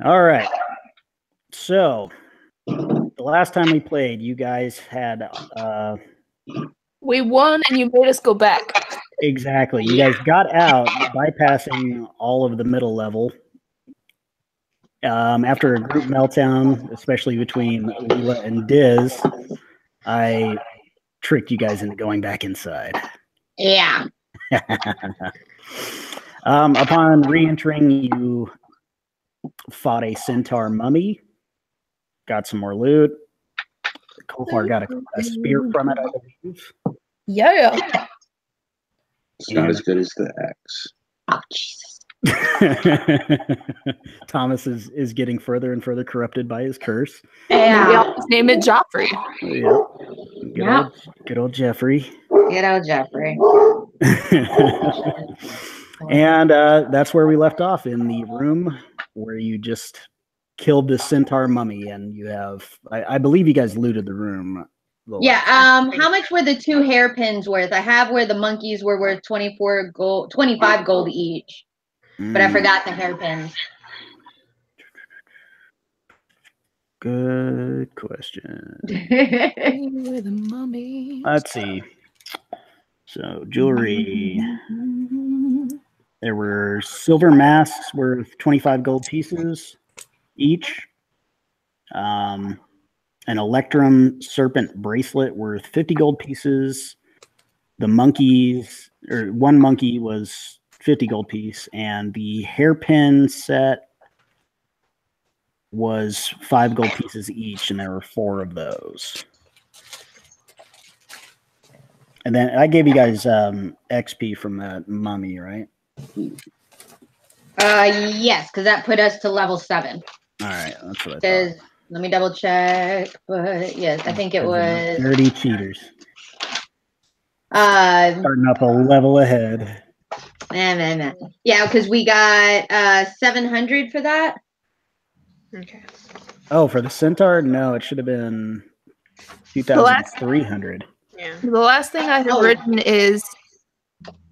All right. So, the last time we played, you guys had we won, and you made us go back. Exactly. You guys got out, bypassing all of the middle level. After a group meltdown, especially between Leela and Diz, I tricked you guys into going back inside. Yeah. Upon re-entering, you fought a Centaur Mummy, got some more loot. Kofar got a spear from it, I believe. Yeah. It's not as good as the X. Oh, Jesus. Thomas is getting further and further corrupted by his curse. Yeah. We always name it Joffrey. Yeah. Good old Jeffrey. Good old Jeffrey. And that's where we left off, in the room where you just killed the Centaur Mummy, and you have, I believe you guys looted the room. Yeah, how much were the 2 hairpins worth? I have where the monkeys were worth 25 gold each. But I forgot the hairpins. Good question. The mummy. Let's see. So, jewelry. There were silver masks worth 25 gold pieces each. An Electrum serpent bracelet worth 50 gold pieces. The monkeys, or one monkey was 50 gold piece, and the hairpin set was 5 gold pieces each, and there were 4 of those. And then I gave you guys XP from that mummy, right? Yes, because that put us to level 7. All right, that's what I thought. Let me double check, but yes, I think it was dirty cheaters. Starting up a level ahead. Yeah, because we got 700 for that. Okay. Oh, for the Centaur? No, it should have been 2,300. Yeah. The last thing I have written is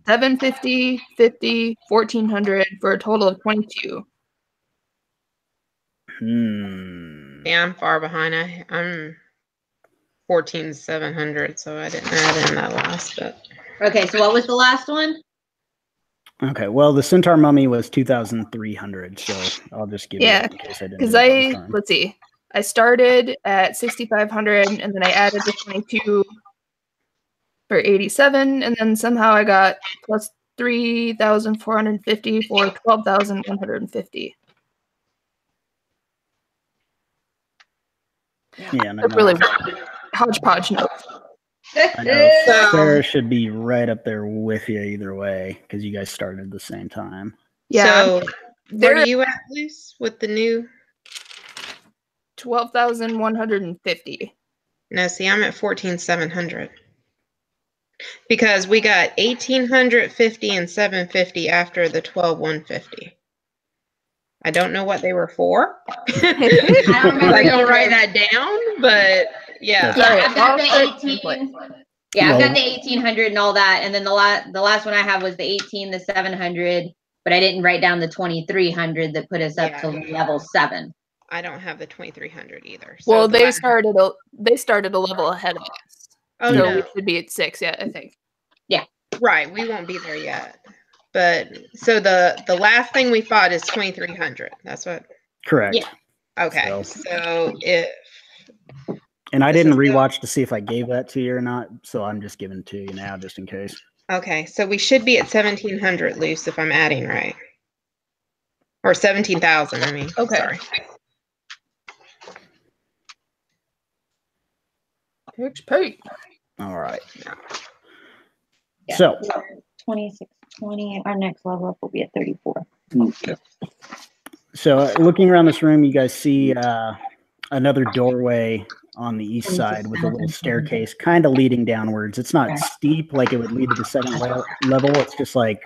750, 50, 1,400 for a total of 22. Yeah, I'm far behind. I'm 14,700, so I didn't add in that last bit. Okay, so what was the last one? Okay, well, the Centaur Mummy was 2,300, so I'll just give you that in case I didn't. Because let's see, I started at 6,500, and then I added the 22 for 87, and then somehow I got plus 3,450 for 12,150. Yeah, no, really hodgepodge notes. I know Sarah should be right up there with you either way, because you guys started at the same time. Yeah. So where are you at, Luce, with the new 12,150? No, see, I'm at 14,700. Because we got 1,850 and 750 after the 12,150. I don't know what they were for. I don't write that down, but yeah. I've got the 18. Yeah, I've got the 1,800 and all that, and then the last one I have was the 18, the 700, but I didn't write down the 2,300 that put us up to level 7. I don't have the 2,300 either. So well, they started a level ahead of us. Oh, so no. We should be at 6 yet, I think. Yeah. Right, we won't be there yet. But so the last thing we fought is 2,300. That's what. Correct. Yeah. Okay. So if. And I didn't rewatch to see if I gave that to you or not, so I'm just giving it to you now, just in case. Okay, so we should be at 1,700 loose if I'm adding right, or 17,000. I mean. Okay. Sorry. XP. All right. Yeah. So 2620. Our next level up will be at 34. Okay. So looking around this room, you guys see another doorway on the east side with a little staircase kind of leading downwards. It's not steep like it would lead to the second level. It's just like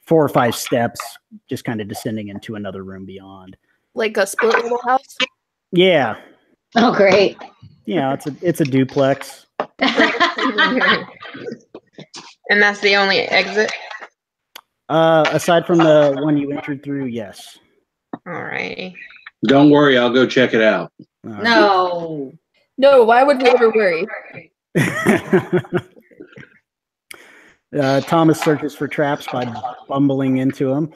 4 or 5 steps, just kind of descending into another room beyond. Like a split little house? Yeah. Oh, great. Yeah, it's a duplex. And that's the only exit? Aside from the one you entered through, yes. Alrighty. Don't worry, I'll go check it out. No. No, why would we ever worry? Thomas searches for traps by bumbling into them.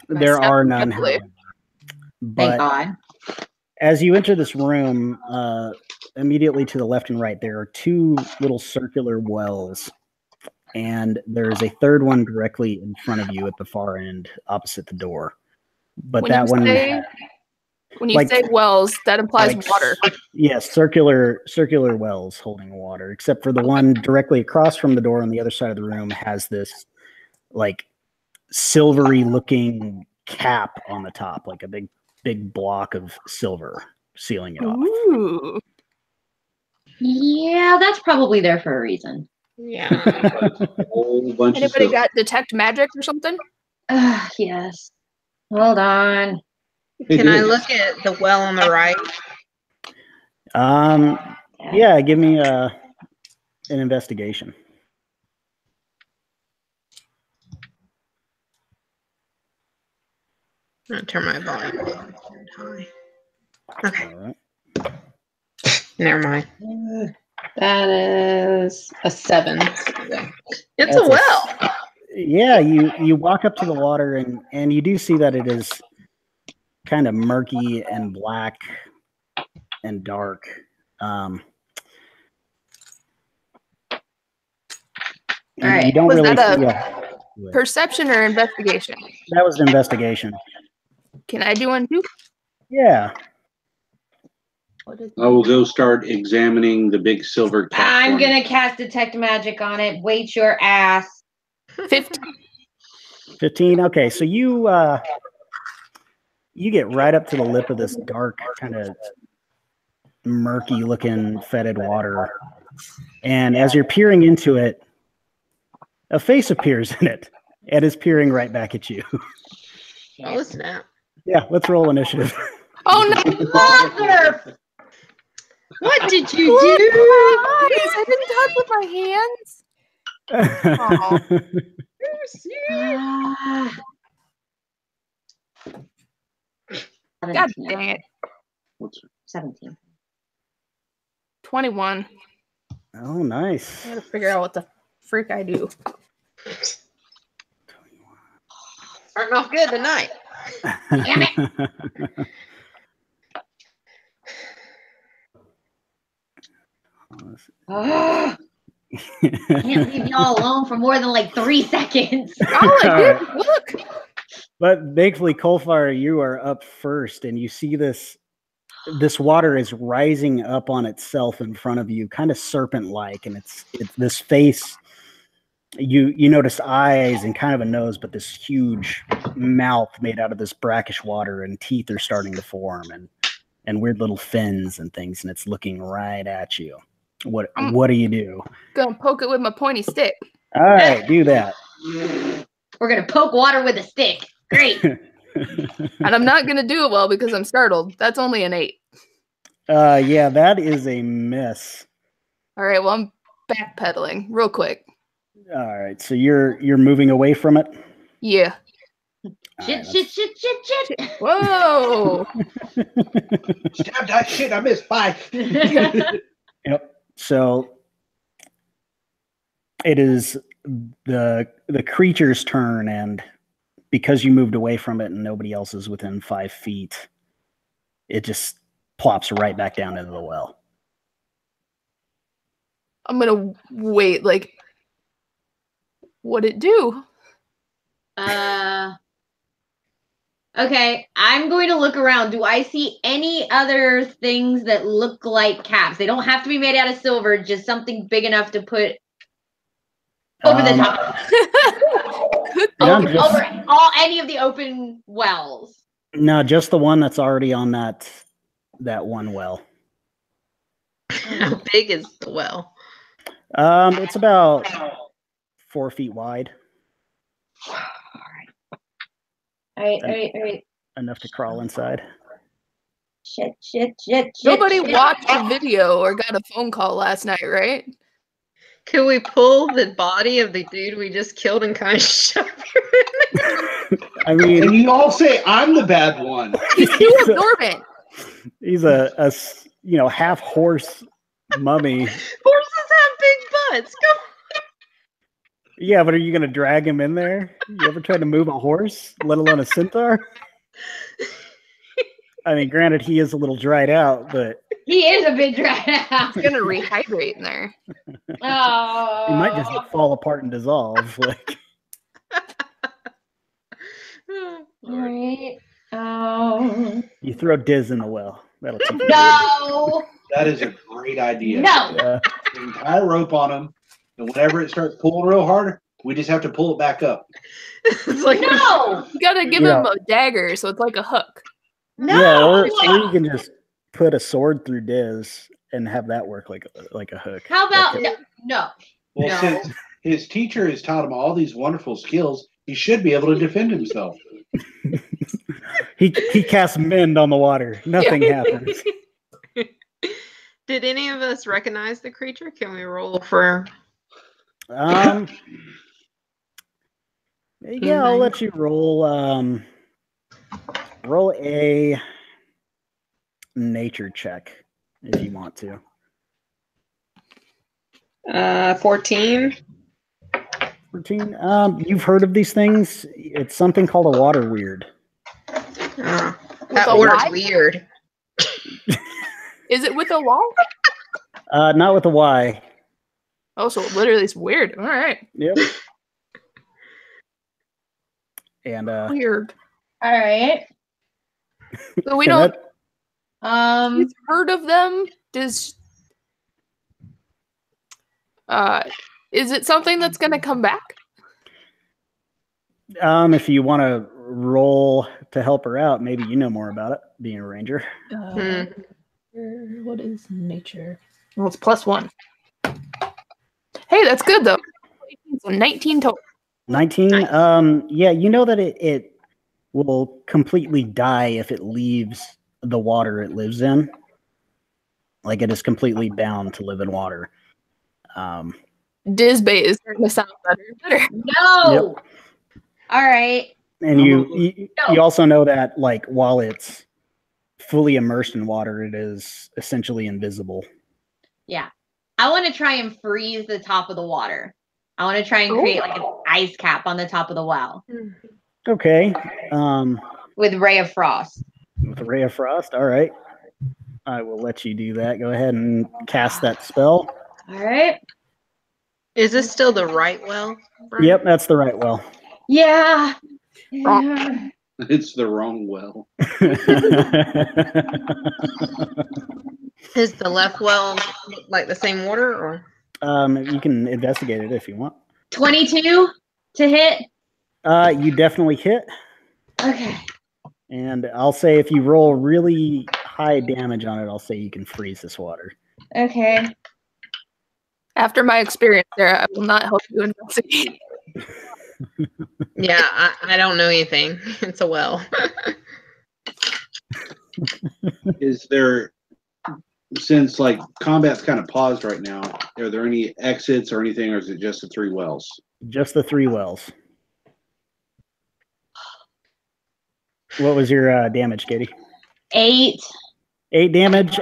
There are none, however. Thank But God. as you enter this room, immediately to the left and right, there are two little circular wells. And there's a third one directly in front of you at the far end, opposite the door. But that one... When you say wells, that implies water. Yes, circular wells holding water, except for the one directly across from the door on the other side of the room has this like silvery looking cap on the top, like a big block of silver sealing it off. Ooh. Yeah, that's probably there for a reason. Yeah. Whole bunch Anybody of got detect magic or something? Yes. Hold on. Can I look at the well on the right? Yeah, give me an investigation. I'm gonna turn my volume down high. Okay. All right. Never mind. That is a 7. It's a well. Yeah, you walk up to the water and you do see that it is kind of murky and black and dark. All right. You don't Was really that see a perception or investigation? That was an investigation. Can I do one too? Yeah. I will go start examining the big silver cap. I'm going to cast detect magic on it. Wait your ass. 15. Okay, so you get right up to the lip of this dark, kind of murky looking fetid water. And as you're peering into it, a face appears in it and is peering right back at you. Oh, snap. Yeah, let's roll initiative. Oh no! Mother! What did you Look, do? my eyes! I didn't touch with my hands. God dang it. 17. 21. Oh, nice. I gotta figure out what the freak I do. Starting off good tonight. Damn it. I can't leave y'all alone for more than like 3 seconds. Oh, I did. Look. But thankfully, Coalfire, you are up first, and you see this water is rising up on itself in front of you, kind of serpent-like, and it's this face. You notice eyes and kind of a nose, but this huge mouth made out of this brackish water, and teeth are starting to form, and weird little fins and things, and it's looking right at you. What do you do? Gonna poke it with my pointy stick. All right, do that. We're gonna poke water with a stick. Great. And I'm not gonna do it well because I'm startled. That's only an 8. Yeah, that is a miss. All right, well, I'm backpedaling real quick. All right, so you're moving away from it? Yeah. Shit. Whoa. Stab that shit, I missed 5. Yep. So it is the creature's turn, and because you moved away from it and nobody else is within 5 feet, it just plops right back down into the well. I'm gonna wait, like, what'd it do? Okay, I'm going to look around. Do I see any other things that look like caps? They don't have to be made out of silver, just something big enough to put over the top. Over any of the open wells. No, just the one that's already on that one well. How big is the well? It's about 4 feet wide. All right. Enough to crawl inside. Shit. Nobody watched the video or got a phone call last night, right? Could we pull the body of the dude we just killed and kind of shove him in I mean, And you all say I'm the bad one. He's too absorbent. he's a half horse mummy. Horses have big butts. Come Yeah, but are you going to drag him in there? You ever tried to move a horse, let alone a centaur? I mean, granted, he is a little dried out, but He is a bit dried out. He's gonna rehydrate in there. Oh. he might just fall apart and dissolve. Like, on. Right. Oh. you throw Diz in the well. That'll teach you. No. That is a great idea. No. We tie a rope on him, and whenever it starts pulling real hard, we just have to pull it back up. It's like No. You gotta give him a dagger, so it's like a hook. No. Yeah, or you can just put a sword through Diz and have that work like a hook. How about Like no? Well, No. since his teacher has taught him all these wonderful skills, he should be able to defend himself. he casts mend on the water. Nothing happens. Did any of us recognize the creature? Can we roll for? Yeah, I'll let you roll. Roll a nature check if you want to. 14. 14. You've heard of these things? It's something called a water weird. That a order's Y? weird. Is it with a wall? Not with a Y. Oh, so literally it's weird. All right. Yep. And Weird. All right. So we and don't. You've heard of them? Is it something that's gonna come back? if you want to roll to help her out, maybe you know more about it, being a ranger. What is nature? Well, it's +1. Hey, that's good though. So 19 total. 19. Nice. Yeah, you know that it will completely die if it leaves the water it lives in. Like, it is completely bound to live in water. Disbay is starting to sound better. No. Yep. All right. And you also know that, like, while it's fully immersed in water, it is essentially invisible. Yeah. I want to try and freeze the top of the water. I want to try and create like an ice cap on the top of the well Okay. with Ray of Frost. With a ray of frost. All right. I will let you do that. Go ahead and cast that spell. All right. Is this still the right well? Brian? Yep, that's the right well. Yeah. It's the wrong well. Is the left well like the same water or? You can investigate it if you want. 22 to hit. You definitely hit. Okay. And I'll say if you roll really high damage on it, I'll say you can freeze this water. Okay. After my experience there, I will not help you investigate. Yeah, I don't know anything. It's a well. Is there, since like combat's kind of paused right now, are there any exits or anything, or is it just the 3 wells? Just the 3 wells. What was your damage, Katie? 8. 8 damage.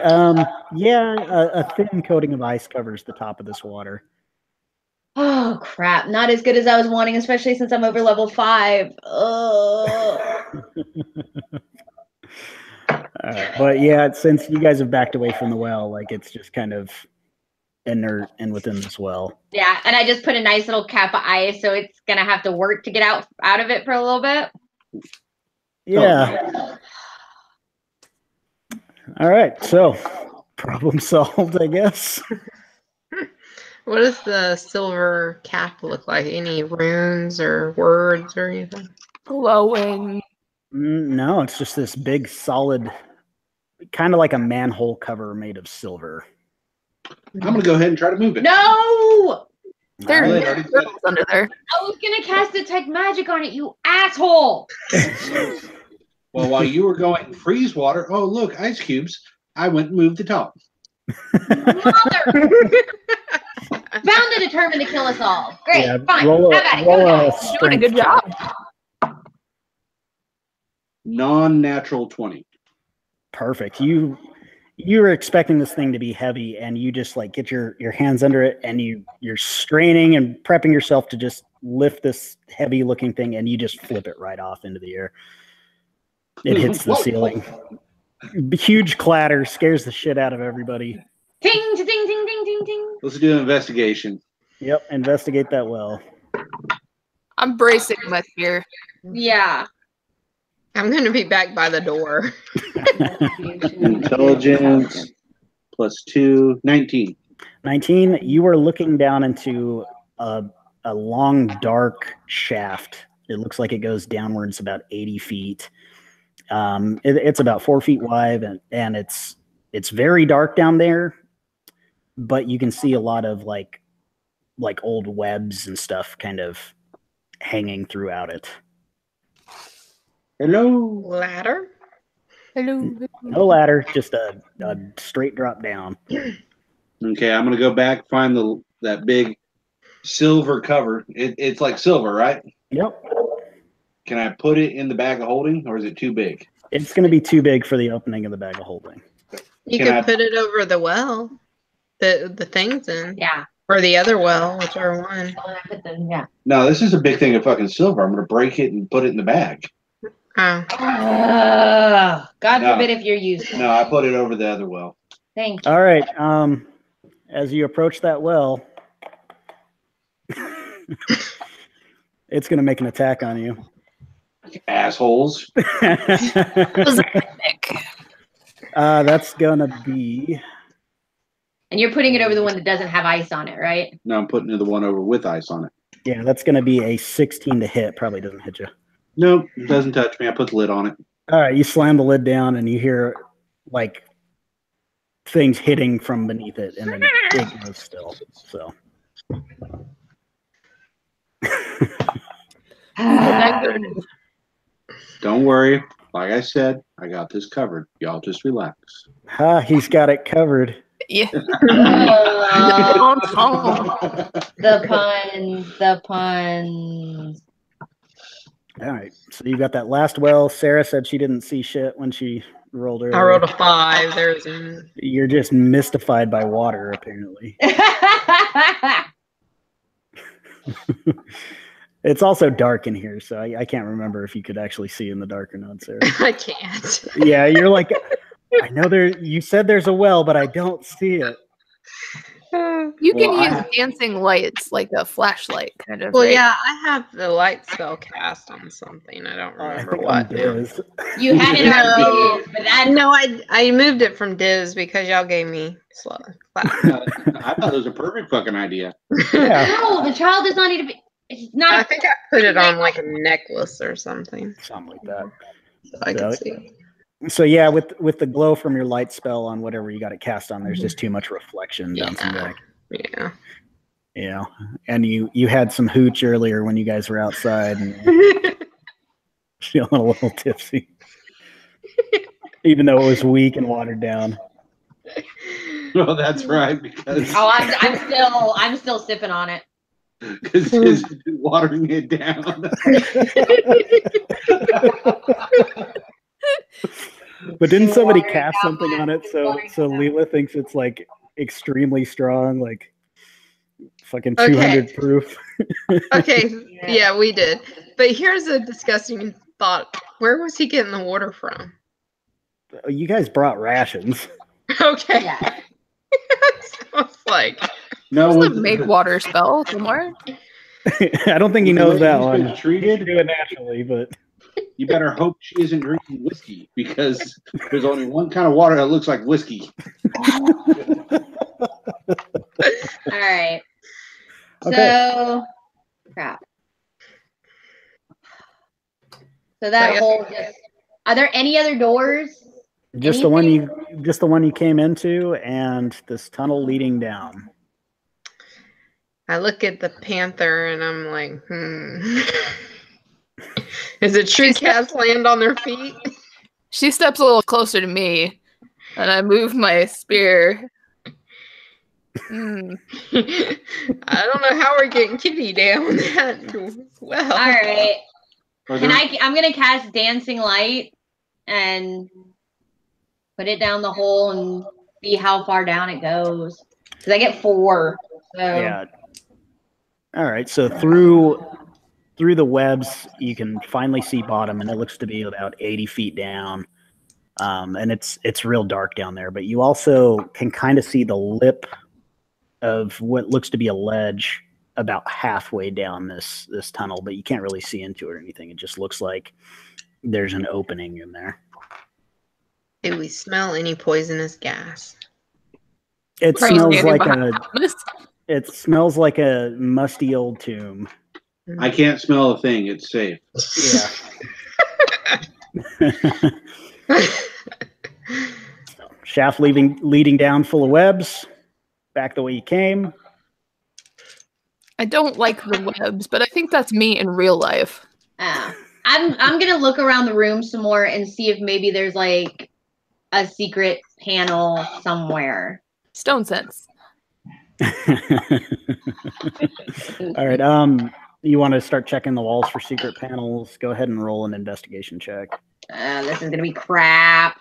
Yeah, a thin coating of ice covers the top of this water. Oh crap! Not as good as I was wanting, especially since I'm over level 5. But yeah, since you guys have backed away from the well, like, it's just kind of inert and within this well. Yeah, and I just put a nice little cap of ice, so it's gonna have to work to get out of it for a little bit. Yeah. All right, so problem solved, I guess. What does the silver cap look like? Any runes or words or anything? Glowing. No, it's just this big, solid, kind of like a manhole cover made of silver. I'm gonna go ahead and try to move it. No! There All are right. turtles under there. I was gonna cast detect magic on it, you asshole! Well, while you were going freeze water, oh look, ice cubes. I went and moved the top. Mother! Bound and determined to kill us all. Great, Yeah, fine. roll Have at it. roll Go a guys. Doing a good strength job. check. non-natural 20. Perfect. You were expecting this thing to be heavy, and you just like get your hands under it, and you're straining and prepping yourself to just lift this heavy looking thing, and you just flip it right off into the air. It hits the ceiling. Huge clatter, scares the shit out of everybody. Ting, ting, ting, ting, ting, ting. Let's do an investigation. Yep, investigate that well. I'm bracing my fear. Yeah. I'm going to be back by the door. Intelligence +2, 19. 19, you are looking down into a long, dark shaft. It looks like it goes downwards about 80 feet. It's about 4 feet wide, and it's very dark down there, but you can see a lot of like old webs and stuff kind of hanging throughout it. Hello. Ladder? Hello. No ladder, just a straight drop down. Okay, I'm gonna go back, find that big silver cover. It's like silver, right? Yep. Can I put it in the bag of holding, or is it too big? It's going to be too big for the opening of the bag of holding. You Can could I- put it over the well. The thing's in. Yeah. Or the other well, whichever one. When I put them, yeah. No, this is a big thing of fucking silver. I'm gonna break it and put it in the bag. Oh. God No. forbid if you're used. No, I put it over the other well. Thank you. All right. As you approach that well, it's going to make an attack on you. Assholes. That's going to be... And you're putting it over the one that doesn't have ice on it, right? No, I'm putting the one over with ice on it. Yeah, that's going to be a 16 to hit. Probably doesn't hit you. Nope, it doesn't touch me. I put the lid on it. All right, you slam the lid down and you hear like things hitting from beneath it, and then it goes still. So Don't worry. Like I said, I got this covered. Y'all just relax. he's got it covered. Yeah. The puns. All right, so you got that last well. Sarah said she didn't see shit when she rolled her. I rolled a 5. There's You're just mystified by water, apparently. It's also dark in here, so I can't remember if you could actually see in the dark or not, Sarah. I can't. Yeah, you're like, I know you said there's a well, but I don't see it. You can Well, use dancing lights, like a flashlight, kind of. Well, right? yeah, I have the light spell cast on something. I don't remember what. You had it on No. Diz, but that No, I moved it from Diz because y'all gave me slow. I thought it was a perfect fucking idea. Yeah, no, the child does not need to be. It's not. I think I put it on like a necklace or something, something like that. so I So- can see. So yeah, with the glow from your light spell on whatever you got it cast on, there's just too much reflection bouncing back. Yeah. Yeah, and you had some hooch earlier when you guys were outside and feeling a little tipsy, even though it was weak and watered down. Well, that's right, because Oh, I'm still sipping on it. he's watering it down. But didn't somebody cast something on it? So Leela thinks it's like extremely strong, like fucking 200 proof. Okay, yeah, we did. But here's a disgusting thought. Where was he getting the water from? You guys brought rations. Okay. Yeah. So it's like, No, Doesn't it make water spell somewhere? I don't think he knows that one. He Treated. did do it naturally, but You better hope she isn't drinking whiskey, because there's only one kind of water that looks like whiskey. All right. Okay. So, crap. So that whole just. Are there any other doors? just the one you came into, and this tunnel leading down. I look at the panther and I'm like, Is it true cats land on their feet? She steps a little closer to me, and I move my spear. I don't know how we're getting Kitty down that well. All right. I'm gonna cast dancing light and put it down the hole and see how far down it goes. Because I get 4. So. Yeah. All right. So through the webs, you can finally see bottom, and it looks to be about 80 feet down. And it's real dark down there. But you also can kind of see the lip of what looks to be a ledge about halfway down this tunnel, but you can't really see into it or anything. It just looks like there's an opening in there. Do we smell any poisonous gas? It Are you smells standing like behind Thomas? it smells like a musty old tomb. I can't smell a thing. It's safe. Yeah. Shaft leading down full of webs. Back the way you came. I don't like the webs, but I think that's me in real life. I'm gonna look around the room some more and see if maybe there's like a secret panel somewhere. Stone sense. All right. You want to start checking the walls for secret panels? Go ahead and roll an investigation check. This is gonna be crap.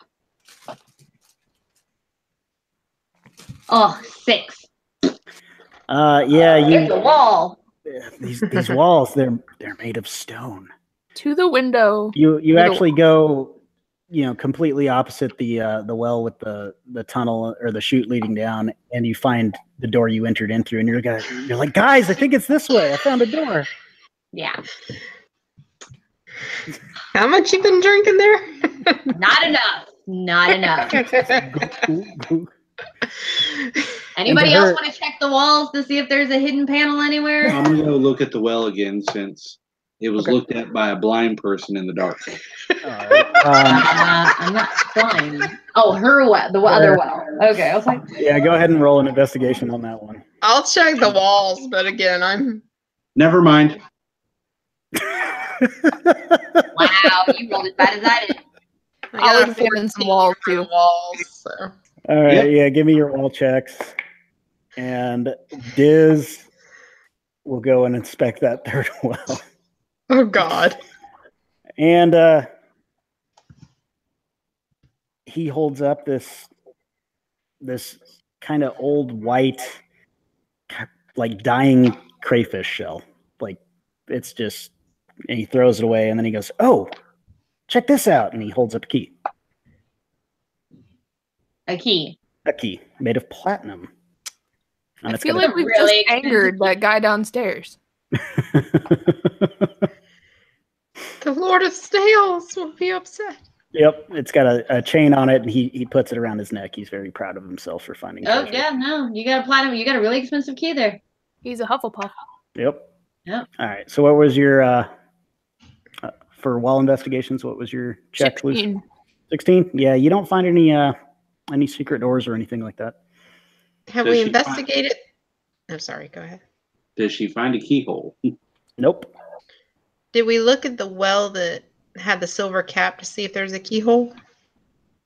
Oh, 6. Yeah, It's a wall. these walls, they're made of stone. To the window. You actually go, completely opposite the well with the tunnel or the chute leading down, and you find the door you entered into, and you're like, guys, I think it's this way. I found a door. Yeah. How much you been drinking there? Not enough. Not enough. Anybody else want to check the walls to see if there's a hidden panel anywhere? I'm gonna go look at the well again since it was looked at by a blind person in the dark. All right. I'm not blind. Oh, her well, the other well. Okay, I was like, Yeah, go ahead and roll an investigation on that one. I'll check the walls, but again, I'm. Never mind. wow, you rolled as bad as I did. I'll examine some walls too. So. All right, Yep. yeah, give me your wall checks. And Diz will go and inspect that third well. Oh God. And he holds up this kind of old white, like dying crayfish shell. Like it's just, and he throws it away, and then he goes, "Oh, check this out!" And he holds up a key. A key. A key made of platinum. And I it's feel got like we've really just angered that guy downstairs. The Lord of Snails will be upset. Yep, it's got a chain on it, and he puts it around his neck. He's very proud of himself for finding Oh treasure. yeah, no, you got a platinum. You got a really expensive key there. He's a Hufflepuff. Yep. Yep. All right. So what was your for wall investigations? What was your check? 16. 16. Yeah, you don't find any secret doors or anything like that. Have Does we she investigated? I'm sorry. Go ahead. Does she find a keyhole? Nope. Did we look at the well that had the silver cap to see if there's a keyhole,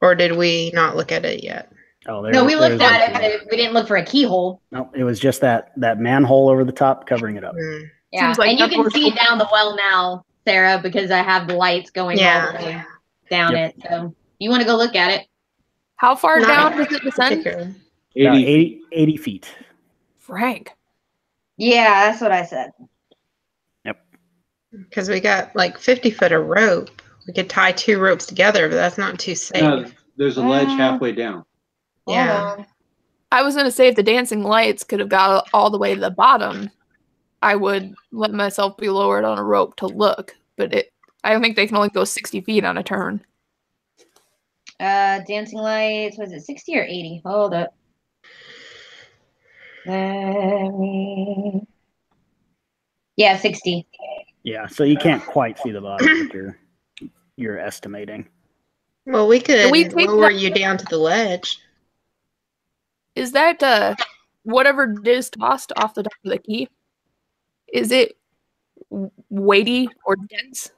or did we not look at it yet? Oh, No, we looked there's at no it, but we didn't look for a keyhole. No, it was just that manhole over the top covering it up. Hmm. Yeah, Seems like and you that can door's see open. down the well now, Sarah, because I have the lights going all the way down Yep. it. So you want to go look at it? How far Not down does it descend? particularly. 80 feet. Frank. Yeah, that's what I said. Because we got like 50 foot of rope. We could tie 2 ropes together, but that's not too safe. No, there's a ledge halfway down. Yeah. Hold on. I was going to say if the dancing lights could have got all the way to the bottom, I would let myself be lowered on a rope to look. But I don't think they can only go 60 feet on a turn. Dancing lights, was it 60 or 80? Hold up. Yeah, 60. Yeah, so you can't quite see the bottom, but you're estimating. Well, we could Can we take lower that- you down to the ledge. Is that whatever Diz tossed off the top of the key? Is it weighty or dense?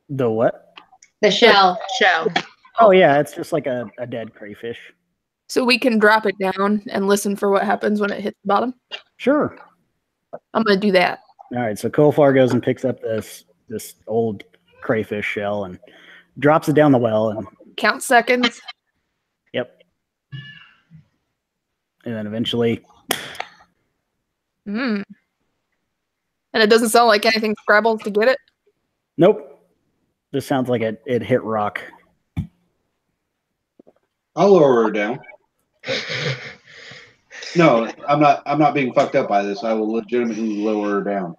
The what? The shell. Show. Oh yeah, it's just like a dead crayfish. So we can drop it down and listen for what happens when it hits the bottom? Sure. I'm going to do that. All right, so Kofar goes and picks up this old crayfish shell, and drops it down the well, and Count seconds. yep. And then eventually, And it doesn't sound like anything scrabbles to get it. nope. This sounds like it hit rock. I'll lower her down. No, I'm not being fucked up by this. I will legitimately lower her down.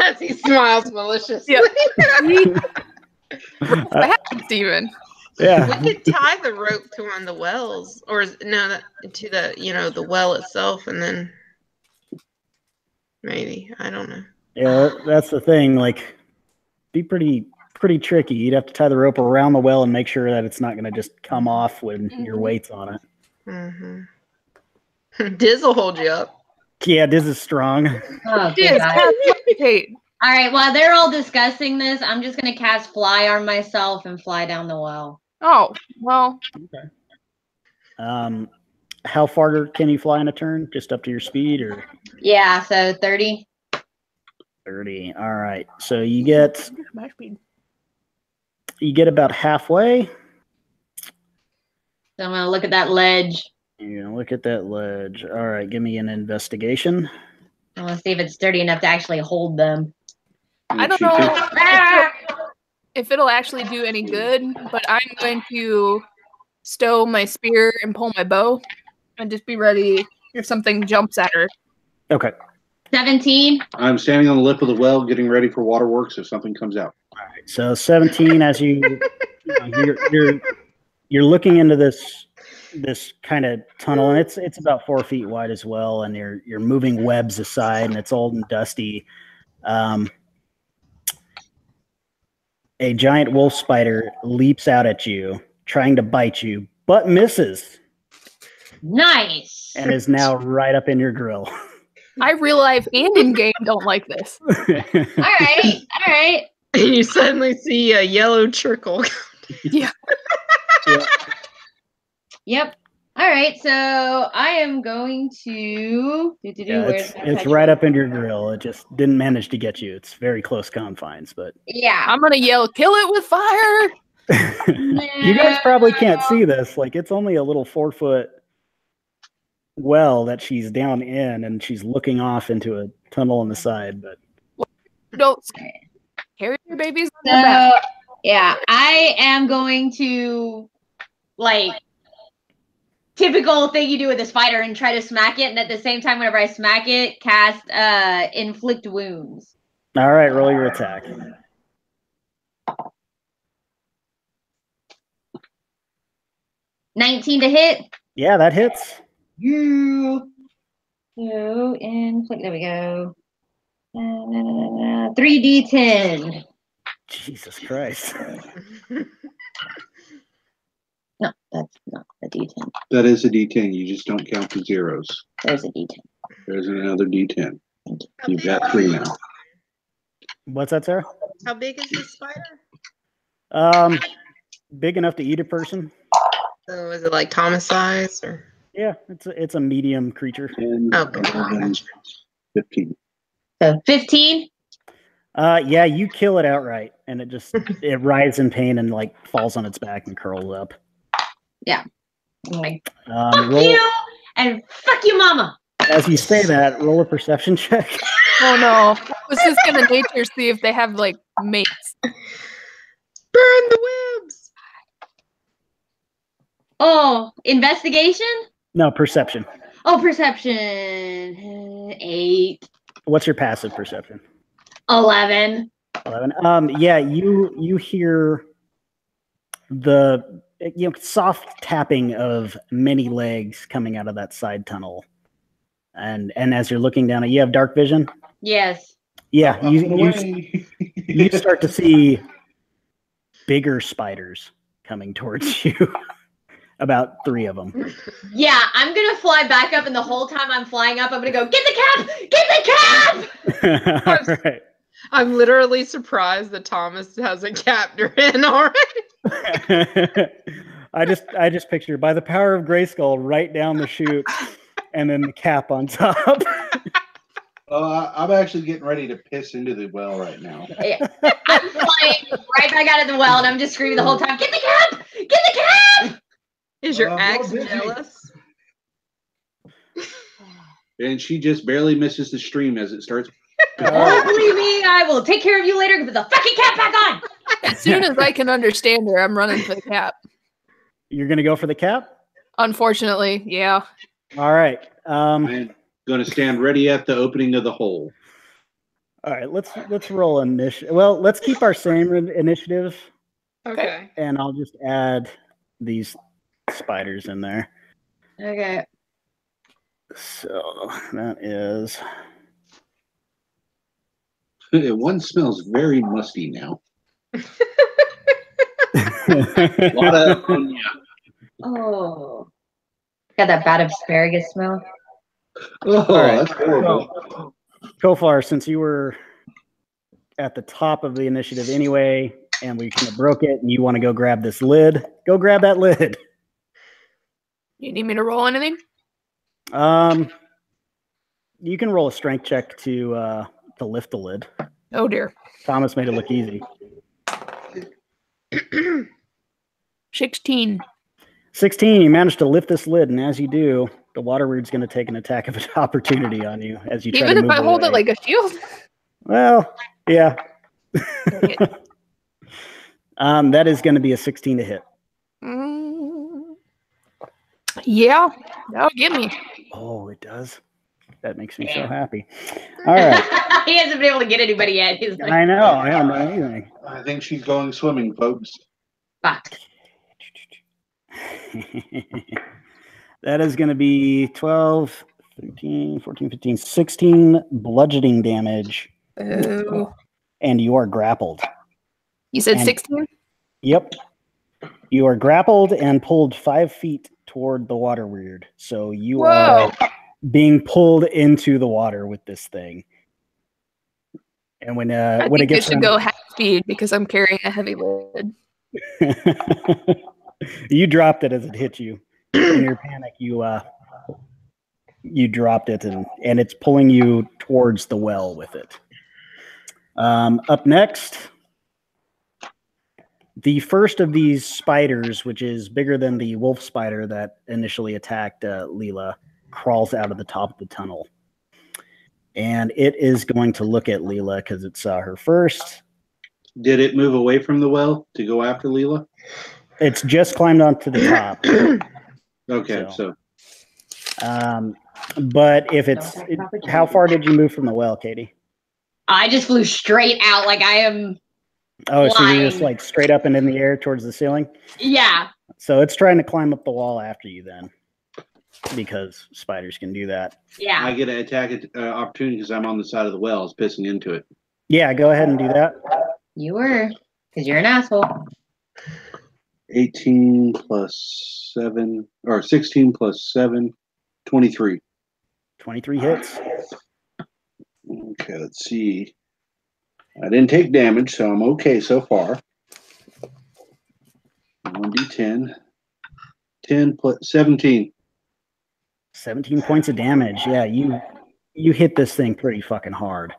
As he smiles maliciously. Yeah. What happened, Steven? Yeah. We could tie the rope to one of the wells, or to the the well itself, and then maybe, I don't know. Yeah, that's the thing. Like, be pretty tricky. You'd have to tie the rope around the well and make sure that it's not going to just come off when your weight's on it. Diz will hold you up. Yeah, this is strong. Oh, Diz, good God. Kate. All right, while they're all discussing this, I'm just going to cast Fly on myself and fly down the well. Oh, well. Okay. How far can you fly in a turn? Just up to your speed, or? Yeah, so 30. 30. All right. So you get about halfway. So I'm going to look at that ledge. You're gonna look at that ledge. All right. Give me an investigation. I want to see if it's sturdy enough to actually hold them. I don't know if it'll actually do any good, but I'm going to stow my spear and pull my bow and just be ready if something jumps at her. Okay. 17. I'm standing on the lip of the well, getting ready for waterworks if something comes out. All right. So 17. As you're looking into this kind of tunnel, and it's about 4 feet wide as well, and you're moving webs aside, and it's old and dusty. A giant wolf spider leaps out at you, trying to bite you, but misses, Nice. and is now right up in your grill. I real life and in game don't like this. All right. And you suddenly see a yellow trickle. Yeah. Yep. All right, so I am going to It's right up in your grill. It just didn't manage to get you. It's very close confines, but Yeah. I'm going to yell, kill it with fire. you guys probably can't see this. Like, it's only a little 4-foot well that she's down in, and she's looking off into a tunnel on the side. But Don't carry your babies on the back. So, yeah, I am going to, typical thing you do with a spider and try to smack it, and at the same time, whenever I smack it, cast inflict wounds. all right, roll your attack. $19 to hit. Yeah, that hits. You. So inflict. There we go. 3d10. Jesus Christ. No, that's not a d10. That is a D10. You just don't count the zeros. There's a d10. There's another D10. You've got 3 now. What's that, Sarah? How big is this spider? Big enough to eat a person. So is it like Thomas size, or? Yeah, it's a medium creature. 10, Okay. 11, 15. So 15. Yeah, you kill it outright, and it writhes in pain and falls on its back and curls up. Yeah. I'm like, fuck Roll, you and fuck you, mama. as you say that, roll a perception check. Oh no. I was just going to nature see if they have mates. Burn the webs! Oh, investigation? No, perception. Oh, perception. 8. What's your passive perception? 11. 11. Yeah, you hear the soft tapping of many legs coming out of that side tunnel, and as you're looking down it, you have dark vision. Yes. Yeah, you start to see bigger spiders coming towards you. About 3 of them. Yeah, I'm going to fly back up, and the whole time I'm flying up, I'm going to go, get the cap! Get the cap! All right. I'm literally surprised that Thomas hasn't capped her in already. I just picture by the power of Grayskull right down the chute, and then the cap on top. I'm actually getting ready to piss into the well right now. Yeah. I'm flying right back out of the well, and I'm just screaming the whole time, "Get the cap! Get the cap!" Is your I'm ex busy. jealous? And she just barely misses the stream as it starts. Oh, believe me, I will take care of you later. Put the fucking cap back on. As soon as I can understand her, I'm running for the cap. You're gonna go for the cap? Unfortunately, yeah. All right. I'm going to stand ready at the opening of the hole. All right. Let's roll initiative. Well, let's keep our same initiative, Okay. and I'll just add these spiders in there. Okay. So that is. One smells very musty now. A lot of ammonia. Oh. Got that bad asparagus smell. Oh, right. that's horrible. Kofar, since you were at the top of the initiative anyway, and we kind of broke it, and you want to go grab this lid, go grab that lid. You need me to roll anything? You can roll a strength check to lift the lid. Oh dear. Thomas made it look easy. 16. 16, you managed to lift this lid, and as you do, the water weird's going to take an attack of opportunity on you as you try Even to if move I hold away. it like a shield? Well, yeah. Dang it. That is going to be a 16 to hit. Yeah, that'll get me. Oh, it does. That makes me so happy. All right. He hasn't been able to get anybody yet. He's like, I know. I don't know anything. I think she's going swimming, folks. fuck. That is going to be 12, 13, 14, 15, 16 bludgeoning damage. Oh. And you are grappled. You said And- 16? Yep. You are grappled and pulled 5 feet toward the water weird. So you are being pulled into the water with this thing. And when I it think gets it should go half speed because I'm carrying a heavy lid. you dropped it as it hit you. In your panic, you dropped it, and it's pulling you towards the well with it. Up next, the first of these spiders, which is bigger than the wolf spider that initially attacked Leela, crawls out of the top of the tunnel. And it is going to look at Leela because it saw her first. Did it move away from the well to go after Leela? It's just climbed onto the top. Okay, so but if it's how far did you move from the well, Katie? I just flew straight out like I am. Oh, so you're just flying. like straight up and in the air towards the ceiling? Yeah. So it's trying to climb up the wall after you then, because spiders can do that. Yeah. I get an attack opportunity because I'm on the side of the well. It's pissing into it. Yeah, go ahead and do that. You were. Because you're an asshole. 18 plus 7, or 16 plus 7, 23. 23 hits. Okay, let's see. I didn't take damage, so I'm okay so far. 1d10. 10 plus 17. 17 points of damage. Yeah, you hit this thing pretty fucking hard.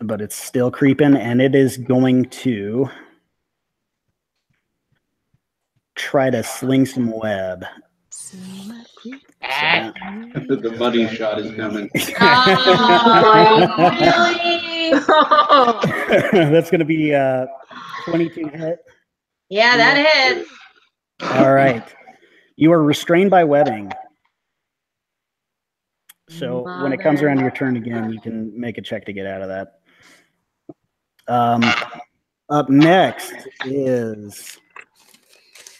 But it's still creeping, and it is going to try to sling some web. The money shot is coming. Oh, really? That's going to be 22 hit. Yeah, that hits. All right. You are restrained by webbing. So when it comes around to your turn again, you can make a check to get out of that. Up next is...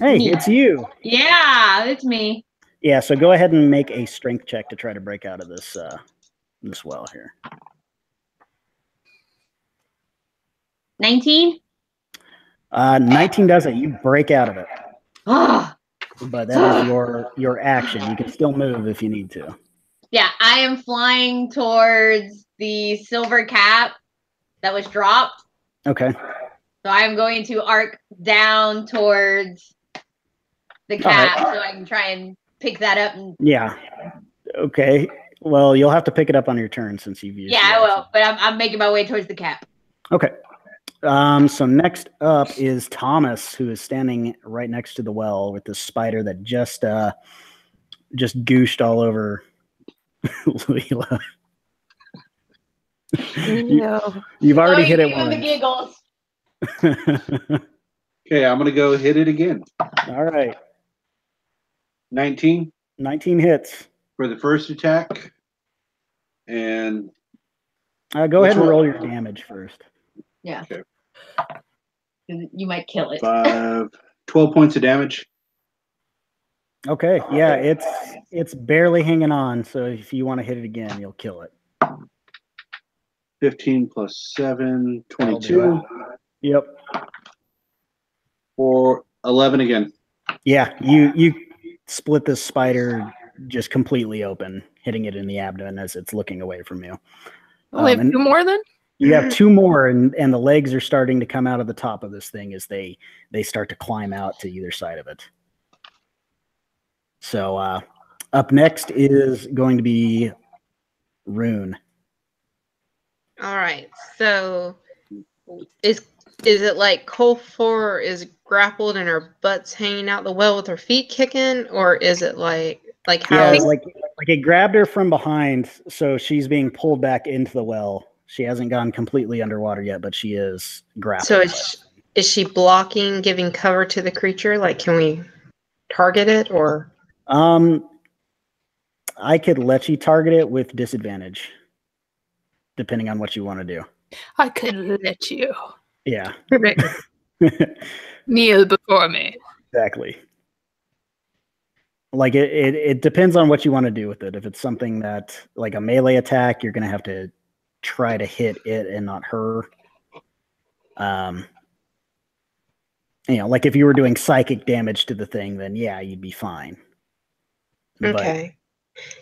Hey, it's you. Yeah, it's me. Yeah, so go ahead and make a strength check to try to break out of this this well here. 19? 19 does it. You break out of it. Oh, But that is your action. You can still move if you need to. yeah, I am flying towards the silver cap that was dropped. Okay. So I'm going to arc down towards the cap so I can try and pick that up. And Yeah. Okay. Well, you'll have to pick it up on your turn since you've used. Yeah, I will. But I'm making my way towards the cap. Okay. So next up is Thomas, who is standing right next to the well with this spider that just gooshed all over Leela. You've already hit it once. The giggles. Okay, I'm gonna go hit it again. All right. 19 hits. for the first attack. And go ahead and roll your damage first. Yeah. Okay. You might kill it. 12 points of damage. Okay. Yeah, it's barely hanging on. So if you want to hit it again, you'll kill it. 15 plus 7, 22. Yep. For 11 again. Yeah, you split this spider just completely open, hitting it in the abdomen as it's looking away from you. Only have 2 more then? You have 2 more, and the legs are starting to come out of the top of this thing as they start to climb out to either side of it. So up next is going to be Rune. All right. So is it like Colfor is grappled and her butt's hanging out the well with her feet kicking, or is it like how? Yeah, like it grabbed her from behind, so she's being pulled back into the well. She hasn't gone completely underwater yet, but she is grappled. So is she blocking, giving cover to the creature? Like, can we target it, or? I could let you target it with disadvantage, depending on what you want to do. I could let you. Yeah. Kneel before me. Exactly. Like it depends on what you want to do with it. If it's something that, like a melee attack, you're going to have to try to hit it and not her. Like if you were doing psychic damage to the thing, then yeah, you'd be fine. Okay.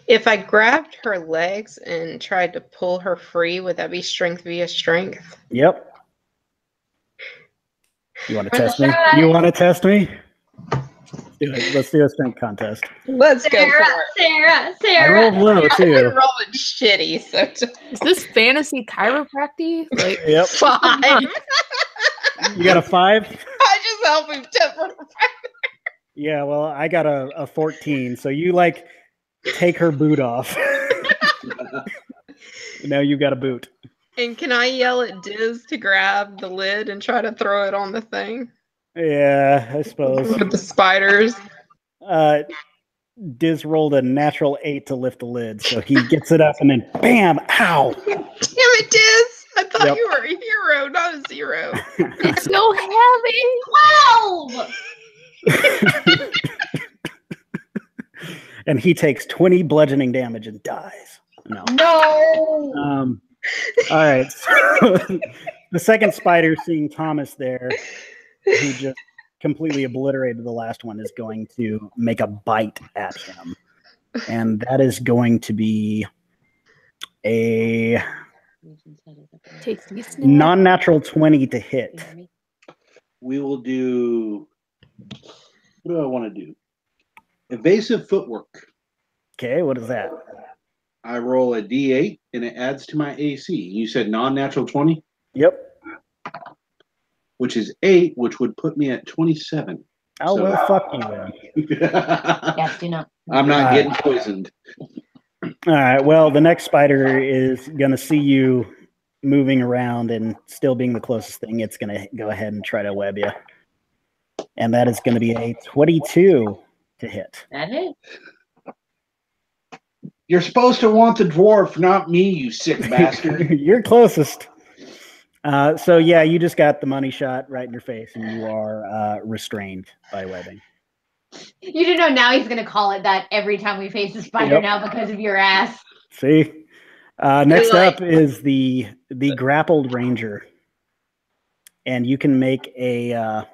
If I grabbed her legs and tried to pull her free, would that be strength via strength? Yep. You want to test me? You want to test me? Let's do a strength contest. Let's go for it. Sarah. I rolled low too. I'm rolling shitty. So Is this fantasy chiropractic? Like, yep. 5. You got a 5? I just help him temper. Yeah, well, I got a 14. So you like take her boot off. Now you got a boot. And can I yell at Diz to grab the lid and try to throw it on the thing? Yeah, I suppose. With the spiders. Diz rolled a natural 8 to lift the lid, so he gets it up and then bam! Ow! Damn it, Diz! I thought Yep. you were a hero, not a 0. it's so heavy. 12! And he takes 20 bludgeoning damage and dies. No. No! All right. So the second spider, seeing Thomas there, who just completely obliterated the last one, is going to make a bite at him. And that is going to be a non-natural 20 to hit. We will do. What do I want to do? Evasive footwork. Okay, what is that? I roll a D8 and it adds to my AC. You said non-natural 20? Yep. Which is 8, which would put me at 27. Oh, So- well, fuck you then. Yes, do not. I'm not getting poisoned. All right, well, the next spider is going to see you moving around and still being the closest thing. It's going to go ahead and try to web you. And that is going to be a 22 to hit. That is. You're supposed to want the dwarf, not me, you sick bastard. You're closest. So yeah, you just got the money shot right in your face, and you are restrained by webbing. You do know now he's going to call it that every time we face a spider Yep. now because of your ass. See, next up is the grappled ranger, and you can make a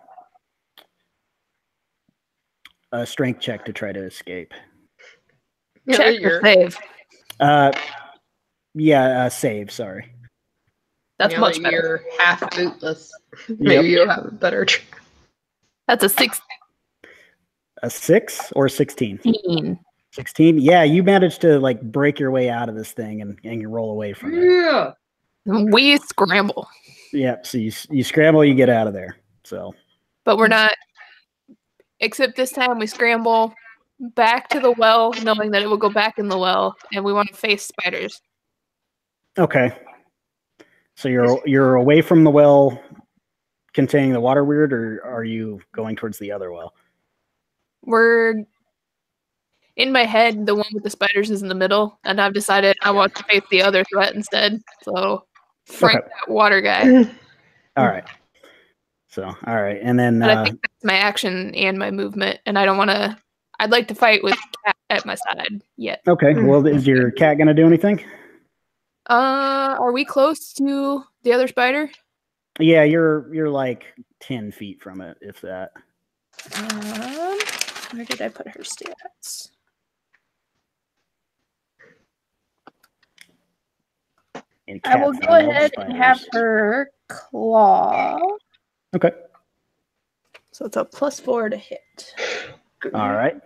strength check to try to escape. Check or save. Save. Sorry. That's Now much that better. You're half bootless. Maybe you'll have a better. That's a 16. A 6 or 16. 16. Yeah, you managed to like break your way out of this thing and you roll away from it. Yeah. We scramble, Yeah, so you scramble, you get out of there. So, but we're not. Except this time we scramble back to the well, knowing that it will go back in the well, and we want to face spiders. okay. So you're away from the well containing the water weird, or are you going towards the other well? We're in my head, the one with the spiders is in the middle, and I've decided I want to face the other threat instead. So, Frank, that water guy. All right. So, all right, and then But I think that's my action and my movement, and I don't want to. I'd like to fight with Cat at my side yet. okay. Well, is your cat gonna do anything? Are we close to the other spider? Yeah, you're like 10 feet from it, if that. Where did I put her stats? And I will cats go love ahead and have spiders. her claw. Okay. So it's a +4 to hit. All right.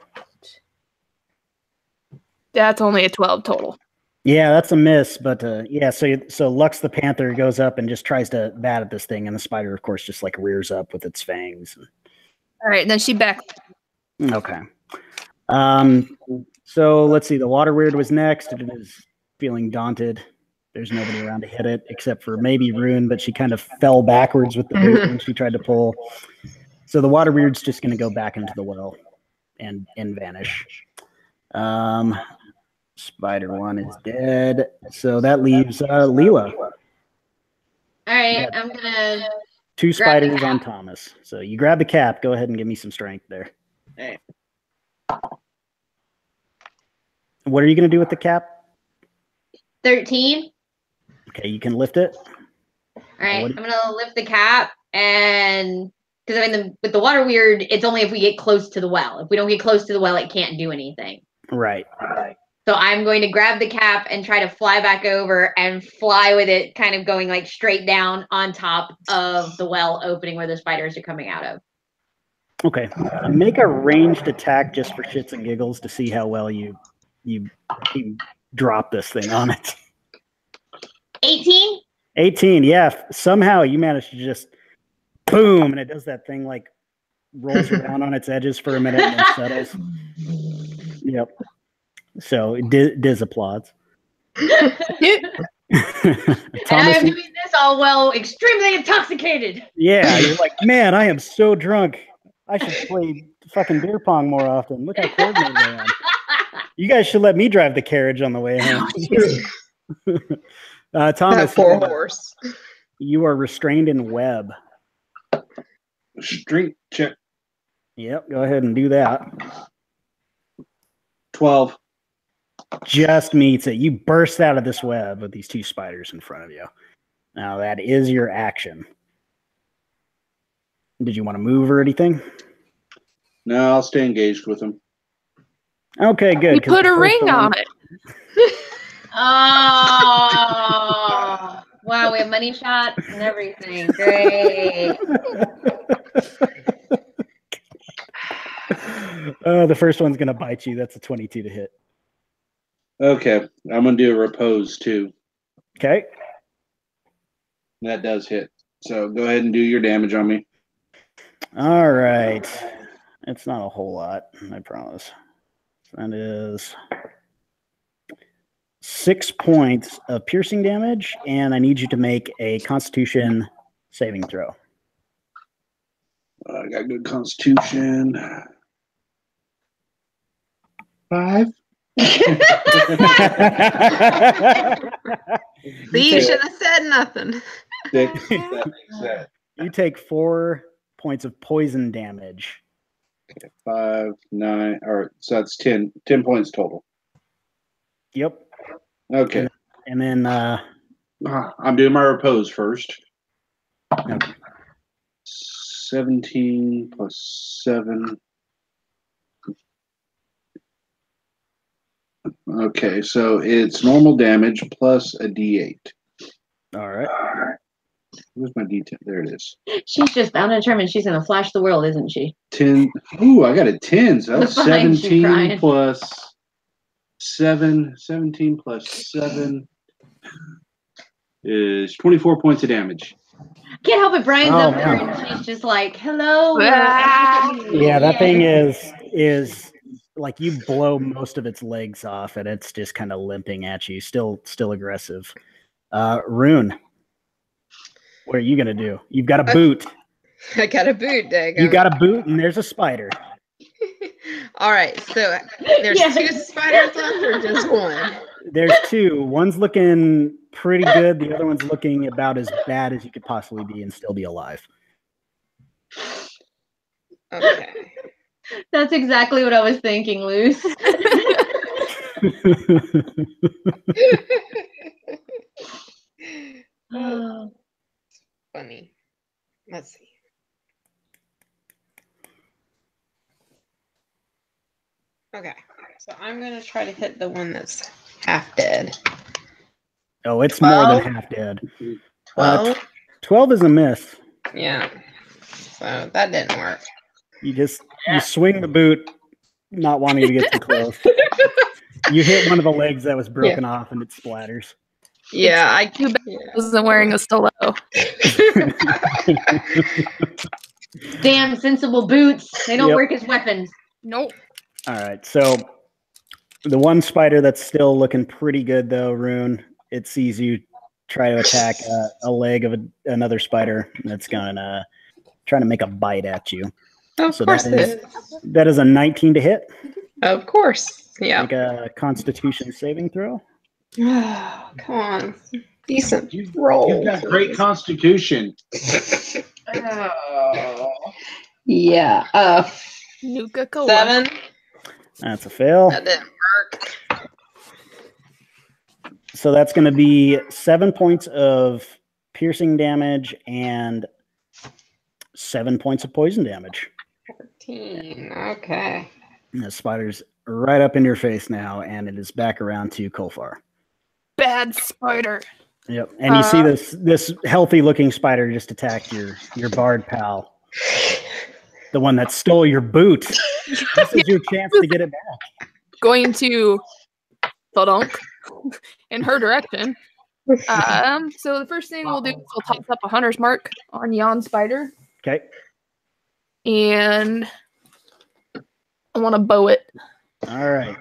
That's only a 12 total. Yeah, that's a miss, but yeah. So Lux the Panther goes up and just tries to bat at this thing, and the spider, of course, just like rears up with its fangs. All right, then she back. Okay. So let's see. The water weird was next. It is feeling daunted. There's nobody around to hit it except for maybe Rune, but she kind of fell backwards with the boot when she tried to pull. So the water weird's just going to go back into the well and vanish. Spider one is dead. So that leaves Leela. All right, I'm gonna 2 grab the spiders on cap. Thomas. So you grab the cap. Go ahead and give me some strength there. Alright. What are you going to do with the cap? 13. Okay, you can lift it. All right, What- I'm gonna lift the cap, and because I mean, with the water weird, it's only if we get close to the well. If we don't get close to the well, it can't do anything. Right. So I'm going to grab the cap and try to fly back over and fly with it, kind of going like straight down on top of the well opening where the spiders are coming out of. Okay. Make a ranged attack just for shits and giggles to see how well you drop this thing on it. 18? 18, yeah. Somehow you managed to just boom, and it does that thing like rolls around on its edges for a minute and then settles. Yep. So Diz applauds. And I Thomas, am doing this all well, extremely intoxicated. yeah, you're like, man, I am so drunk. I should play fucking beer pong more often. Look how coordinated I am. You guys should let me drive the carriage on the way home. Thomas, That poor horse. you are restrained in web. Strength check. Yep, go ahead and do that. 12. Just meets it. You burst out of this web with these 2 spiders in front of you. Now that is your action. Did you want to move or anything? No, I'll stay engaged with him. Okay, good. You 'cause put the a first ring on one- it. Oh, wow, we have money shots and everything. Great. The first one's going to bite you. That's a 22 to hit. Okay, I'm gonna do a repose too. Okay. That does hit. So go ahead and do your damage on me. All right. It's not a whole lot, I promise. That is 6 points of piercing damage, and I need you to make a Constitution saving throw. I got good constitution. 5. See, you should have said nothing. 6. That makes that. You take 4 points of poison damage. 5, 9, or so that's 10 points total. Yep. Okay. And then I'm doing my repose first. okay. 17 plus 7. Okay, so it's normal damage plus a D8. All right. Where's my D10? There it is. She's just undetermined. She's going to flash the world, isn't she? 10. Ooh, I got a 10. So that's Behind you, 17 Brian. plus 17 plus 7 is 24 points of damage. Can't help it. Brian's Oh, up there, man. and she's just like, "Hello." Yeah, that thing is like you blow most of its legs off, and it's just kind of limping at you. Still aggressive. Rune, what are you gonna do? You've got a boot. I got a boot, Dag. You got a boot, and there's a spider. All right, so there's two spiders left or just one? There's two. One's looking pretty good. The other one's looking about as bad as you could possibly be and still be alive. Okay. That's exactly what I was thinking, Luce. Funny. Let's see. Okay, so I'm going to try to hit the one that's half dead. Oh, it's 12? more than half dead. 12? 12 is a miss. Yeah. So that didn't work. You swing the boot, not wanting to get too close. You hit one of the legs that was broken off, and it splatters. Yeah, I wasn't wearing a stiletto. Damn sensible boots. They don't work as weapons. Nope. All right, so the one spider that's still looking pretty good, though, Rune, it sees you try to attack a leg of another spider that's going to try to make a bite at you. Of course that is a 19 to hit. Of course, yeah. Make a Constitution saving throw. Oh, come on. Decent roll. You've got great constitution. Yeah. Nuka-Cola. 7. That's a fail. That didn't work. So that's going to be 7 points of piercing damage and 7 points of poison damage. 14. Okay. And the spider's right up in your face now, and it is back around to Kolfar. Bad spider. Yep. And you see this healthy-looking spider just attacked your bard pal. The one that stole your boot. This is your chance to get it back. Going to thudunk in her direction. So the first thing we'll do is we'll toss up a hunter's mark on yon spider. Okay. And I want to bow it. All right.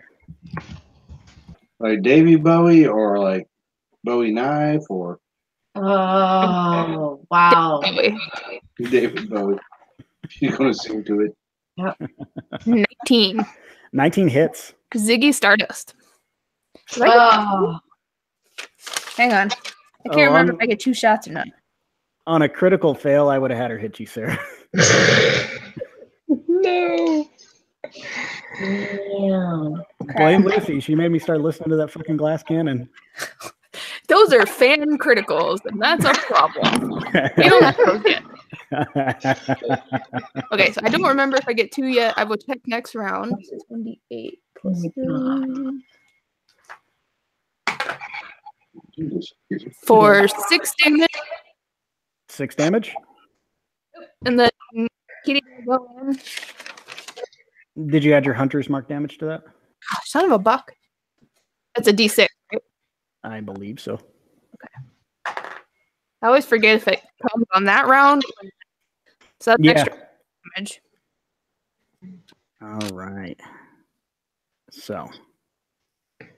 Like Davy Bowie or like Bowie knife or Oh, wow. Anyway, David Bowie. You're going to sing to it. Yep. 19. 19 hits. Ziggy Stardust. Oh. Hang on. I can't remember if I get 2 shots or not. On a critical fail, I would have had her hit you, Sarah. No. Blame Lucy. She made me start listening to that fucking glass cannon. Those are fan criticals, and that's a problem. You don't have those yet. Okay, so I don't remember if I get 2 yet. I will check next round. 28 plus 3. For 6 damage. 6 damage? And then Kitty will go in. Did you add your hunter's mark damage to that? Gosh, son of a buck. That's a D6, right? I believe so. I always forget if it comes on that round. So that's extra damage. All right. So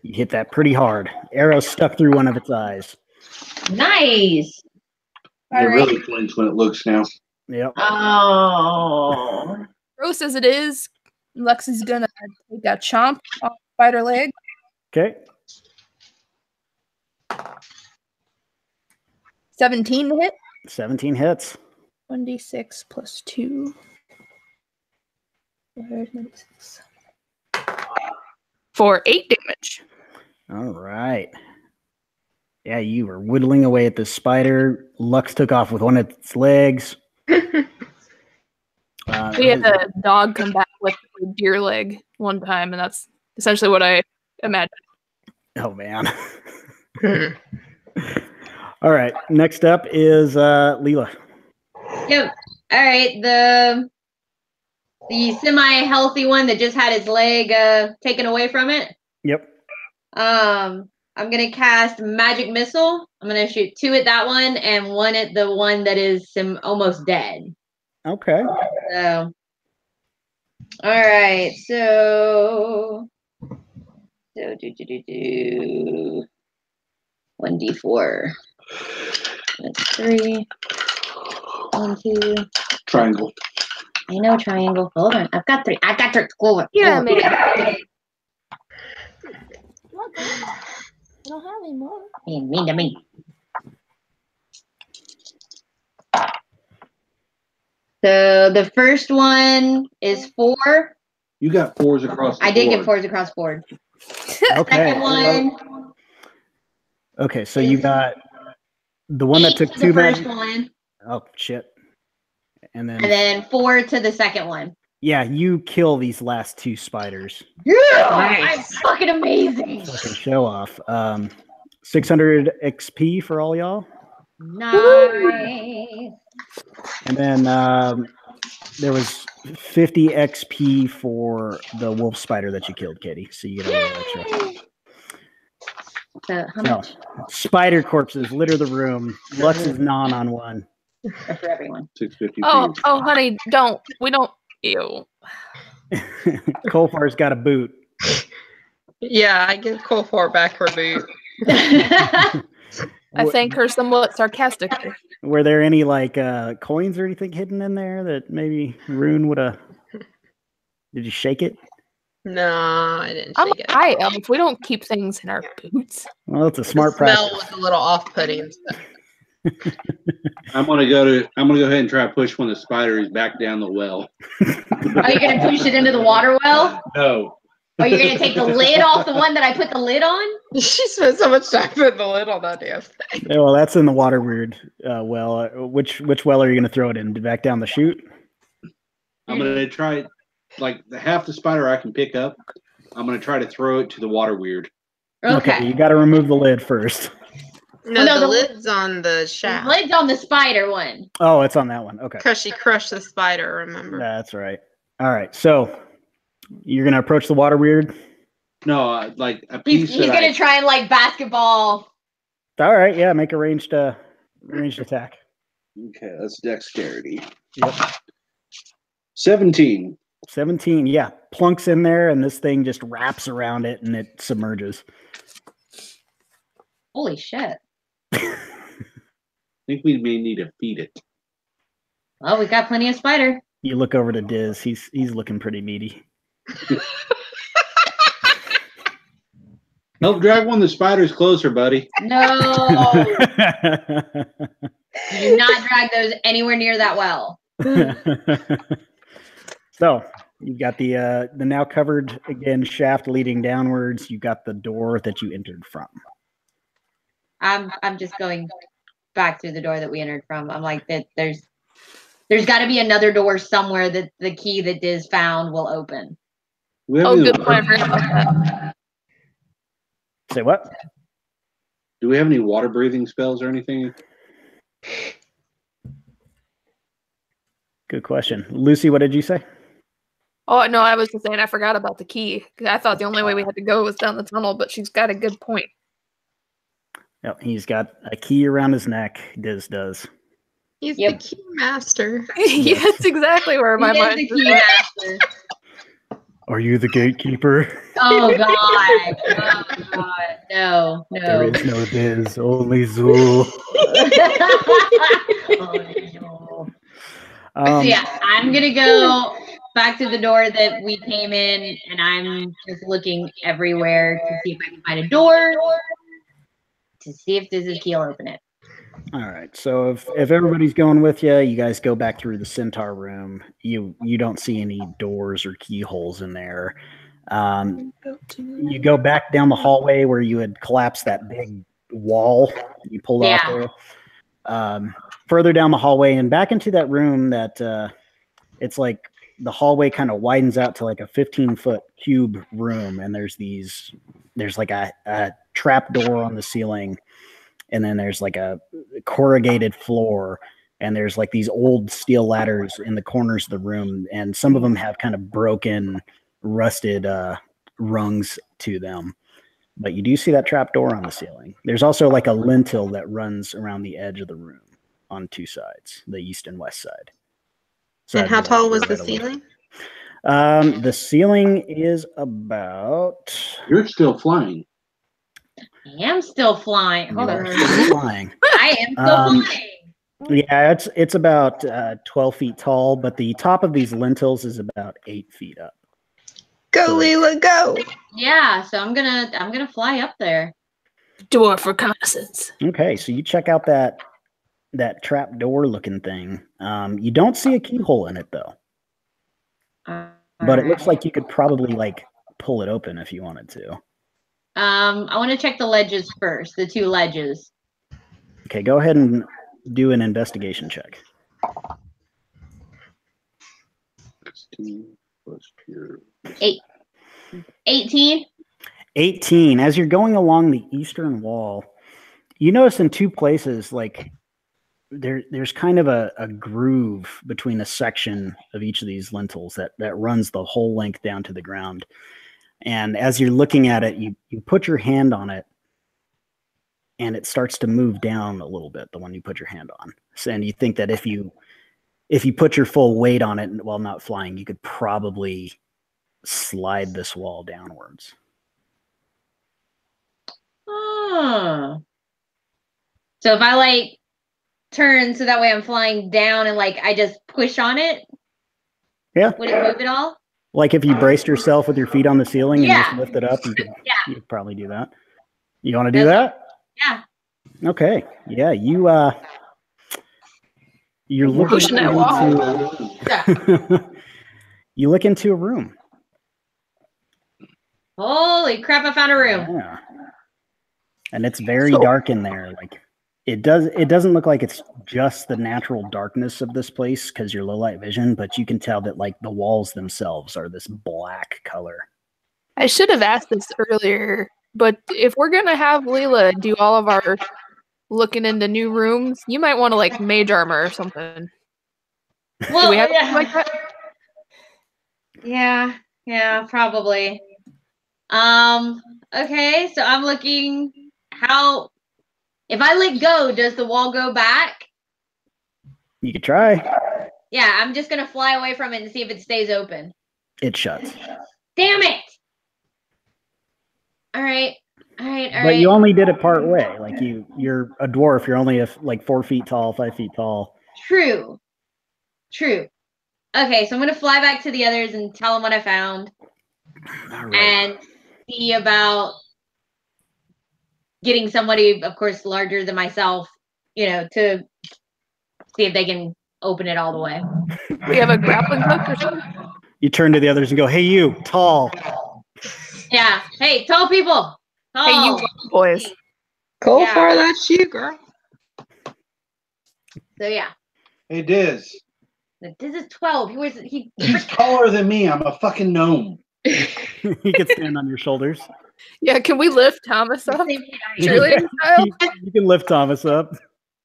you hit that pretty hard. Arrow stuck through one of its eyes. Nice. It really flinch when it looks now. Yep. Oh. Gross as it is, Lexi's gonna take a chomp off spider leg. Okay. 17 to hit. 17 hits. 1d6 plus 2. For 8 damage. All right. Yeah, you were whittling away at the spider. Lux took off with one of its legs. We had a dog come back with a deer leg one time, and that's essentially what I imagined. Oh, man. All right. Next up is Leela. Yep. All right. The semi-healthy one that just had its leg taken away from it. Yep. I'm gonna cast Magic Missile. I'm gonna shoot 2 at that one and 1 at the one that is almost dead. Okay. So, all right. So 1d4. That's 3. 1, 2. Triangle. I know triangle. Hold on. I've got 3. I got 3. Go Yeah, on. man. I don't have any more. Mean to me. So the first one is 4. You got 4s across the I did board. get 4s across board. Okay. Second one. Okay, so you got the one that took the 2 first magic. one, Oh shit! And and then 4 to the second one. yeah, you kill these last 2 spiders. Yeah, Nice. I'm fucking amazing. Fucking show off. 600 XP for all y'all, Nice. and then there was 50 XP for the wolf spider that you killed, Katie. So you get a little extra. So how No, much spider corpses litter the room. Lux is gnawing on one. for everyone? 650. Oh, honey, don't. We don't. Ew. Kolfar's got a boot. Yeah, I give Colfor back her boot. I thank her somewhat sarcastically. Were there any like coins or anything hidden in there that maybe Rune would have? Did you shake it? No, I didn't I'm shake it. high elf. We don't keep things in our boots. Well, it's a The smart smell practice. was a little off-putting. I'm gonna go ahead and try to push one of the spiders back down the well. Are you gonna push it into the water well? No. Are you gonna take the lid off the one that I put the lid on? She spent so much time putting the lid on that damn thing. Yeah, well, that's in the water weird well. Which well are you going to throw it in? Back down the chute? I'm gonna try like the half the spider I can pick up. I'm gonna try to throw it to the water weird. Okay. You got to remove the lid first. No, No, the the- lid's on the The shaft. lid's on the spider one. Oh, it's on that one. Okay, Because she crushed the spider, remember? that's right. All right, so you're going to approach the water weird. No, like a He's piece that gonna try and like basketball. All right, yeah, make a ranged attack. Okay, that's dexterity. Yep. 17. 17, yeah, plunks in there, and this thing just wraps around it, and it submerges. Holy shit. I think we may need to feed it. Well, we got plenty of spider. You look over to Diz. He's looking pretty meaty. Help drag one of the spiders closer, buddy. No. Do not drag those anywhere near that well. So you've got the now covered again shaft leading downwards. You got the door that you entered from. I'm just going back through the door that we entered from. I'm like that there's got to be another door somewhere that the key that Diz found will open. We have Oh, any- good point. I forgot about that. Say what? Do we have any water breathing spells or anything? Good question. Lucy, what did you say? Oh, no, I was just saying I forgot about the key. 'Cause I thought the only way we had to go was down the tunnel, but she's got a good point. Yep, he's got a key around his neck. Diz does. He's Yep. the key master. Yeah, that's exactly where my He is mind the was key at. master. Are you the gatekeeper? Oh god. Oh god. No. There No. is no Diz, only Zool. Oh, no. So yeah, I'm gonna go back to the door that we came in, and I'm just looking everywhere to see if I can find a door to see if there's a key. I'll open it. All right. So if everybody's going with you, you guys go back through the Centaur room. You don't see any doors or keyholes in there. You go back down the hallway where you had collapsed that big wall you pulled off there. Further down the hallway and back into that room that it's like the hallway kind of widens out to like a 15-foot cube room, and there's like a trap door on the ceiling, and then there's like a corrugated floor, and there's like these old steel ladders in the corners of the room, and some of them have kind of broken, rusted rungs to them. But you do see that trap door on the ceiling. There's also like a lintel that runs around the edge of the room on two sides, the east and west side. So And how tall was the ceiling? The ceiling is about... You're still flying. I am still flying. Hold on. Flying. I am still flying. Yeah, it's about 12 feet tall, but the top of these lintels is about 8 feet up. Go, Leela, go! Yeah, so I'm gonna fly up there. Dwarf reconnaissance. Okay, so you check out that trap door looking thing. You don't see a keyhole in it though, but it looks like you could probably like pull it open if you wanted to. I want to check the ledges first, the two ledges. Okay, go ahead and do an investigation check. 18. 18. As you're going along the eastern wall, you notice in two places, like there's kind of a groove between a section of each of these lintels that runs the whole length down to the ground. And as you're looking at it, you put your hand on it, and it starts to move down a little bit, the one you put your hand on. And you think that if you put your full weight on it while not flying, you could probably slide this wall downwards. Oh. So if I like turn so that way I'm flying down and like I just push on it, yeah, would it move at all? Like if you braced yourself with your feet on the ceiling and Yeah. just lift it up, you could Yeah. you'd probably do that. You want to do that? Yeah. Okay. Yeah, you're looking Pushing that wall. into you look into a room. Holy crap, I found a room. Yeah. And it's very dark in there. Like it doesn't look like it's just the natural darkness of this place because you're low light vision, but you can tell that like the walls themselves are this black color. I should have asked this earlier, but if we're gonna have Leela do all of our looking into new rooms, you might want to like mage armor or something. Well, Do we have yeah. something like that? Yeah, probably. Okay, so I'm looking if I let go, does the wall go back? You could try. Yeah, I'm just gonna fly away from it and see if it stays open. It shuts. Damn it! All right. But you only did it part way. Like you're a dwarf. You're only like 4 feet tall, 5 feet tall. True. Okay, so I'm gonna fly back to the others and tell them what I found, All right. and see about getting somebody, of course, larger than myself, to see if they can open it all the way. We have a grappling hook or something? You turn to the others and go, "Hey, you, tall." Yeah. Hey, tall people. Tall. Hey, you boys. Go Yeah. for that's you, girl. So yeah. Hey, Diz. This is 12. He's taller than me. I'm a fucking gnome. He could stand on your shoulders. Yeah, can we lift Thomas up? Same height. Cheerleading style? You can lift Thomas up.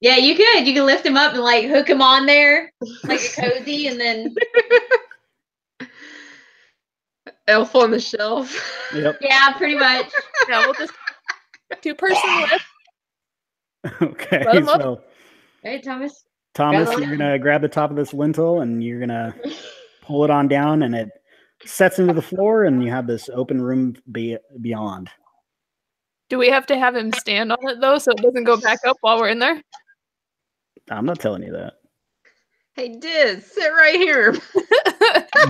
Yeah, you could. You can lift him up and like hook him on there like a cozy, and then Elf on the shelf. Yep. yeah, pretty much. Yeah, we'll just 2-person lift. Okay. Let him up. So Hey, Thomas. Thomas, Grab you're gonna grab the top of this lintel and you're gonna pull it on down, and it sets into the floor, and you have this open room beyond. Do we have to have him stand on it though, so it doesn't go back up while we're in there? I'm not telling you that. Hey, Diz, sit right here.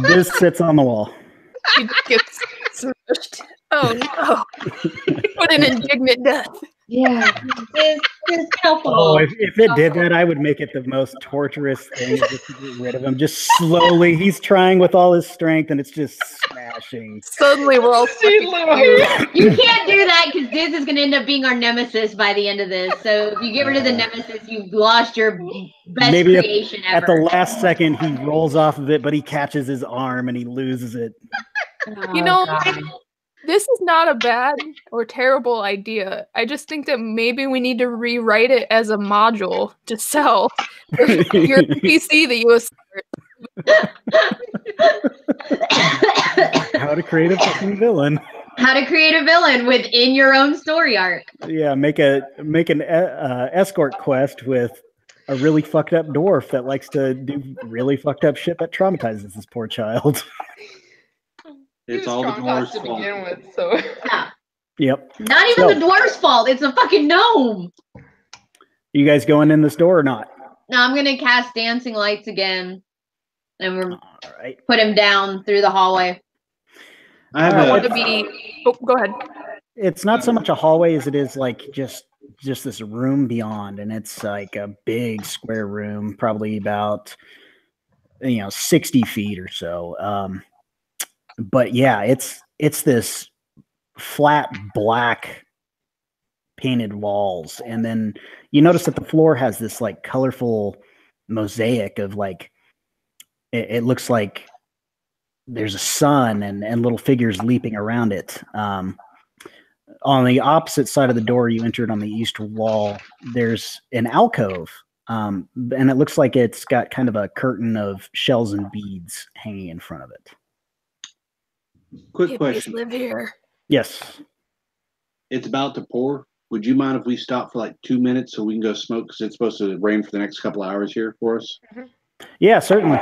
This sits on the wall. He just gets smushed. Oh no! What an indignant death. Yeah. It's helpful. Oh, if it did that, I would make it the most torturous thing just to get rid of him. Just slowly, he's trying with all his strength, and it's just smashing. Suddenly we're all You can't do that because this is going to end up being our nemesis by the end of this. So if you get rid of the nemesis, you've lost your best Maybe creation at ever. the last second, he rolls off of it, but he catches his arm and he loses it. You know, God. this is not a bad or terrible idea. I just think that maybe we need to rewrite it as a module to sell for your PC that you How to create a fucking villain. How to create a villain within your own story arc. Yeah, make an escort quest with a really fucked up dwarf that likes to do really fucked up shit that traumatizes this poor child. It's all the dwarves' to fault. begin with, so Yeah. Yep. Not even the dwarf's fault. It's a fucking gnome. You guys going in this door or not? Now I'm gonna cast dancing lights again, and we're All right. put him down through the hallway. I have I want a to be. Oh, go ahead. It's not so much a hallway as it is like just this room beyond, and it's like a big square room, probably about 60 feet or so. But yeah, it's this flat black painted walls, and then you notice that the floor has this like colorful mosaic of like it looks like there's a sun and little figures leaping around it. On the opposite side of the door you entered on the east wall, there's an alcove, and it looks like it's got kind of a curtain of shells and beads hanging in front of it. quick Hippies question. live here. Yes. It's about to pour. Would you mind if we stop for like 2 minutes so we can go smoke? Because it's supposed to rain for the next couple of hours here for us. Yeah, certainly.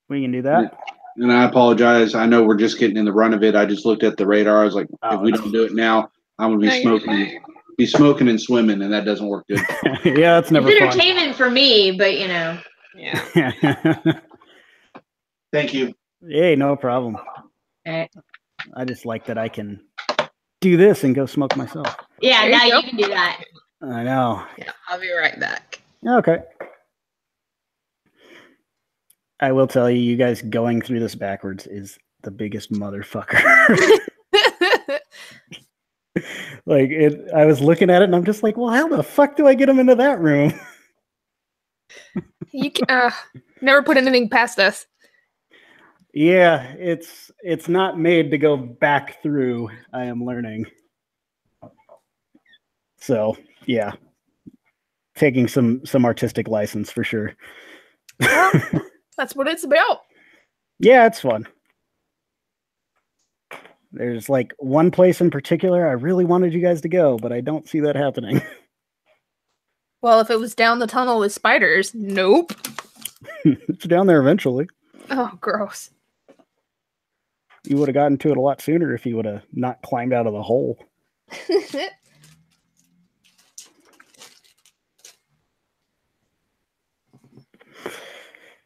We can do that. And I apologize. I know we're just getting in the run of it. I just looked at the radar. I was like, if we don't do it now, I'm gonna be smoking and swimming, and that doesn't work good. Yeah, that's never It's fun. entertainment for me, but yeah. Thank you. Hey, no problem. Okay. I just like that I can do this and go smoke myself. Yeah, There now you go. you can do that. I know. Yeah, I'll be right back. Okay. I will tell you, you guys going through this backwards is the biggest motherfucker. Like I was looking at it and I'm just like, well, how the fuck do I get him into that room? You can, never put anything past us. Yeah, it's not made to go back through. I am learning. So yeah, taking some artistic license for sure. That's what it's about. Yeah, it's fun. There's like one place in particular I really wanted you guys to go, but I don't see that happening. Well, if it was down the tunnel with spiders, nope. It's down there eventually. Oh, gross. You would have gotten to it a lot sooner if you would have not climbed out of the hole.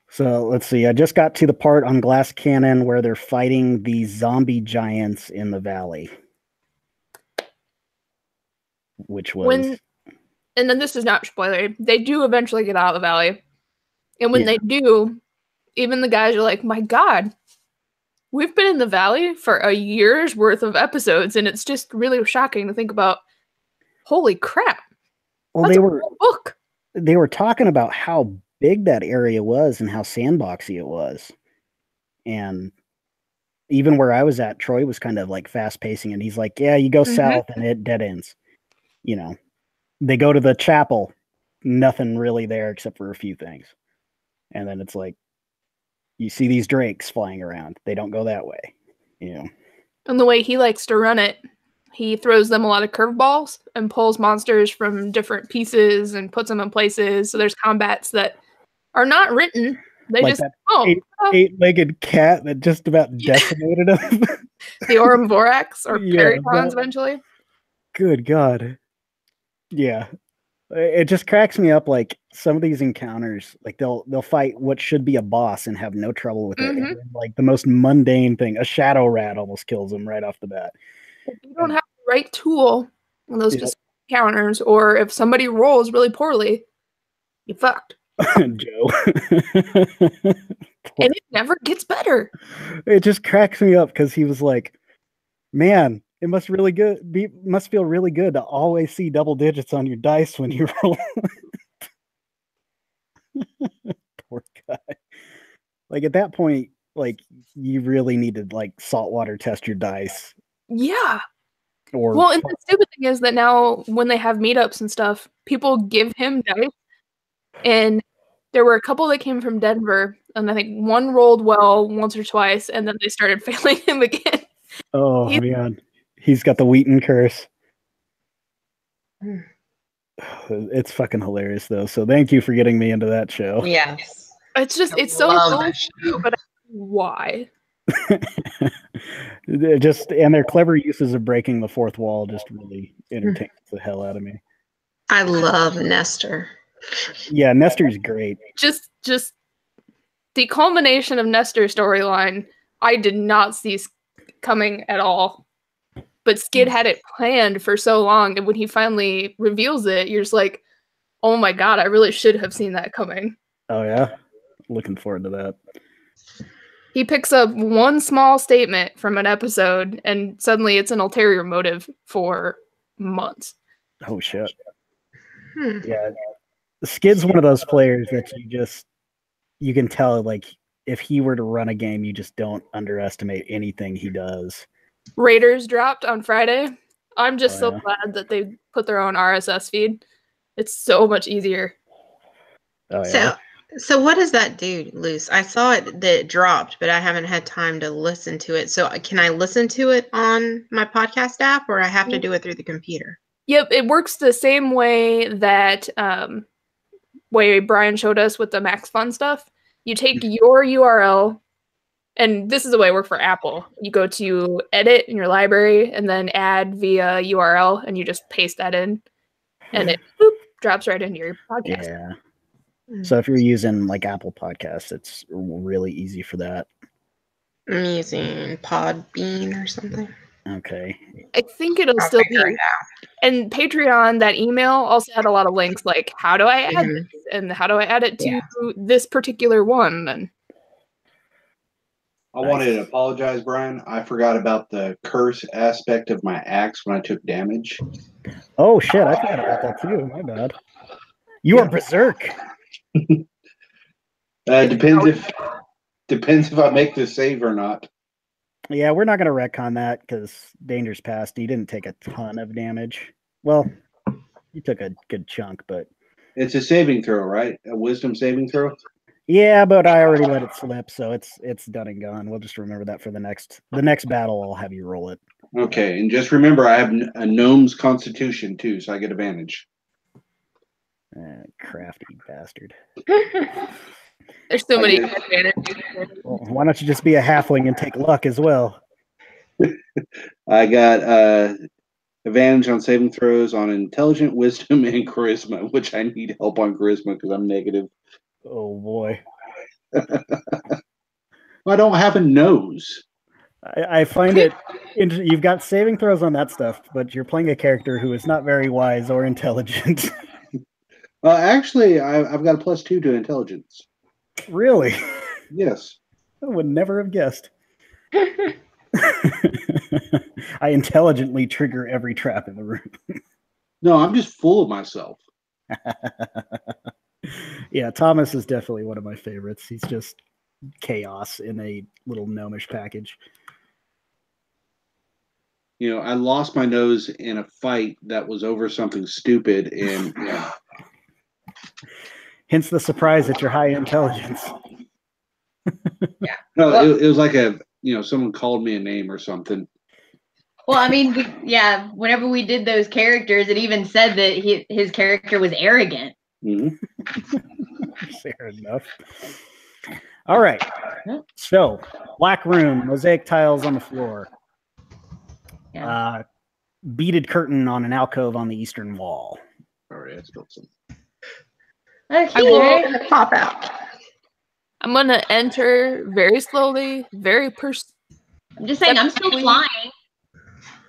So let's see. I just got to the part on Glass Cannon where they're fighting the zombie giants in the valley. Which was... And then this is not spoiler. They do eventually get out of the valley. And when Yeah. they do, even the guys are like, my God, we've been in the valley for a year's worth of episodes. And it's just really shocking to think about, holy crap. Well, That's a whole book. they were talking about how big that area was and how sandboxy it was. And even where I was at, Troy was kind of like fast pacing and he's like, yeah, you go south and it dead ends. You know, they go to the chapel, nothing really there except for a few things. And then it's like, you see these drakes flying around. They don't go that way. You know. And the way he likes to run it, he throws them a lot of curveballs and pulls monsters from different pieces and puts them in places. So there's combats that are not written. They Like just, that eight-legged cat that just about decimated him. the Orumvorax or Yeah, Peritons that- eventually. Good God. Yeah. It just cracks me up. Like some of these encounters, like they'll fight what should be a boss and have no trouble with it. And then, like the most mundane thing, a shadow rat almost kills them right off the bat. If you don't have the right tool on those Yeah. specific encounters, or if somebody rolls really poorly, you fucked. Joe. And it never gets better. It just cracks me up because he was like, man, it must feel really good to always see double digits on your dice when you roll. Poor guy. Like at that point, like you really need to like saltwater test your dice. Yeah. Or Well, and the stupid thing is that now when they have meetups and stuff, people give him dice. And there were a couple that came from Denver, and I think one rolled well once or twice, and then they started failing him again. Oh, man. He's got the Wheaton curse. It's fucking hilarious, though. So thank you for getting me into that show. Yes. It's just, it's so cool, but why? And their clever uses of breaking the fourth wall just really entertains the hell out of me. I love Nestor. Yeah, Nestor's great. Just the culmination of Nestor's storyline, I did not see coming at all. But Skid had it planned for so long, and when he finally reveals it, you're just like, oh my god, I really should have seen that coming. Oh, yeah? Looking forward to that. He picks up one small statement from an episode, and suddenly it's an ulterior motive for months. Oh, shit. Yeah. Skid's one of those players that you can tell, like, if he were to run a game, you just don't underestimate anything he does. Raiders dropped on Friday. I'm just so glad that they put their own RSS feed. It's so much easier. Oh, yeah. So what does that do, Luce? I saw it that it dropped, but I haven't had time to listen to it. So can I listen to it on my podcast app, or I have to do it through the computer? Yep, it works the same way that way Brian showed us with the Max Fun stuff. You take your URL, and this is the way it works for Apple. You go to edit in your library and then add via URL, and you just paste that in, and it drops right into your podcast. Yeah. So if you're using like Apple Podcasts, it's really easy for that. I'm using Podbean or something. Okay. I think it'll still be. And Patreon, that email also had a lot of links like, how do I add this? And how do I add it to this particular one? And I wanted to apologize, Brian. I forgot about the curse aspect of my axe when I took damage. Oh, shit. I forgot about that too. My bad. You are berserk. Depends if I make the save or not. Yeah, we're not going to retcon that because Danger's past. He didn't take a ton of damage. Well, he took a good chunk, but it's a saving throw, right? A wisdom saving throw. Yeah, but I already let it slip, so it's done and gone. We'll just remember that for the next battle. I'll have you roll it. Okay, and just remember, I have a gnome's constitution too, so I get advantage. Crafty bastard. There's so many advantages. Well, why don't you just be a halfling and take luck as well? I got advantage on saving throws on intelligent, wisdom, and charisma, which I need help on charisma because I'm negative. Oh boy. I don't have a nose. I find it you've got saving throws on that stuff, but you're playing a character who is not very wise or intelligent. Actually, I've got a +2 to intelligence. Really? Yes. I would never have guessed. I intelligently trigger every trap in the room. No, I'm just full of myself. Yeah, Thomas is definitely one of my favorites. He's just chaos in a little gnomish package. You know, I lost my nose in a fight that was over something stupid, and yeah. Hence the surprise at your high intelligence. Yeah. No, it was like someone called me a name or something. Well, I mean, whenever we did those characters, it even said that his character was arrogant. Mm-hmm. Fair enough. All right. So, black room, mosaic tiles on the floor. Yeah. Beaded curtain on an alcove on the eastern wall. All right, let's build some. Okay. I will pop out. I'm going to enter very slowly, very I'm just saying, I'm still flying.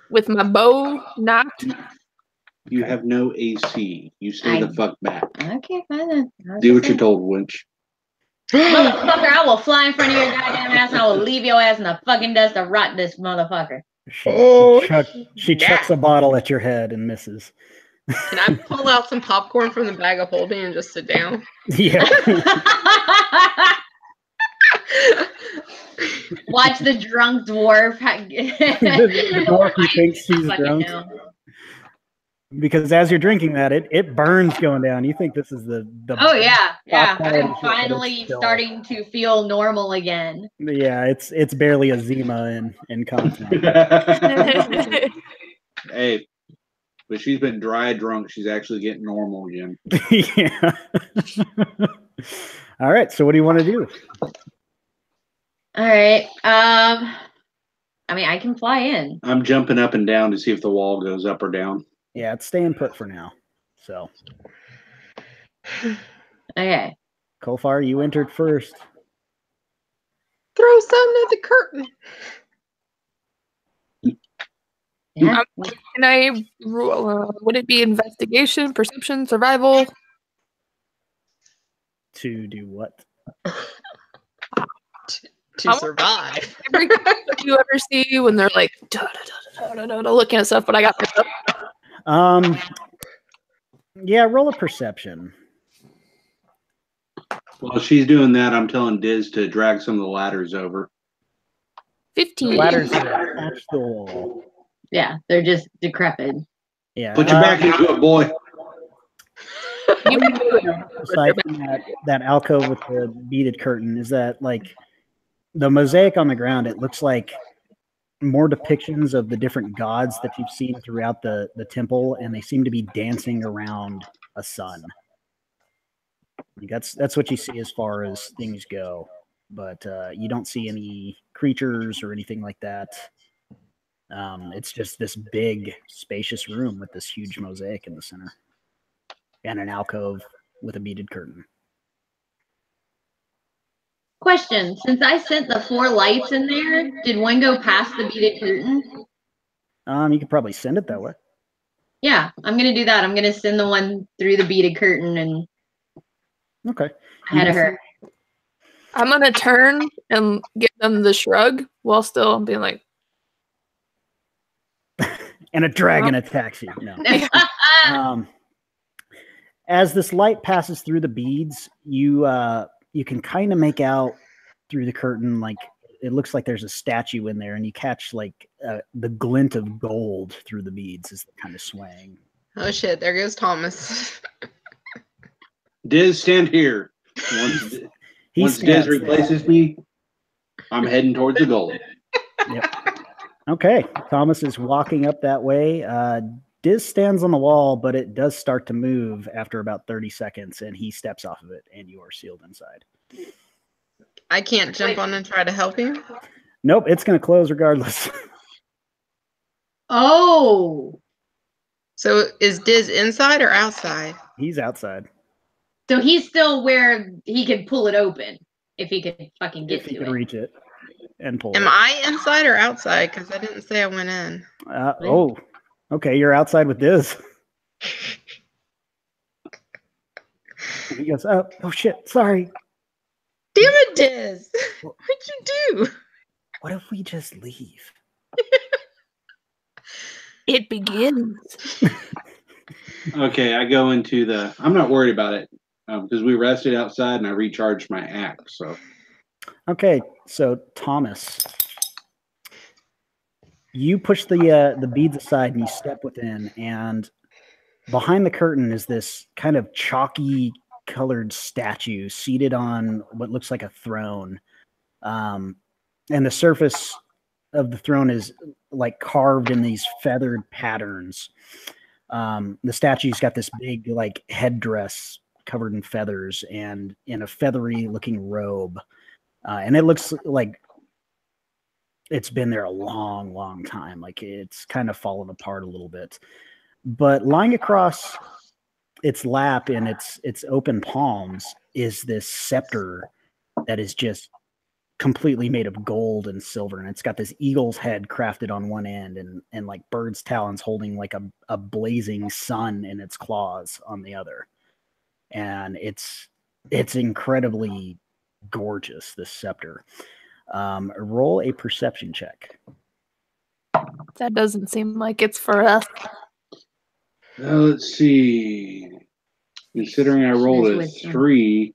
With my bow knocked. You have no AC. You stay the fuck back. Okay, fine then. Do what you're told, wench. Motherfucker, I will fly in front of your goddamn ass and I will leave your ass in the fucking dust to rot this motherfucker. She chucks a bottle at your head and misses. Can I pull out some popcorn from the bag of holding and just sit down? Yeah. Watch the drunk dwarf. The dwarf who thinks she's drunk. Because as you're drinking that, it burns going down. You think this is the Oh yeah, yeah. quality I'm shit, but it's finally still- starting to feel normal again. Yeah, it's barely a Zima in content. Hey, but she's been dry drunk. She's actually getting normal again. Yeah. All right. So what do you want to do? All right. I mean, I can fly in. I'm jumping up and down to see if the wall goes up or down. Yeah, it's staying put for now. So, Okay. Kolfar, you entered first. Throw something at the curtain. Yeah. Can I roll? Would it be investigation, perception, survival? To do what? To survive. Every character you ever see when they're like looking at stuff, but I got picked up. Yeah, roll a perception. While she's doing that, I'm telling Diz to drag some of the ladders over. 15. The ladders are attached to the wall. Yeah, they're just decrepit. Yeah. Put your back into it, boy. You can do it. Aside from that alcove with the beaded curtain, is that like the mosaic on the ground? It looks like more depictions of the different gods that you've seen throughout the temple, and they seem to be dancing around a sun. Like that's what you see as far as things go, but you don't see any creatures or anything like that. It's just this big, spacious room with this huge mosaic in the center, and an alcove with a beaded curtain. Question: since I sent the 4 lights in there, did one go past the beaded curtain? You could probably send it that way. Yeah, I'm gonna do that. I'm gonna send the one through the beaded curtain and Okay. ahead of her. I'm gonna turn and give them the shrug while still being like, And a dragon attacks you. No. As this light passes through the beads, you can kind of make out through the curtain, like it looks like there's a statue in there, and you catch like the glint of gold through the beads as they're kind of swaying. Oh shit, there goes Thomas. Diz, stand here. Once Diz replaces me, I'm heading towards the goal. Yep. Okay, Thomas is walking up that way. Diz stands on the wall, but it does start to move after about 30 seconds, and he steps off of it, and you are sealed inside. I can't jump on and try to help him. Nope, it's going to close regardless. Oh, So is Diz inside or outside? He's outside. so he's still where he can pull it open if he could fucking get If he to can it. reach it and pull Am it. I inside or outside? Because I didn't say I went in. Oh, okay, you're outside with Diz. He goes, oh shit, sorry. Damn it, Diz! What'd you do? What if we just leave? it begins. Okay, I go into the. I'm not worried about it because we rested outside and I recharged my axe. So Okay, so Thomas, you push the beads aside and you step within, and behind the curtain is this kind of chalky colored statue seated on what looks like a throne. And the surface of the throne is like carved in these feathered patterns. The statue's got this big like headdress covered in feathers and in a feathery looking robe. And it looks like it's been there a long, long time. Like it's kind of fallen apart a little bit. But lying across its lap in its open palms is this scepter that is just completely made of gold and silver, and it's got this eagle's head crafted on one end and like bird's talons holding like a blazing sun in its claws on the other. And it's incredibly gorgeous, this scepter. Roll a perception check. That doesn't seem like it's for us. let's see. Considering I rolled a 3.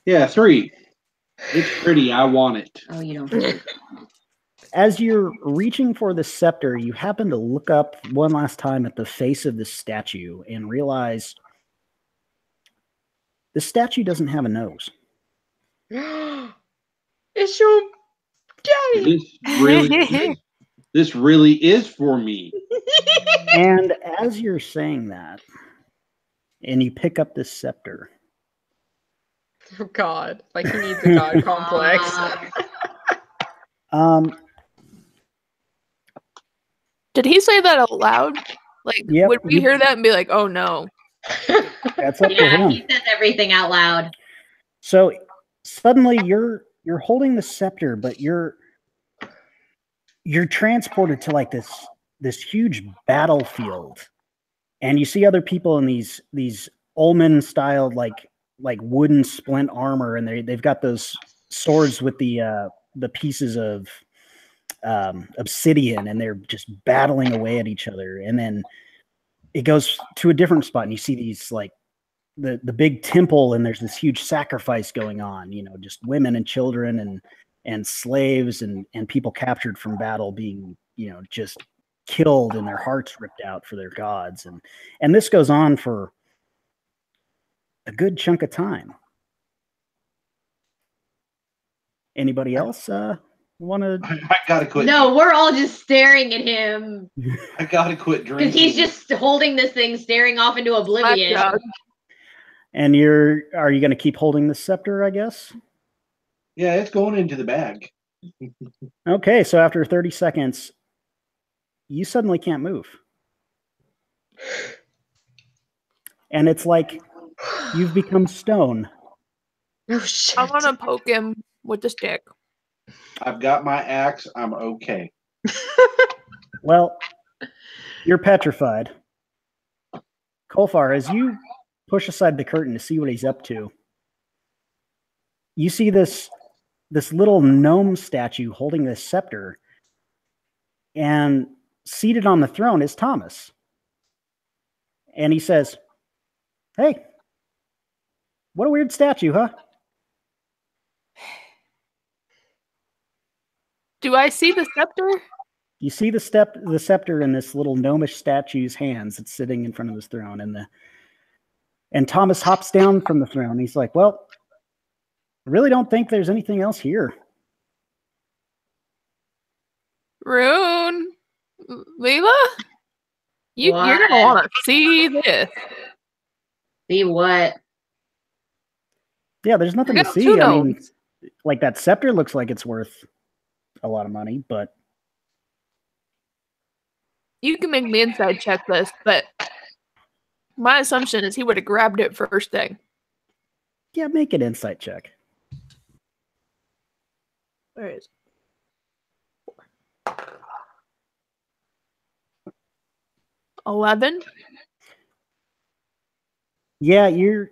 Yeah, 3. It's pretty. I want it. Oh, you don't. As you're reaching for the scepter, you happen to look up one last time at the face of the statue and realize the statue doesn't have a nose. It's your daddy. This really is for me. And as you're saying that, and you pick up this scepter. Oh God! Like he needs a God complex. Did he say that out loud? Like, Yep. would we hear that and be like, "Oh no"? That's up to Yeah, him. he says everything out loud. So suddenly you're holding the scepter, but you're transported to like this huge battlefield, and you see other people in these Ullman styled like wooden splint armor, and they've got those swords with the pieces of obsidian, and they're just battling away at each other. And then it goes to a different spot, and you see these like the big temple, and there's this huge sacrifice going on, just women and children and slaves and people captured from battle being, just killed and their hearts ripped out for their gods. And this goes on for a good chunk of time. Anybody else want to? I gotta quit. No, we're all just staring at him I gotta quit drinking. because he's just holding this thing, staring off into oblivion. And are you going to keep holding the scepter, I guess? Yeah, it's going into the bag. Okay, so after 30 seconds, you suddenly can't move. And it's like you've become stone. Oh shit! I want to poke him with the stick. I've got my axe. I'm okay. Well, you're petrified. Kolfar, as you push aside the curtain to see what he's up to, you see this little gnome statue holding this scepter, and seated on the throne is Thomas. And he says, "Hey, what a weird statue, huh?" Do I see the scepter? You see the scepter in this little gnomish statue's hands. It's sitting in front of his throne, and Thomas hops down from the throne. He's like, "Well, I really don't think there's anything else here." Rune, Leela, you're What? gonna want to see this. See what? Yeah, there's nothing to got see. two I mean, gnomes. like that scepter looks like it's worth a lot of money, but You can make me inside check this, but my assumption is he would have grabbed it first thing. yeah, make an insight check. Where is it? 11? Yeah, you're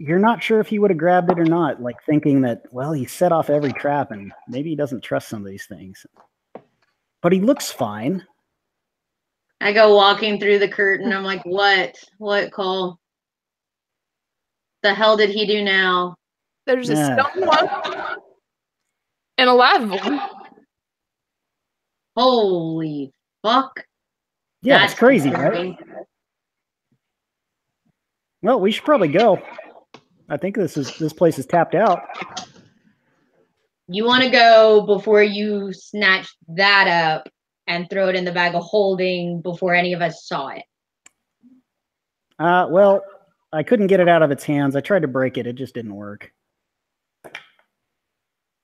not sure if he would have grabbed it or not, like thinking that, well, he set off every trap and maybe he doesn't trust some of these things. But he looks fine. I go walking through the curtain. I'm like, what? What, Cole? The hell did he do now? There's a Yeah. stone one and a live one. Holy fuck. Yeah, That's it's crazy, disturbing. right? Well, we should probably go. I think this place is tapped out. You want to go before you snatch that up and throw it in the bag of holding before any of us saw it. Well, I couldn't get it out of its hands. I tried to break it. It just didn't work.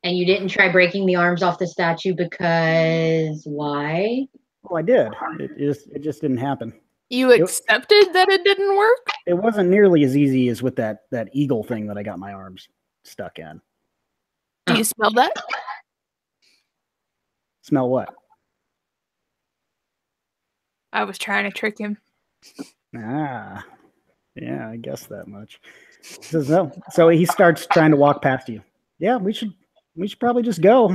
And you didn't try breaking the arms off the statue because why? Well, I did. It just didn't happen. You accepted that it didn't work? It wasn't nearly as easy as with that eagle thing that I got my arms stuck in. Do you smell that? Smell what? I was trying to trick him. Ah, yeah, I guess that much. He says no. So he starts trying to walk past you. Yeah, we should probably just go.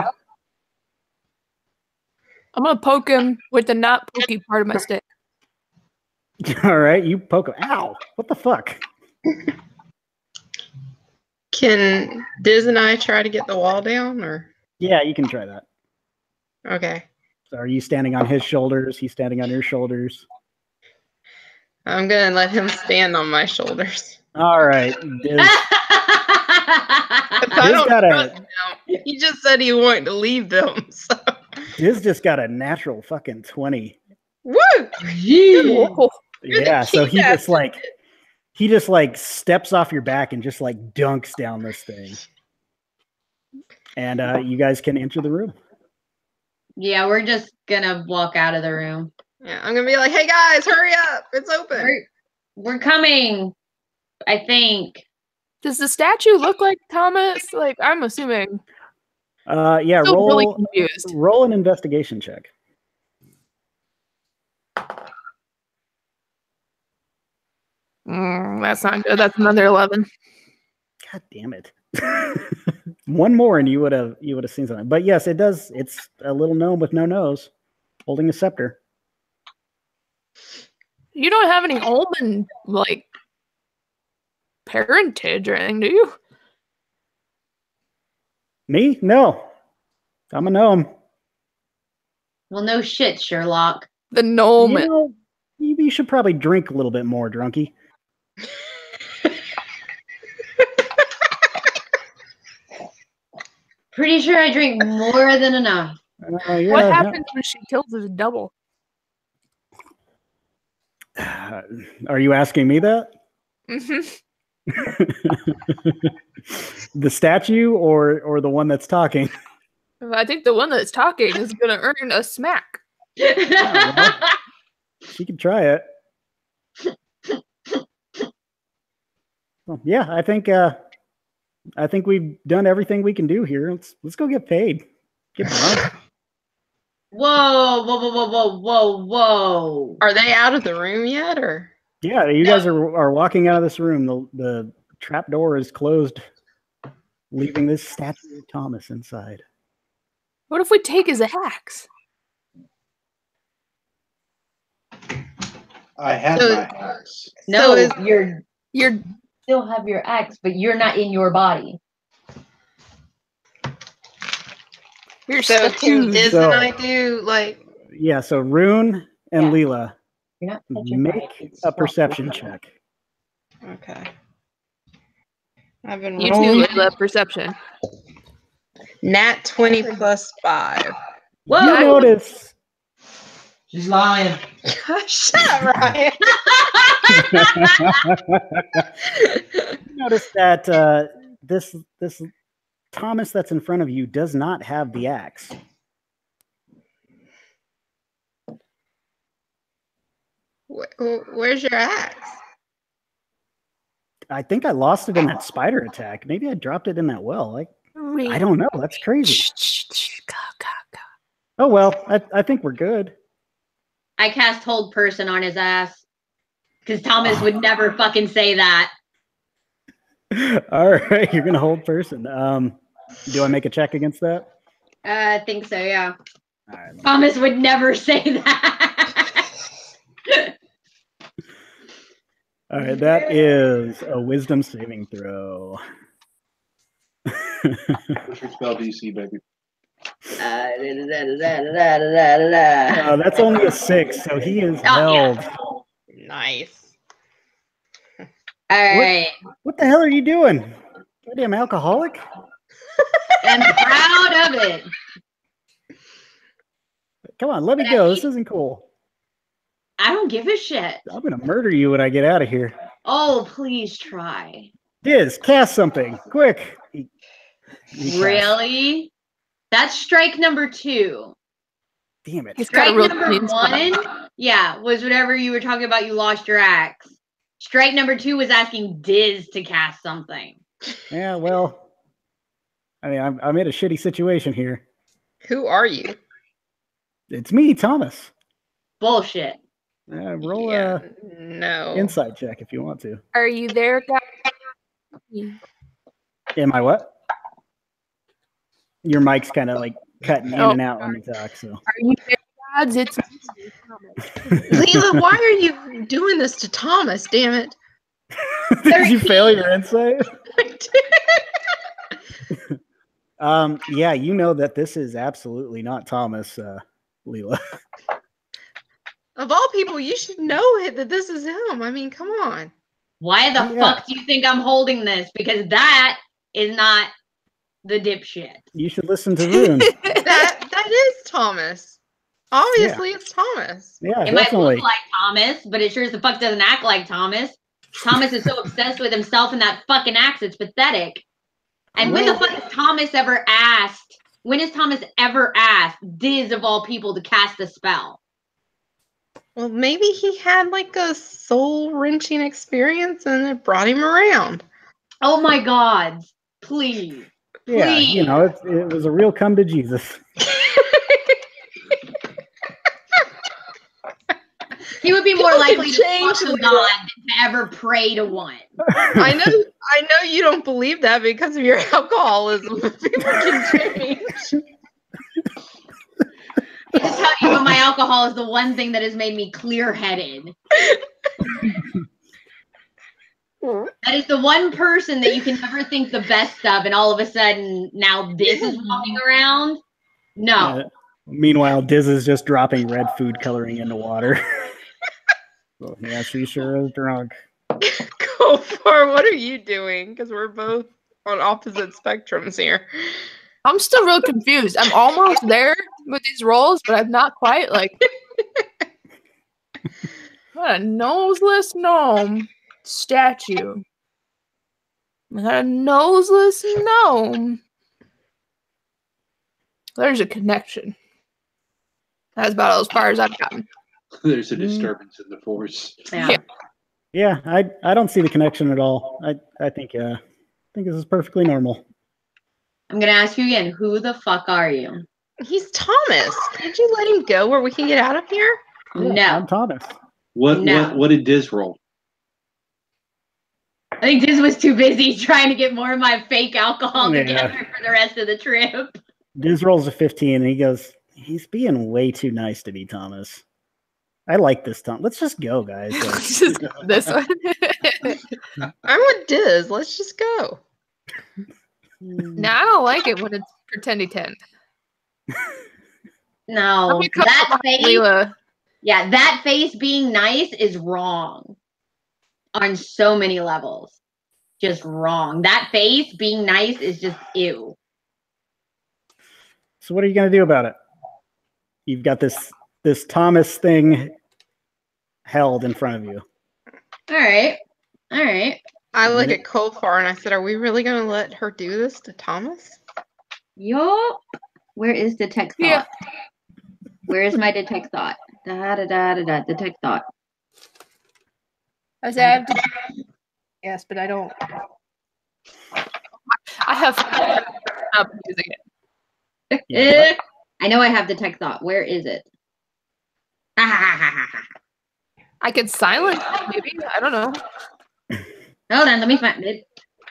I'm gonna poke him with the not pokey part of my stick. All right, you poke him. Ow! What the fuck? Can Diz and I try to get the wall down, or? Yeah, you can try that. Okay. So are you standing on his shoulders? He's standing on your shoulders. I'm gonna let him stand on my shoulders. All right. Diz I don't got trust a him. He just said he wanted to leave them. So. Diz just got a natural fucking 20. Woo! Whoa. Yeah, so he just like steps off your back and just like dunks down this thing. And you guys can enter the room. Yeah, we're just gonna walk out of the room. Yeah, I'm gonna be like, hey guys, hurry up. It's open. We're coming, I think. Does the statue look like Thomas? Like, I'm assuming. Yeah, Still really confused. roll an investigation check. That's not good. That's another 11. God damn it. One more and you would have seen something. But yes, it does. It's a little gnome with no nose holding a scepter. You don't have any Olman, like, parentage or anything, do you? Me? No. I'm a gnome. Well, no shit, Sherlock. The gnome. You know, you should probably drink a little bit more, drunkie. Pretty sure I drink more than enough. Yeah, What happens when she kills his double? Are you asking me that? The statue or the one that's talking? I think the one that's talking is going to earn a smack. Well, she can try it. Well, yeah, I think we've done everything we can do here. Let's go get paid. Get drunk. Whoa, whoa, whoa, whoa, whoa, whoa, whoa. Are they out of the room yet, or? Yeah, you guys are walking out of this room. The trap door is closed, leaving this statue of Thomas inside. What if we take his axe? I had my axe. No, So you're still have your axe, but you're not in your body. You're So can Diz So- and I do like? Yeah, so Rune and Yeah. Leela, You're not touching make my axe. a perception check. Okay. I've been You too, rolling. Layla, perception. Nat 20 plus 5. Whoa, You notice She's lying. Shut up, Ryan. notice that this Thomas that's in front of you does not have the axe. Where's your axe? I think I lost it in that spider attack. Maybe I dropped it in that well. I don't know. That's crazy. Go. Oh well, I think we're good. I cast hold person on his ass. Because Thomas would never fucking say that. All right, you're gonna hold person. Do I make a check against that? I think so, yeah. All right. Thomas would never say that. All right, that is a wisdom saving throw. What's your spell DC, baby? That's only a 6, so he is held. Nice. All right. What the hell are you doing? Goddamn alcoholic? I'm proud of it. Come on, let me go. This isn't cool. I don't give a shit. I'm gonna murder you when I get out of here. Oh, please try. Diz, cast something quick. He cast. Really? That's strike number 2. Damn it. He's got a Strike real number clean spot. 1, yeah, was whatever you were talking about. You lost your axe. Strike number 2 was asking Diz to cast something. Yeah, well, I mean, I'm in a shitty situation here. Who are you? It's me, Thomas. Bullshit. Roll no. insight check if you want to. Are you there, guys? Am I what? Your mic's kind of like cutting in and out when you talk. So Are you there, gods? It's Leela, why are you doing this to Thomas? Damn it. did you fail your insight? Yeah, you know that this is absolutely not Thomas, Leela. Of all people, you should know it that this is him. I mean, come on. Why the fuck do you think I'm holding this? Because that is not the dipshit. You should listen to Rune. that is Thomas. Obviously, it's Thomas. Yeah, It definitely. might look like Thomas, but it sure as the fuck doesn't act like Thomas. Thomas is so obsessed with himself and that fucking acts. It's pathetic. And when the fuck has Thomas ever asked? When has Thomas ever asked Diz of all people to cast a spell? Well, maybe he had like a soul-wrenching experience and it brought him around. Oh my God. Please. Yeah, Please. you know, it was a real come to Jesus. He would be more People likely to can fuck change a god than to ever pray to one. I know you don't believe that because of your alcoholism. People can change. I just tell you, but my alcohol is the one thing that has made me clear-headed. That is the one person that you can never think the best of, and all of a sudden, now this is walking around? No. Meanwhile, Diz is just dropping red food coloring into water. Well, yeah, she sure is drunk. Go for it. What are you doing? Because we're both on opposite spectrums here. I'm still real confused. I'm almost there with these rolls, but I'm not quite. Like, what a noseless gnome statue. What a noseless gnome. There's a connection. That's about as far as I've gotten. There's a disturbance in the force. Yeah. Yeah, I don't see the connection at all. I think this is perfectly normal. I'm going to ask you again, who the fuck are you? He's Thomas. Can't you let him go where we can get out of here? Yeah, No. I'm Thomas. What did Diz roll? I think Diz was too busy trying to get more of my fake alcohol Yeah. together for the rest of the trip. Diz rolls a 15 and he goes, he's being way too nice to be Thomas. I like this Tom. Let's just go, guys. Just this one. I'm with Diz. Let's just go. No, I don't like it when it's pretendy 10. No, Come that on, face, Leela. yeah, that face being nice is wrong on so many levels. Just wrong. That face being nice is just ew. So what are you going to do about it? You've got this Thomas thing held in front of you. All right. All right. I look at Kofar and I said, are we really going to let her do this to Thomas? Yo, where is detect thought? Yeah. Where is my detect thought? Detect thought. I say I have to. Yes, but I don't. I have up using it. Yeah, I know I have detect thought. Where is it? I could silence it, maybe. I don't know. Hold on, let me find it.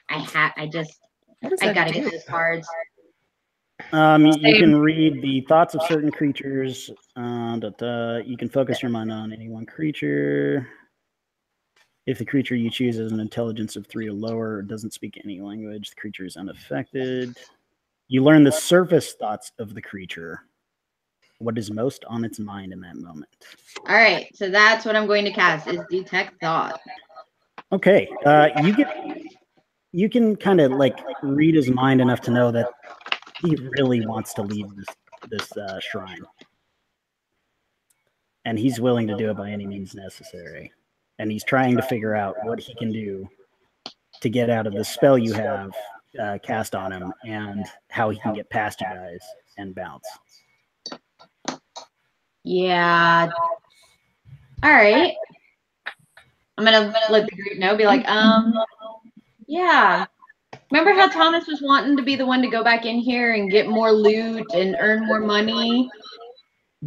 I What does that gotta do? get those cards. You can read the thoughts of certain creatures. You can focus your mind on any one creature. If the creature you choose has an intelligence of 3 or lower or doesn't speak any language, the creature is unaffected. You learn the surface thoughts of the creature. What is most on its mind in that moment? All right, so that's what I'm going to cast is detect thought. Okay, you can kind of like read his mind enough to know that he really wants to leave this shrine, and he's willing to do it by any means necessary. And he's trying to figure out what he can do to get out of the spell you have cast on him, and how he can get past you guys and bounce. Yeah. All right. I'm gonna let the group know. Be like, yeah. Remember how Thomas was wanting to be the one to go back in here and get more loot and earn more money?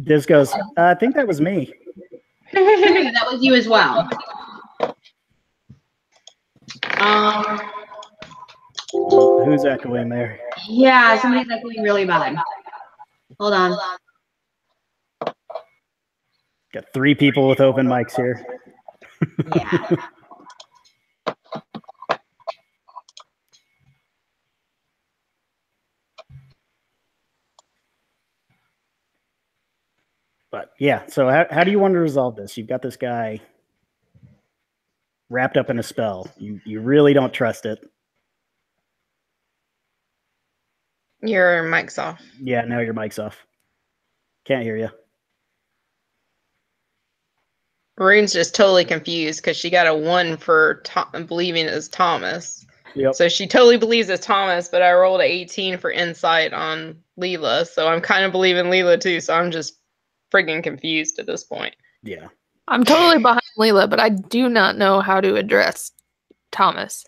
Diz goes, I think that was me. That was you as well. Who's echoing there? Yeah, somebody's echoing really bad. Hold on. Got 3 people with open mics here. Yeah. But yeah, so how do you want to resolve this? You've got this guy wrapped up in a spell. You really don't trust it. Your mic's off. Yeah, now your mic's off. Can't hear you. Rune's just totally confused because she got a 1 for believing it's Thomas. Yep. So she totally believes it's Thomas, but I rolled an 18 for insight on Leela. So I'm kind of believing Leela too. So I'm just friggin' confused at this point. Yeah. I'm totally behind Leela, but I do not know how to address Thomas.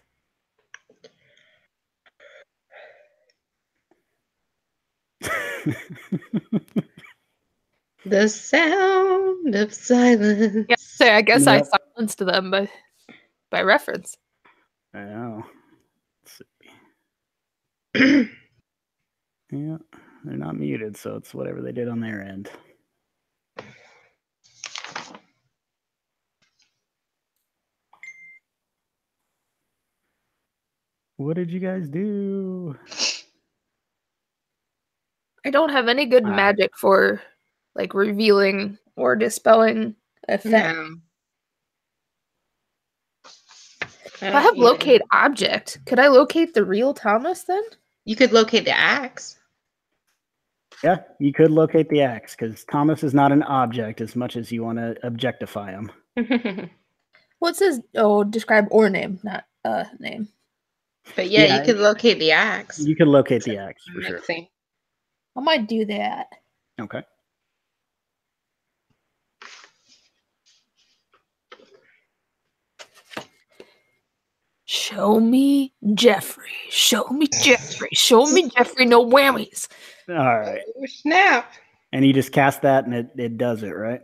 The sound of silence. Yeah, so I guess I Yep. silenced them by reference. I know. Let's see. Yeah, they're not muted, so it's whatever they did on their end. What did you guys do? I don't have any good Ah. magic for like revealing or dispelling effect. No. If I have locate object, could I locate the real Thomas then? You could locate the axe. Yeah, you could locate the axe because Thomas is not an object as much as you want to objectify him. Well, it says, describe or name, not name. But yeah, Yeah, you could locate the axe. You could locate the axe for sure. Mixing. I might do that. Okay. Show me Jeffrey. Show me Jeffrey. Show me Jeffrey. No whammies. All right. Oh, snap. And you just cast that and it does it, right?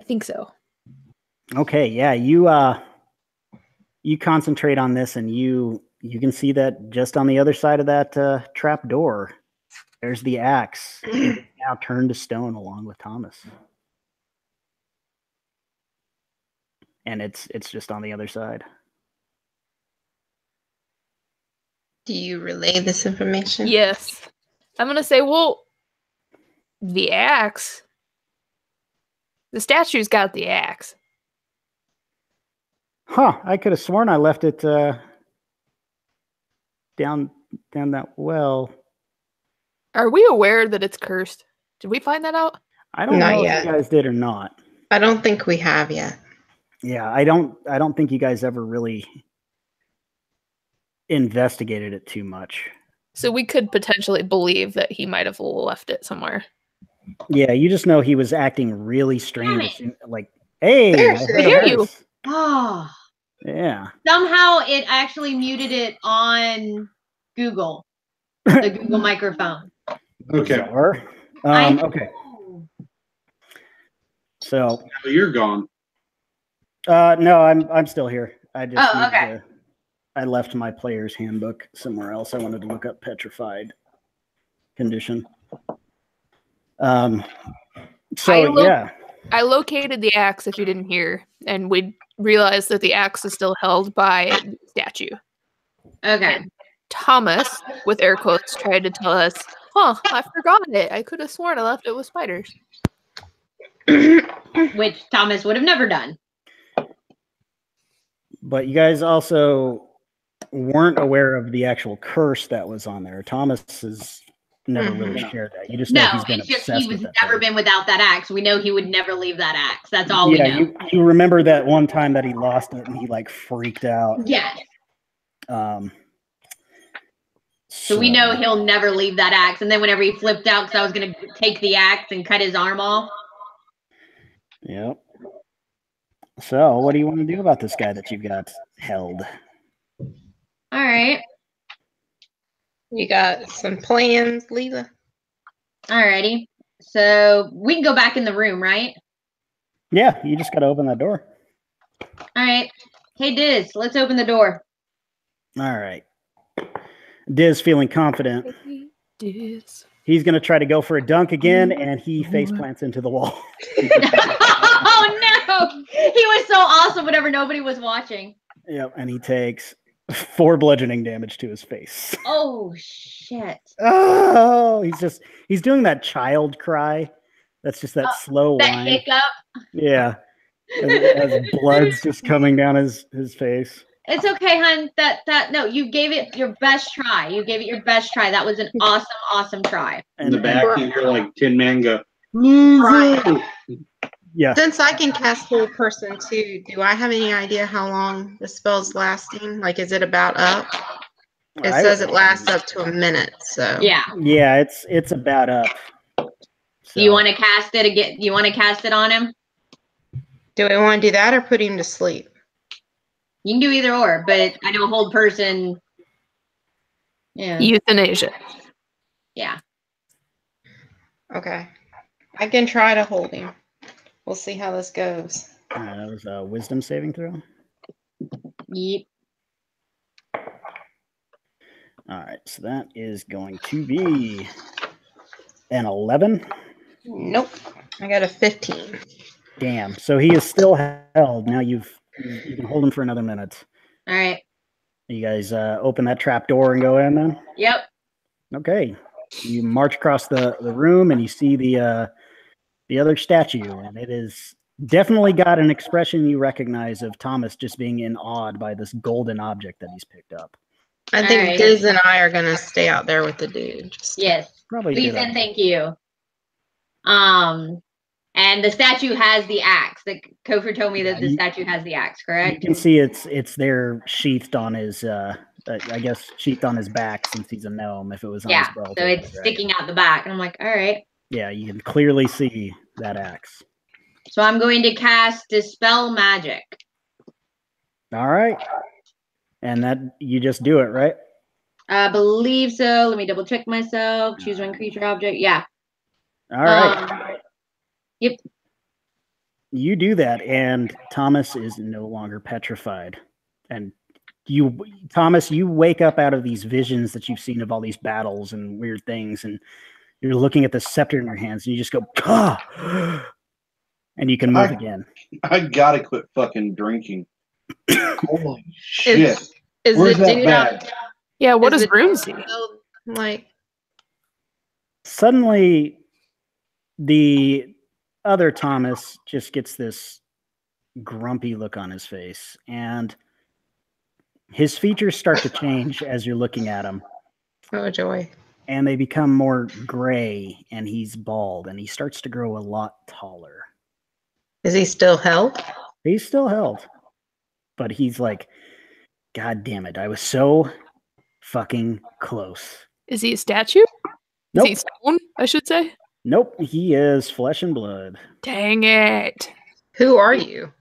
I think so. Okay, yeah, you concentrate on this and you can see that just on the other side of that trap door, there's the axe. It's now turned to stone along with Thomas. And it's just on the other side. Do you relay this information? Yes. I'm going to say, well, the axe. The statue's got the axe. Huh, I could have sworn I left it down that well. Are we aware that it's cursed? Did we find that out? I don't Not know yet. if you guys did or not. I don't think we have yet. Yeah, I don't think you guys ever really investigated it too much. So we could potentially believe that he might have left it somewhere. Yeah, you just know he was acting really strange. Like, hey, There, I I heard a hear you. voice. Oh, Yeah. somehow it actually muted it on Google, the Google microphone. Okay. Bizarre. I- Okay. So, Oh, you're gone. no, I'm still here. I just Oh, need okay. I left my player's handbook somewhere else. I wanted to look up petrified condition. So yeah. I located the axe, if you didn't hear, and we realized that the axe is still held by the statue. Okay. Thomas, with air quotes, tried to tell us, I forgot it. I could have sworn I left it with spiders. Which Thomas would have never done. But you guys also weren't aware of the actual curse that was on there. Thomas has never really shared that. You just know No, he's been it's just obsessed he was with that never thing. been without that axe. We know he would never leave that axe. That's all we know. You remember that one time that he lost it and he like freaked out. Yes. So we know he'll never leave that axe. And then whenever he flipped out because I was going to take the axe and cut his arm off. Yep. So what do you want to do about this guy that you've got held? All right. You got some plans, Leela? Alrighty. So we can go back in the room, right? Yeah, you just got to open that door. All right. Hey, Diz, let's open the door. All right. Diz feeling confident. Diz. He's going to try to go for a dunk again, and he face plants into the wall. Oh, no. He was so awesome whenever nobody was watching. Yep, and he takes 4 bludgeoning damage to his face. Oh, shit. Oh, he's doing that child cry That's just that slow That whine. hiccup. Yeah. As blood's just coming down his face. It's okay, hon. No, you gave it your best try. You gave it your best try. That was an awesome try. In the back, you hear like Tin Man go, Right. Yeah. Since I can cast Hold Person too, do I have any idea how long the spell's lasting? Like, is it about up? It says it lasts up to a minute, so. Yeah. Yeah, it's about up. So. Do you want to cast it again? You want to cast it on him? Do we want to do that or put him to sleep? You can do either or, but I know Hold Person. Yeah. Euthanasia. Yeah. Okay. I can try to hold him. We'll see how this goes. That was a wisdom saving throw. Yep. All right, so that is going to be an 11. Nope. I got a 15. Damn. So he is still held. Now you can hold him for another minute. All right. You guys open that trap door and go in then? Yep. Okay. You march across the room and you see the other statue, and it is definitely got an expression you recognize of Thomas just being awed by this golden object that he's picked up. I think right. Diz and I are gonna stay out there with the dude. Yes. Probably Please and thank you. And the statue has the axe. The Kofor told me that the statue has the axe, correct? You can see it's there sheathed on his I guess sheathed on his back since he's a gnome. If it was on his belt, so it's sticking out the back, and I'm like, all right. Yeah, you can clearly see that axe. So I'm going to cast Dispel Magic. All right, and that you just do it, right? I believe so. Let me double check myself. Choose one creature object. Yeah. All right. Yep. You do that, and Thomas is no longer petrified. And Thomas, you wake up out of these visions that you've seen of all these battles and weird things, and you're looking at the scepter in your hands, and you just go, ah! And you can move again. I gotta quit fucking drinking. Holy shit. Is Where's the that dude bag? Yeah, what does Broom see? Like, Suddenly, the other Thomas just gets this grumpy look on his face, and his features start to change as you're looking at him. oh joy. And they become more gray, and he's bald, and he starts to grow a lot taller. Is he still held? He's still held, but he's like, God damn it, I was so fucking close. Is he a statue? Nope. Is he stone, I should say? Nope, he is flesh and blood. Dang it. Who are you?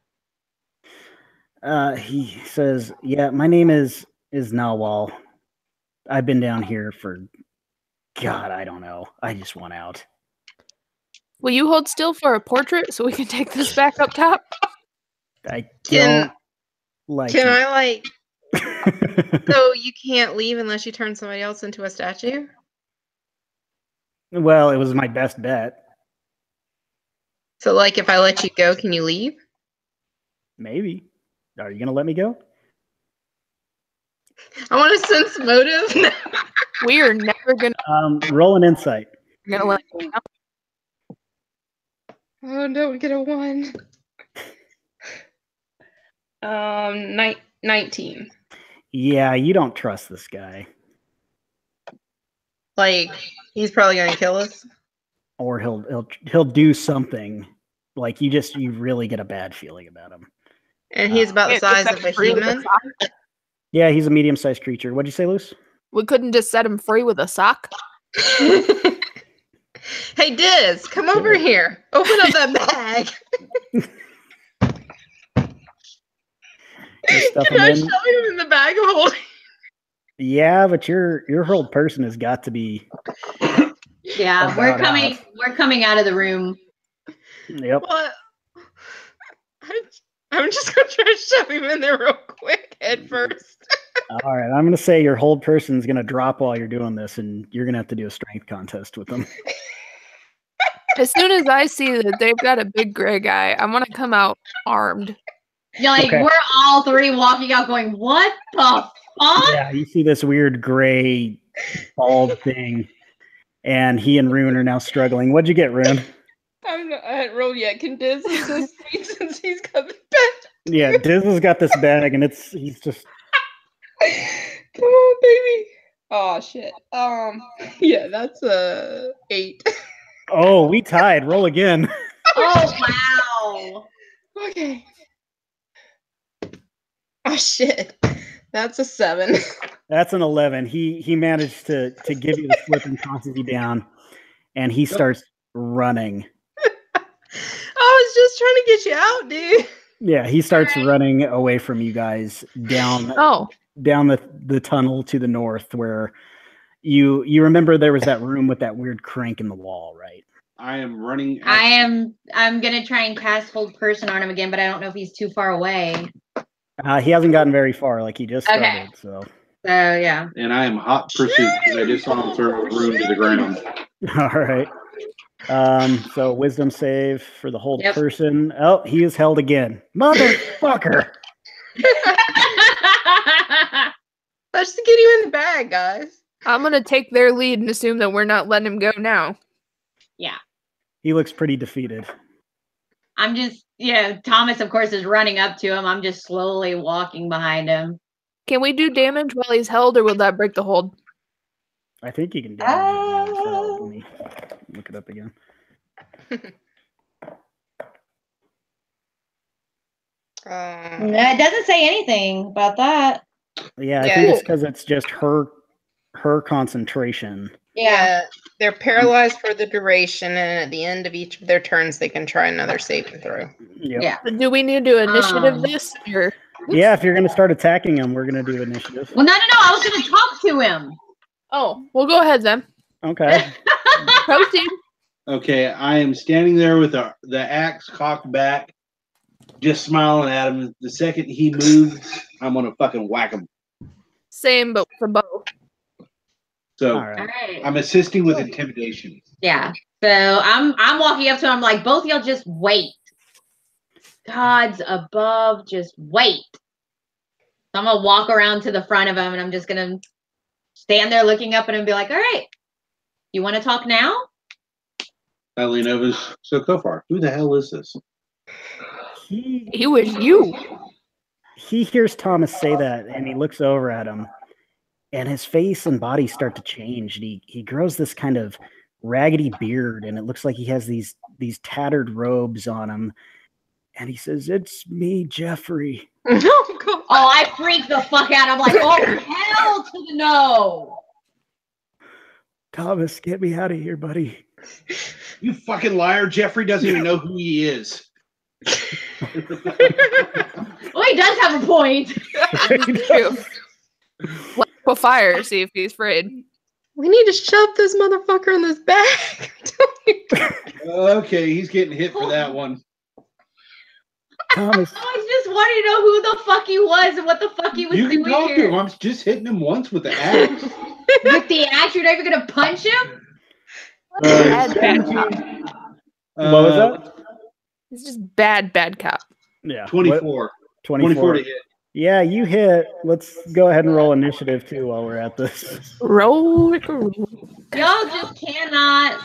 He says, yeah, my name is Nawal. I've been down here for, God, I don't know. I just want out. Will you hold still for a portrait so we can take this back up top? I Can- don't like Can it. I like so you can't leave unless you turn somebody else into a statue? Well, it was my best bet. So like if I let you go, can you leave? Maybe. Are you going to let me go? I want to sense motive. We are never gonna Roll an insight. let you know. Oh, don't get a 1. 19. Yeah, you don't trust this guy. Like he's probably gonna kill us. Or he'll do something. Like you really get a bad feeling about him. And he's about the Can't just size set of a him free with human. sock? Yeah, he's a medium-sized creature. What'd you say, Luce? We couldn't just set him free with a sock. Hey Diz, come over here. Open up that bag. Stuff Can him I in. shove him in the bag of holding? Yeah, but your whole person has got to be. Yeah, About we're coming out of the room. Yep. What? I'm just gonna try to shove him in there real quick head first. All right, I'm gonna say your hold person's gonna drop while you're doing this, and you're gonna have to do a strength contest with them. As soon as I see that they've got a big gray guy, I'm gonna come out armed. You're like, Okay. we're all three walking out going, what the fuck? Yeah, you see this weird gray bald thing, and he and Rune are now struggling. What'd you get, Rune? I I hadn't rolled yet. Can Diz assist me since he's got the bed? Yeah, Diz has got this bag, and he's just. Come on, baby. Oh shit. Yeah, that's 8. Oh, we tied. Roll again. Oh wow. Okay. Oh shit. That's a 7. That's an 11. He managed to give you the slip and tosses you down, and he starts running. I was just trying to get you out, dude. Yeah, he starts running away from you guys down the tunnel to the north, where you remember there was that room with that weird crank in the wall, right? I am running. I'm gonna try and cast hold person on him again, but I don't know if he's too far away. He hasn't gotten very far. Like he just started. Okay. So Yeah. And I am hot pursuit because I just saw him throw a room to the ground. all right. So wisdom save for the hold Yep. person. Oh, he is held again. Motherfucker. Let's get you in the bag, guys. I'm gonna take their lead and assume that we're not letting him go now. Yeah. He looks pretty defeated. I'm just, Thomas, of course, is running up to him. I'm just slowly walking behind him. Can we do damage while he's held, or will that break the hold? I think you can damage him. So let me look it up again. It doesn't say anything about that. Yeah, I think it's because it's just her concentration. Yeah, they're paralyzed for the duration, and at the end of each of their turns, they can try another saving throw. Yep. Yeah. Do we need to initiative this? Or? Yeah, if you're going to start attacking him, we're going to do initiative. Well, no. I was going to talk to him. Oh, well, go ahead then. Okay. Proceed. Okay, I am standing there with the axe cocked back, just smiling at him. The second he moves, I'm gonna fucking whack him. Same, but with a bow. So All right. I'm assisting with intimidation. Yeah. So I'm walking up to him. I'm like, both of y'all just wait. Gods above, just wait. So I'm gonna walk around to the front of him, and I'm just gonna stand there looking up at him and be like, all right, you want to talk now? I lean over. So Kofar, who the hell is this? He was you. He hears Thomas say that, and he looks over at him, and his face and body start to change. And he grows this kind of raggedy beard, and it looks like he has these tattered robes on him. And he says, "It's me, Jeffrey." Oh, I freak the fuck out. I'm like, oh, hell to the no. Thomas, get me out of here, buddy. You fucking liar. Jeffrey doesn't even know who he is. Well, he does have a point. True. Let's put fire, see if he's afraid. We need to shove this motherfucker in this bag. Okay, he's getting hit for that one. Thomas. I just wanted to know who the fuck he was and what the fuck he was You doing can talk to here. him. I'm just hitting him once with the axe. With the axe, you're not even going to punch him? Bad cop. What was that? It's just bad cop. Yeah. 24. 24 to hit. Yeah, you hit. Let's go ahead and roll initiative too while we're at this. Roll. Y'all just cannot.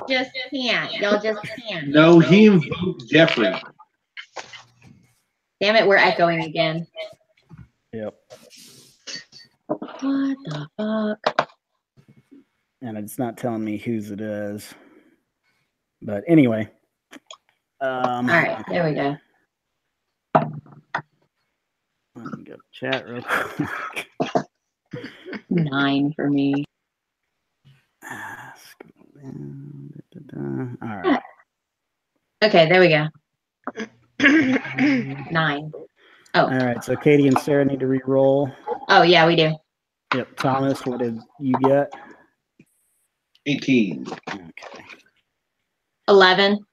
Just can't. Y'all just can't. No, he invoked Jeffrey. Damn it, we're echoing again. Yep. What the fuck? And it's not telling me whose it is. But anyway. All right, there we go. Let me go chat real quick. 9 for me. All right. Okay, there we go. 9. All right. So Katie and Sarah need to re-roll. Oh, yeah, we do. Yep. Thomas, what did you get? 18. Okay. 11.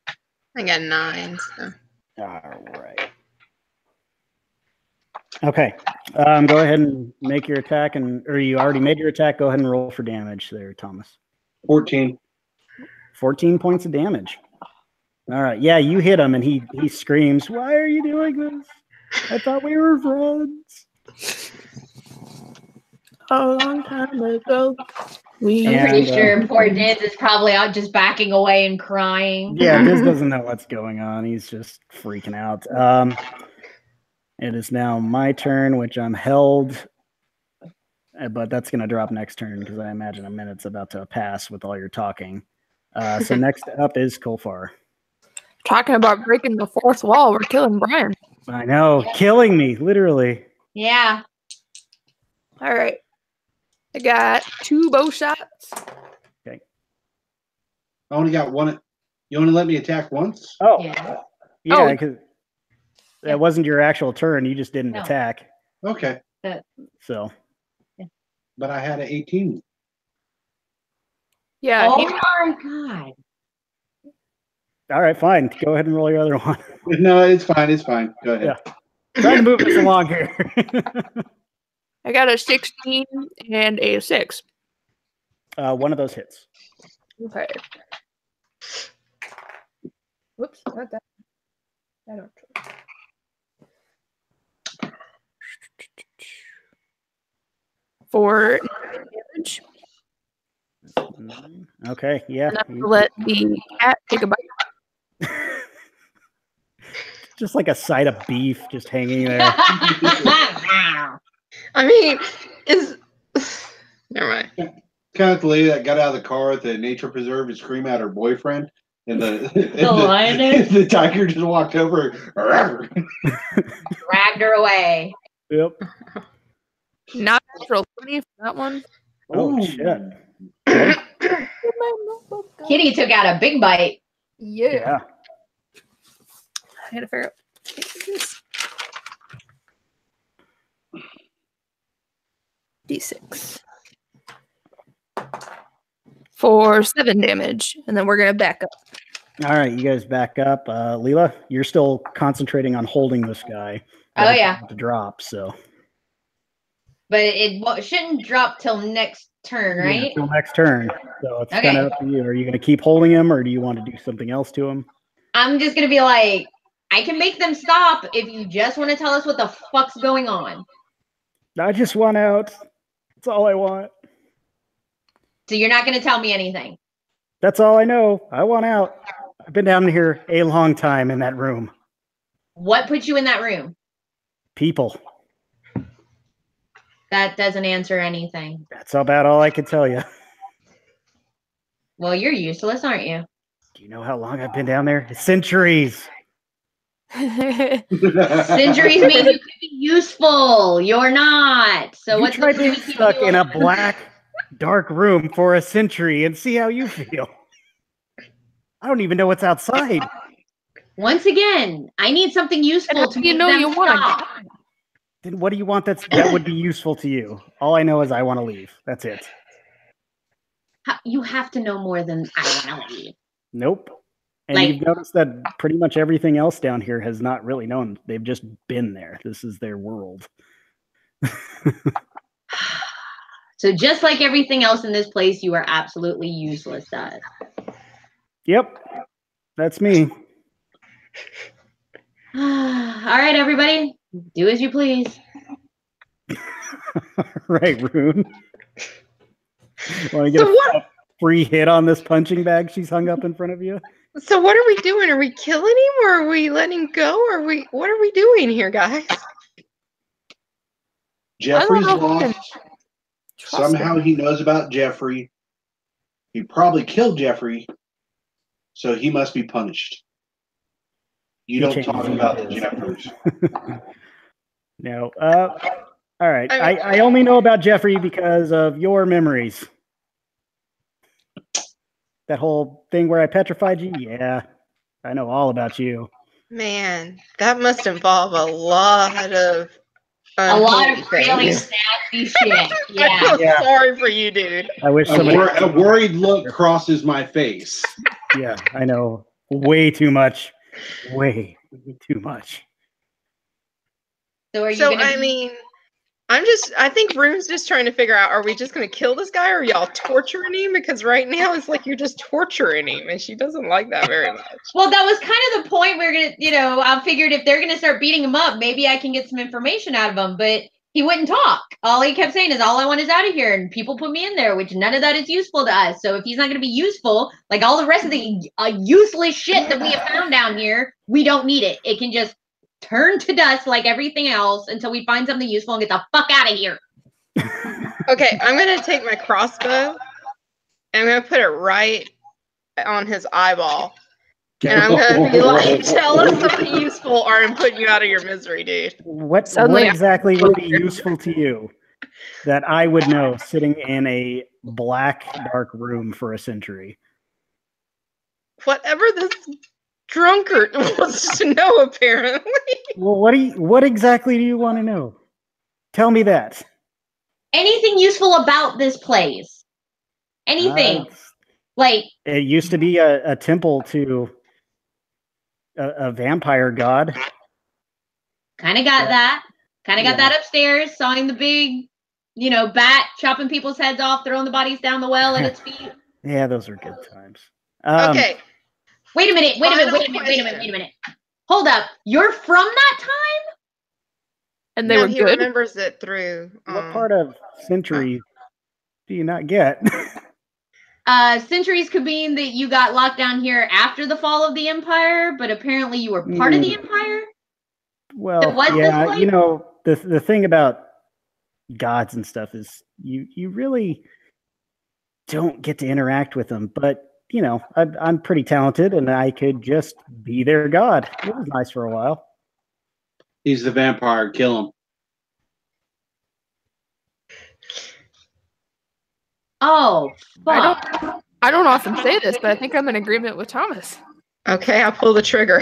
I got 9. So. All right. Okay. Go ahead and make your attack, or you already made your attack. Go ahead and roll for damage there, Thomas. 14. 14 points of damage. All right. Yeah, you hit him, and he screams, "Why are you doing this? I thought we were friends." a long time ago. I'm pretty sure poor Diz is probably out just backing away and crying. Yeah, Diz doesn't know what's going on. He's just freaking out. It is now my turn, which I'm held, but that's going to drop next turn because I imagine a minute's about to pass with all your talking. So next up is Kolfar. Talking about breaking the fourth wall, we're killing Brian. I know, killing me, literally. Yeah. All right. I got 2 bow shots. Okay. I only got one. You only let me attack once? Oh. Yeah. because that wasn't your actual turn. You just didn't attack. Okay. So. But I had an 18. Yeah. Oh my God. All right, fine. Go ahead and roll your other one. No, it's fine. It's fine. Go ahead. Yeah. Trying to move this along here. I got a 16 and a 6. One of those hits. Okay. Whoops, not that. I don't. For damage. Okay, yeah. And I'm gonna let the cat take a bite. Just like a side of beef just hanging there. I mean, never mind. Kind of the lady that got out of the car at the nature preserve and screamed at her boyfriend, and the lioness? the tiger just walked over, Dragged her away. Yep. Not natural 20 for that one. Oh Ooh. shit. Kitty took out a big bite. Yeah. I had to figure out. This. D6. For 7 damage, and then we're gonna back up. All right, you guys back up. Leela, you're still concentrating on holding this guy. Oh, yeah. To drop, so. But it shouldn't drop till next turn, right? Yeah, till next turn. So it's Okay. kind of up to you. Are you going to keep holding him, or do you want to do something else to him? I'm just going to be like, I can make them stop if you just want to tell us what the fuck's going on. I just want out. That's all I want. So you're not going to tell me anything. That's all I know. I want out. I've been down here a long time in that room. What put you in that room? People. That doesn't answer anything. That's about all I can tell you. Well, you're useless, aren't you? Do you know how long I've been down there? Centuries. Centuries mean you could be useful. You're not. So You what's tried the being point of stuck you in a on? black, dark room for a century and see how you feel. I don't even know what's outside. Once again, I need something useful to you make know them you want stop. Then what do you want that would be useful to you? All I know is I want to leave. That's it. You have to know more than I want to leave. Nope. And Like- you've noticed that pretty much everything else down here has not really known. They've just been there. This is their world. So just like everything else in this place, you are absolutely useless, Dad. Yep. That's me. All right, everybody, do as you please. Right, Rune. Want to get So what? a free hit on this punching bag she's hung up in front of you? So what are we doing? Are we killing him, or are we letting him go? Or what are we doing here, guys? Jeffrey's I don't know if I lost. Somehow he knows about Jeffrey. He probably killed Jeffrey, so he must be punished. You He don't changed talk his about the name. Jeffers. No. All right. I only know about Jeffrey because of your memories. That whole thing where I petrified you? Yeah. I know all about you. Man, that must involve a lot of A lot of unholy really things. nasty shit. I Yeah. feel Yeah. sorry for you, dude. I wish A, somebody. a worried look crosses my face. Yeah, I know. Way too much. Way too much. So are you So gonna I mean, I think Rune's just trying to figure out, are we just gonna kill this guy, or are y'all torturing him? Because right now it's like you're just torturing him, and she doesn't like that very much. Well, that was kind of the point. We're gonna, I figured if they're gonna start beating him up, maybe I can get some information out of them. But He wouldn't talk. All he kept saying is, all I want is out of here. And people put me in there, which none of that is useful to us. So if he's not going to be useful, like all the rest of the useless shit that we have found down here, we don't need it. It can just turn to dust like everything else until we find something useful and get the fuck out of here. Okay, I'm going to take my crossbow and I'm going to put it right on his eyeball. And I'm going to be like, tell us something useful or I'm putting you out of your misery, dude. What exactly would be useful to you that I would know sitting in a black, dark room for a century? Whatever this drunkard wants to know, apparently. Well, what exactly do you want to know? Tell me that. Anything useful about this place? Anything. Like, it used to be a temple to a vampire god. Kind of got that. Kind of got that upstairs. Sawing the big, bat, chopping people's heads off, throwing the bodies down the well at its feet. Yeah, those were good times. Okay. Wait a minute. Hold up. You're from that time? And they were he good? remembers it through. What part of century do you not get? Centuries could mean that you got locked down here after the fall of the Empire, but apparently you were part of the Empire? Well, yeah, the thing about gods and stuff is you really don't get to interact with them, but I'm pretty talented and I could just be their god. It was nice for a while. He's the vampire. Kill him. Oh, fuck. I don't often say this, but I think I'm in agreement with Thomas. Okay, I'll pull the trigger.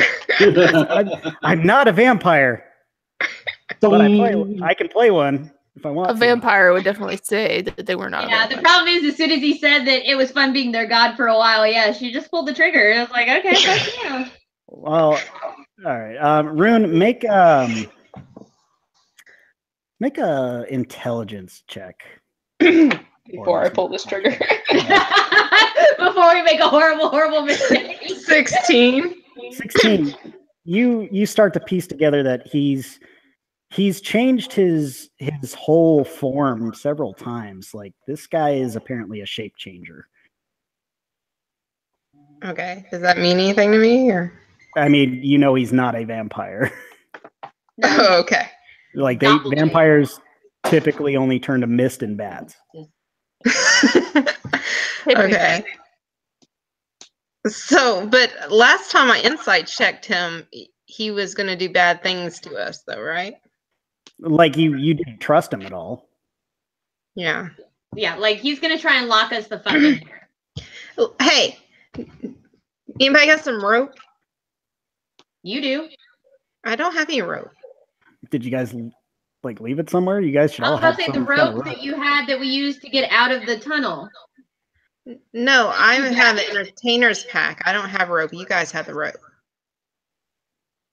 I'm not a vampire, but I can play one if I want. A vampire would definitely say that they were not. Yeah, the problem is, as soon as he said that it was fun being their god for a while, she just pulled the trigger. I was like, okay, fuck you. Well, all right. Rune, make a intelligence check. Before I pull this trigger. Before we make a horrible mistake. 16. 16. You start to piece together that he's changed his whole form several times. Like, this guy is apparently a shape changer. Okay. Does that mean anything to me, or? I mean, he's not a vampire. Oh, okay. Like, vampires typically only turn to mist and bats. Okay. So, but last time I insight checked him, he was going to do bad things to us, though, right? Like, you didn't trust him at all. Yeah. Yeah, like, he's going to try and lock us the fuck in here. Hey, anybody got some rope? You do. I don't have any rope. Did you guys leave it somewhere? You guys should all have some the rope that you had that we used to get out of the tunnel. No, I have an entertainer's pack. I don't have rope. You guys have the rope.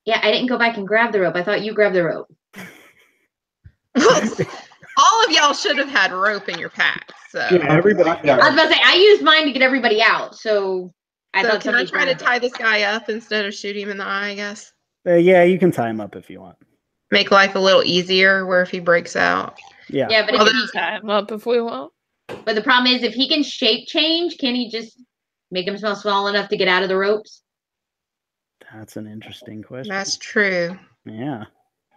Yeah, I didn't go back and grab the rope. I thought you grabbed the rope. All of y'all should have had rope in your pack. So yeah, everybody. I was about to say, I used mine to get everybody out. So I thought can I try to tie this guy up instead of shoot him in the eye, I guess? Yeah, you can tie him up if you want. Make life a little easier where if he breaks out. Yeah. Yeah, but If he tie him up if we want. But the problem is, if he can shape change, can he just make himself small enough to get out of the ropes? That's an interesting question. That's true. Yeah.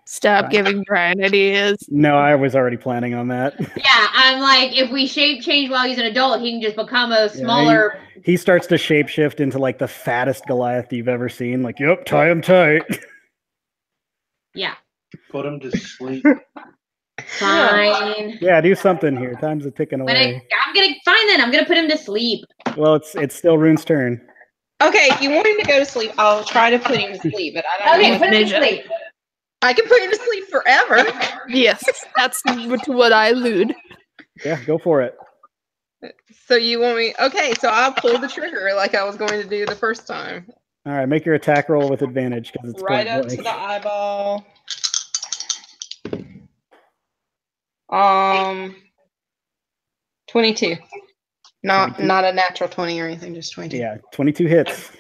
Stop giving Brian ideas. No, I was already planning on that. Yeah, I'm like, if we shape change while he's an adult, he can just become a smaller. Yeah, he starts to shapeshift into like the fattest Goliath you've ever seen. Like, yep, tie him tight. Yeah. Put him to sleep. Fine. Yeah, do something here. Time's a ticking away. I'm gonna put him to sleep. Well, it's still Rune's turn. Okay, if you want him to go to sleep, I'll try to put him to sleep, but I don't know. Okay, put him to sleep. I can put him to sleep forever. Yes, that's to what I allude. Yeah, go for it. So you want me? Okay, so I'll pull the trigger like I was going to do the first time. All right, make your attack roll with advantage because it's Right up to the eyeball. 22. Not a natural 20 or anything, just 22. Yeah, 22 hits.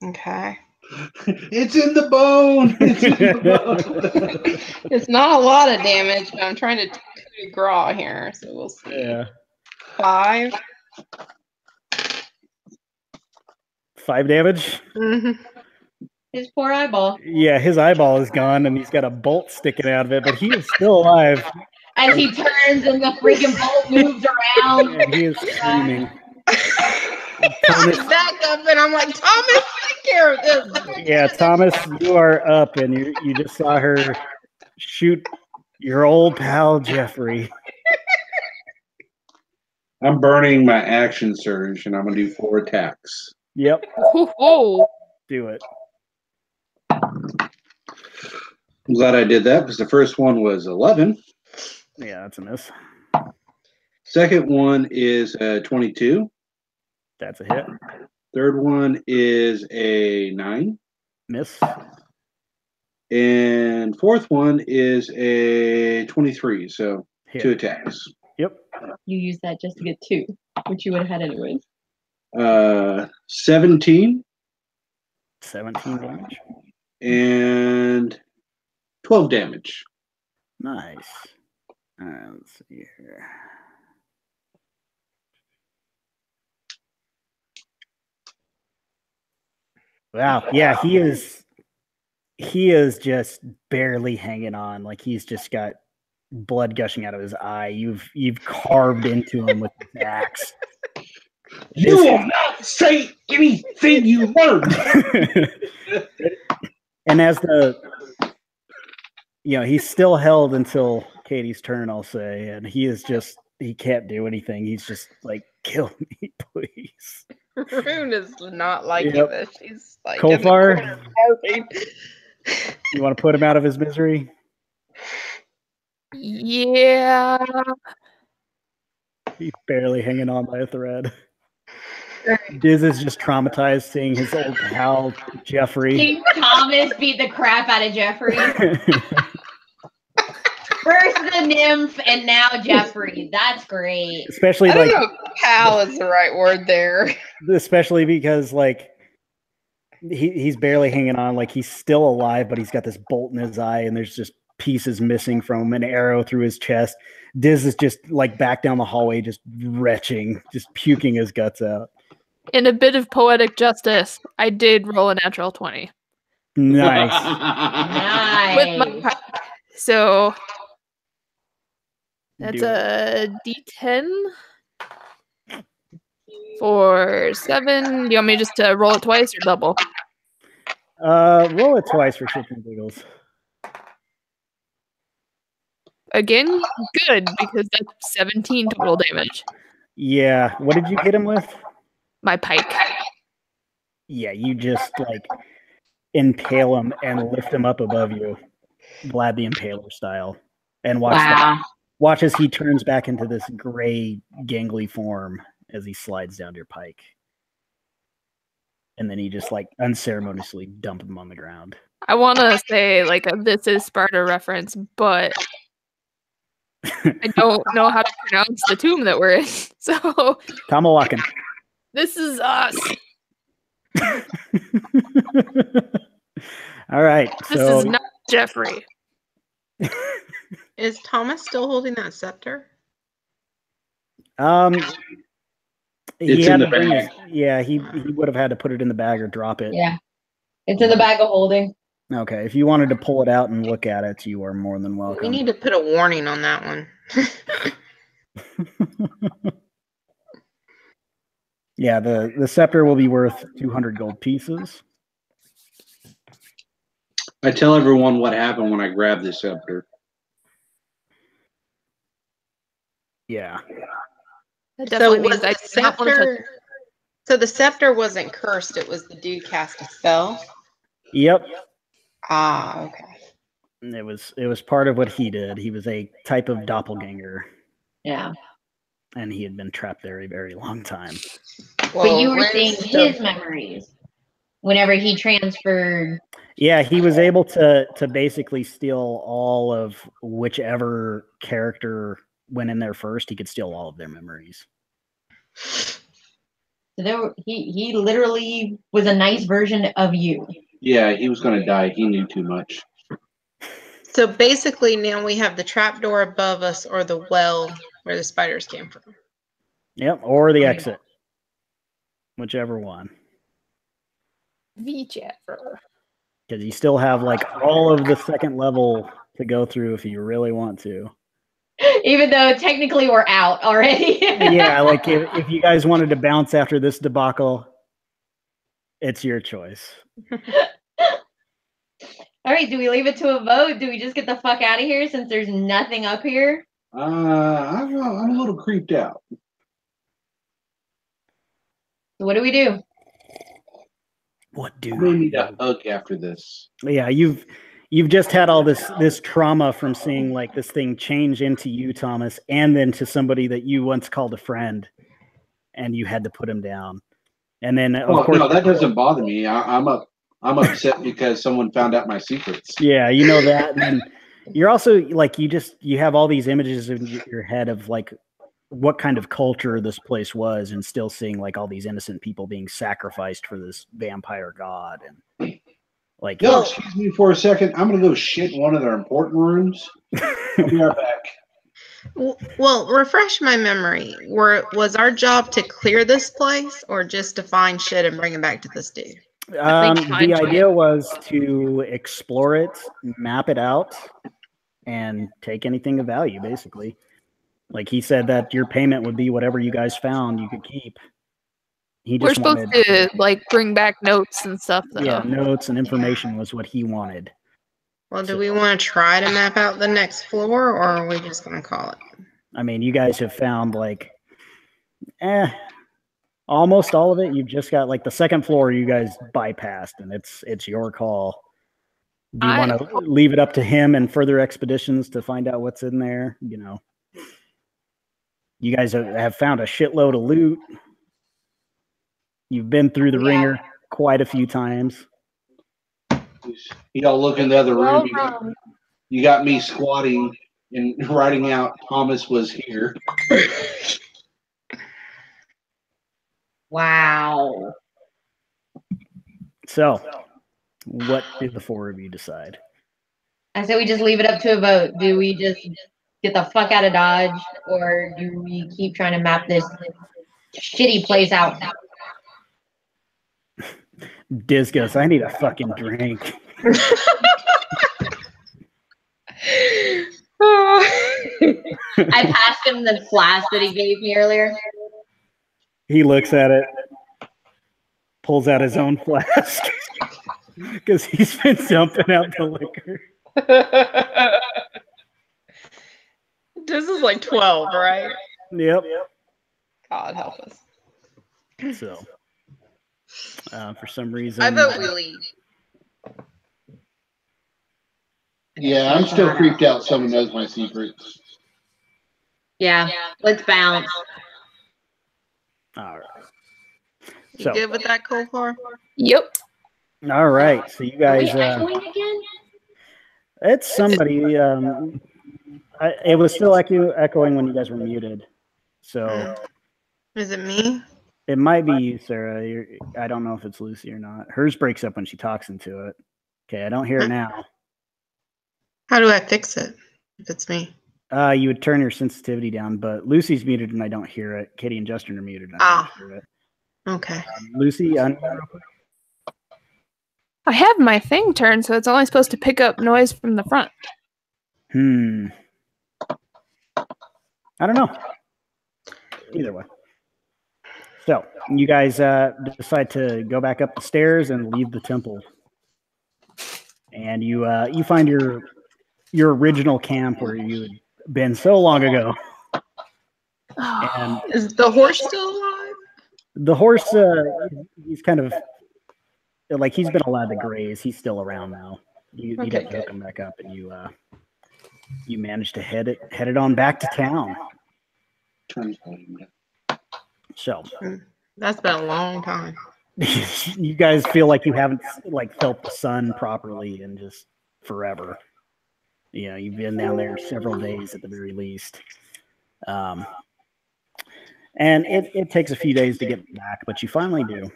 Okay. It's in the bone. It's in the bone. It's not a lot of damage, but I'm trying to coup de grace here, so we'll see. Yeah. 5. 5 damage. Mm-hmm. His poor eyeball. Yeah, his eyeball is gone, and he's got a bolt sticking out of it, but he is still alive. As he turns and the freaking bolt moves around. And he is screaming. Thomas back up, and I'm like, Thomas, take care of this. Yeah, Thomas, you are up, and you just saw her shoot your old pal Jeffrey. I'm burning my action surge, and I'm gonna do 4 attacks. Yep. Oh, Do it. I'm glad I did that because the first one was 11. Yeah, that's a miss. Second one is 22. That's a hit. Third one is a 9. Miss. And fourth one is a 23. So Hit. 2 attacks. Yep. You used that just to get 2, which you would have had anyways. 17 17 damage. and 12 damage. Nice. Let's see here. Wow. Yeah, he is just barely hanging on. Like he's just got blood gushing out of his eye. You've carved into him with this axe. You will not say anything you learned. And as he's still held until Katie's turn, I'll say, and he can't do anything. He's just like, kill me, please. Rune is not liking Yep. this. She's like, Kofar, you want to put him out of his misery? yeah. He's barely hanging on by a thread. Diz is just traumatized seeing his old pal Jeffrey. King Thomas beat the crap out of Jeffrey. First the nymph and now Jeffrey. That's great. Especially I don't like know if pal is the right word there. especially because like he's barely hanging on, like he's still alive, but he's got this bolt in his eye and there's just pieces missing from him, an arrow through his chest. Diz is just like back down the hallway, just retching, just puking his guts out. In a bit of poetic justice, I did roll a natural 20. Nice. With my Nice. pack. So that's Do it. a D10 for 7. Do you want me just to roll it twice or double? Roll it twice for shits and giggles. Again, good, because that's 17 total damage. Yeah. What did you hit him with? My pike. Yeah, you just like impale him and lift him up above you, Vlad the Impaler style, and watch as he turns back into this gray, gangly form as he slides down your pike, and then you just like unceremoniously dump him on the ground. I want to say like a This Is Sparta reference, but I don't know how to pronounce the tomb that we're in. So Tamoachan. this is us. All right. This So is not Jeffrey. Is Thomas still holding that scepter? he It's had in to the bring bag. he would have had to put it in the bag or drop it. Yeah. It's in the bag of holding. Okay. If you wanted to pull it out and look at it, you are more than welcome. We need to put a warning on that one. Yeah, the scepter will be worth 200 gold pieces. I tell everyone what happened when I grabbed the scepter. Yeah. That So definitely was means I the do not want to touch. scepter? So the scepter wasn't cursed. It was the dude cast a spell. Yep. Ah, okay. It was part of what he did. He was a type of doppelganger, Yeah. and he had been trapped there a very long time. But you were Lynn's seeing still- his memories whenever he transferred. Yeah, he was able to basically steal all of whichever character went in there first. He could steal all of their memories. So he literally was a nice version of you. Yeah, he was going to die. He knew too much. So basically, now we have the trapdoor above us or the well where the spiders came from. Yep, or the exit. Whichever one. Whichever. Because you still have like all of the second level to go through if you really want to. Even though technically we're out already. Yeah, like if you guys wanted to bounce after this debacle, it's your choice. All right, do we leave it to a vote? Do we just get the fuck out of here since there's nothing up here? I'm a little creeped out. So what do we do? What do We need a hug after this. Yeah, you've just had all this trauma from seeing like this thing change into you, Thomas, and then to somebody that you once called a friend, and you had to put him down. And then of course, no, that doesn't bother me. I'm upset because someone found out my secrets. Yeah, you know that. And then you're also like you have all these images in your head of like what kind of culture this place was, and still seeing like all these innocent people being sacrificed for this vampire god. And like, Yo, excuse me for a second. I'm gonna go shit in one of their important rooms. I'll be right back. Well, refresh my memory. Was our job to clear this place or just to find shit and bring it back to this dude? The idea was to explore it, map it out, and take anything of value, basically. Like he said that your payment would be whatever you guys found you could keep. We're supposed to like bring back notes and stuff, though. Yeah, notes and information was what he wanted. Well, do we want to try to map out the next floor, or are we just going to call it? I mean, you guys have found like, almost all of it. You've just got like the second floor you guys bypassed, and it's your call. Do you want to leave it up to him and further expeditions to find out what's in there? You know, you guys have found a shitload of loot. You've been through the ringer quite a few times. Y'all look in the other room. You got me squatting and writing out Thomas was here. Wow. So, what did the four of you decide? I said we just leave it up to a vote. Do we just get the fuck out of Dodge, or do we keep trying to map this shitty place out? Diz goes, I need a fucking drink. I passed him the flask that he gave me earlier. He looks at it, pulls out his own flask because he's been dumping out the liquor. This is like 12, right? Yep. God help us. So, for some reason, I vote we leave. Yeah, I'm still creeped out. Someone knows my secrets. Yeah, let's bounce. All right. You good with that, Kolfar? Yep. All right. So you guys, Echoing again? it's somebody. It was still echoing when you guys were muted. So, is it me? It might be you, Sarah. I don't know if it's Lucy or not. Hers breaks up when she talks into it. Okay, I don't hear it now. How do I fix it if it's me? You would turn your sensitivity down, but Lucy's muted and I don't hear it. Katie and Justin are muted and I don't hear it. Okay. Lucy, I have my thing turned, so it's only supposed to pick up noise from the front. I don't know. Either way. So you guys decide to go back up the stairs and leave the temple, and you find your original camp where you had been so long ago. And is the horse still alive? The horse, he's kind of like he's been allowed to graze. He's still around now. You have to hook him back up, and you managed to head it on back to town. So that's been a long time. You guys feel like you haven't felt the sun properly in just forever. You know, you've been down there several days at the very least. And it takes a few days to get back, but you finally do.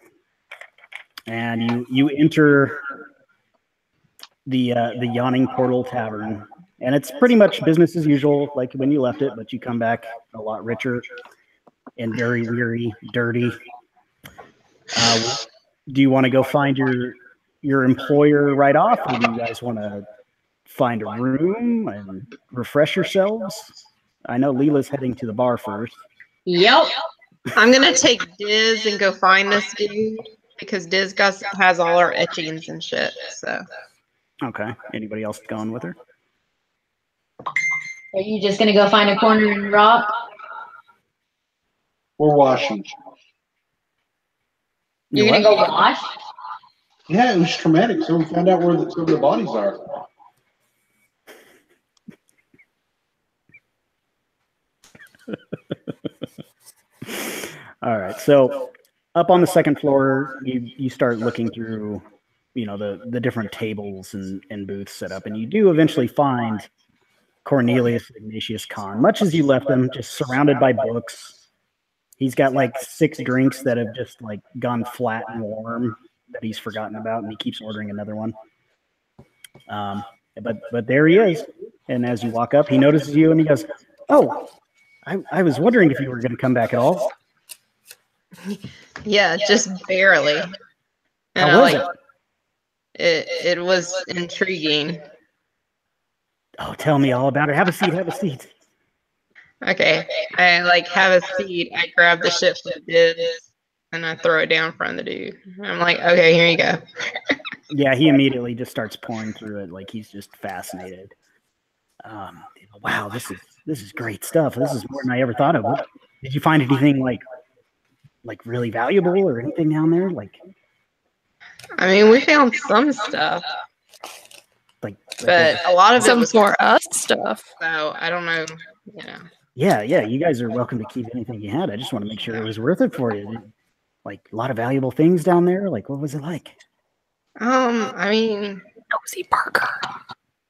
And you enter the Yawning Portal Tavern, and it's pretty much business as usual, like when you left it, but you come back a lot richer and very weary, dirty. Do you want to go find your employer right off, or do you guys want to find a room and refresh yourselves? I know Leela's heading to the bar first. Yep. I'm gonna take Diz and go find this dude because Diz has all our etchings and shit. So. Okay. Anybody else going with her? Are you just gonna go find a corner and rock? We're washing. You're gonna go wash? Yeah, it was traumatic. So we found out where some of the bodies are. All right. So up on the second floor, you start looking through, the different tables and booths set up, and you do eventually find Cornelius Ignatius Kahn, much as you left him, just surrounded by books. He's got like 6 drinks that have just like gone flat and warm that he's forgotten about, and he keeps ordering another one. But there he is. And as you walk up, he notices you and he goes, "Oh, I was wondering if you were going to come back at all." Yeah, just barely. And How was it? It was intriguing. Oh, tell me all about it. Have a seat. Have a seat. Okay, I have a seat. I grab the shit from Diz and I throw it down in front of the dude. I'm like, okay, here you go. Yeah, he immediately just starts pouring through it like he's just fascinated. Wow, this is great stuff. This is more than I ever thought of. Did you find anything like really valuable or anything down there? I mean, we found some stuff, but a lot of it was for us stuff. So I don't know. Yeah. You guys are welcome to keep anything you had. I just want to make sure it was worth it for you. Like a lot of valuable things down there. Like, what was it like? I mean, Nosy Parker.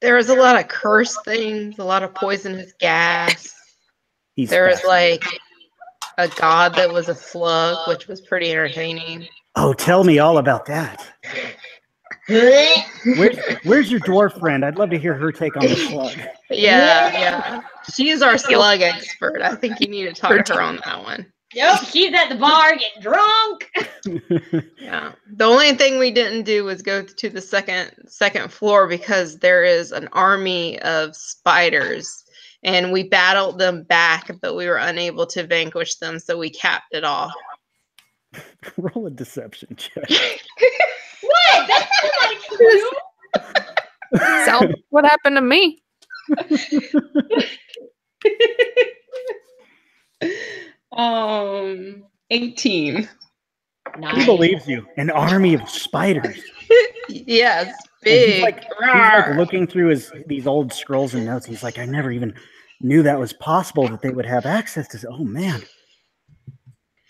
There was a lot of cursed things, a lot of poisonous gas. There was like a god that was a slug, which was pretty entertaining. Oh, tell me all about that. Where's your dwarf friend? I'd love to hear her take on the slug. Yeah. She's our slug expert. I think you need to talk to her on that one. Yep, she's at the bar getting drunk. Yeah. The only thing we didn't do was go to the second floor because there is an army of spiders and we battled them back, but we were unable to vanquish them, so we capped it off. Roll a deception check. What? That sounds like you. Sounds what happened to me. 18. Nice. He believes you. An army of spiders. Yes, big. He's like looking through these old scrolls and notes. He's like, I never even knew that was possible, that they would have access to. Oh man,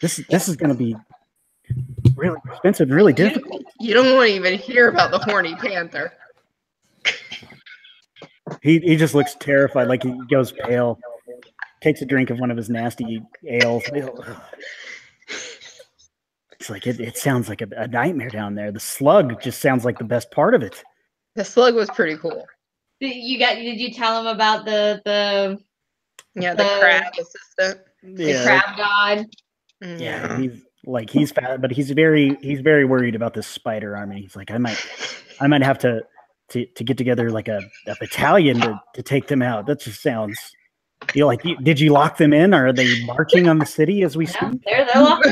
this is going to be really expensive and really difficult. You don't want to even hear about the horny panther. He just looks terrified, like he goes pale. Takes a drink of one of his nasty ales. It's like it sounds like a nightmare down there. The slug just sounds like the best part of it. The slug was pretty cool. Did you tell him about the crab assistant? The crab god? Yeah, he's fat, but he's very worried about this spider army. He's like, I might have to get together like a battalion to take them out. That just sounds. Did you lock them in? Or are they marching on the city as we speak? They're locked.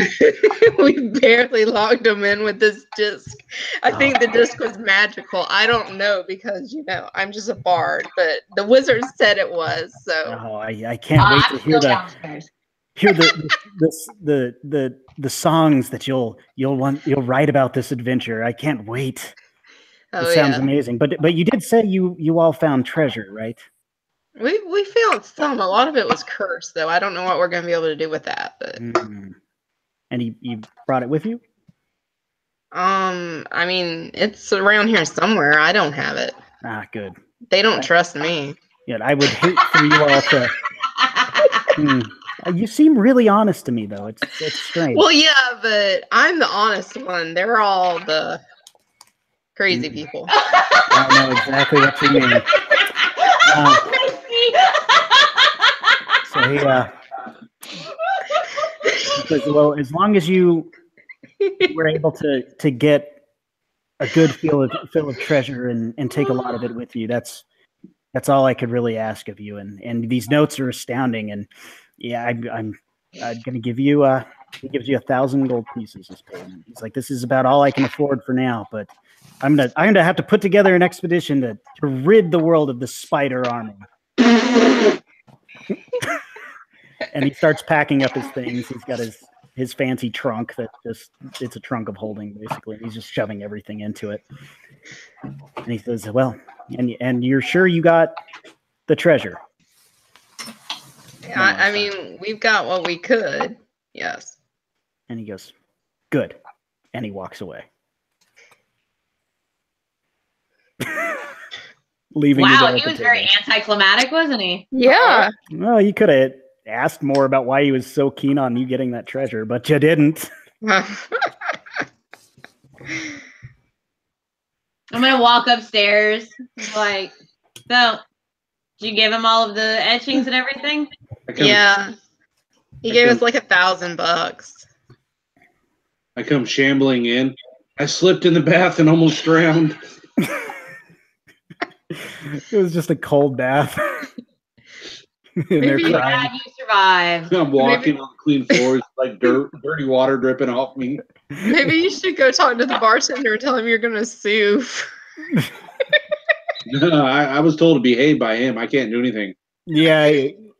We barely locked them in with this disc. I think the disc was magical. I don't know because I'm just a bard, but the wizard said it was. So I can't wait to hear the songs that you'll write about this adventure. I can't wait. It sounds amazing. But you did say you all found treasure, right? We found some. A lot of it was cursed, though. I don't know what we're going to be able to do with that. But and you brought it with you? I mean, it's around here somewhere. I don't have it. Ah, good. They don't trust me. Yeah, I would hate for you all to. You seem really honest to me, though. It's strange. Well, yeah, but I'm the honest one. They're all the Crazy people. I know exactly what you mean. So he says, well, as long as you were able to get a good fill of treasure and take a lot of it with you, that's all I could really ask of you. And these notes are astounding. And yeah, I'm gonna give you he gives you 1,000 gold pieces as payment. He's like, this is about all I can afford for now, but I'm gonna have to put together an expedition to rid the world of the spider army. And he starts packing up his things. He's got his fancy trunk it's a trunk of holding, basically. He's just shoving everything into it. And he says, well, and you're sure you got the treasure? Yeah, I mean, we've got what we could. Yes. And he goes, good. And he walks away. Leaving. Wow, he was very anticlimactic, wasn't he? Yeah. Well, you could have asked more about why he was so keen on you getting that treasure, but you didn't. I'm gonna walk upstairs. Like, so, did you give him all of the etchings and everything? Yeah. He gave us like $1,000. I come shambling in. I slipped in the bath and almost drowned. It was just a cold bath. Maybe glad you survived. I'm walking on clean floors, like dirty water dripping off me. Maybe you should go talk to the bartender and tell him you're gonna sue. No, I was told to behave by him. I can't do anything. Yeah,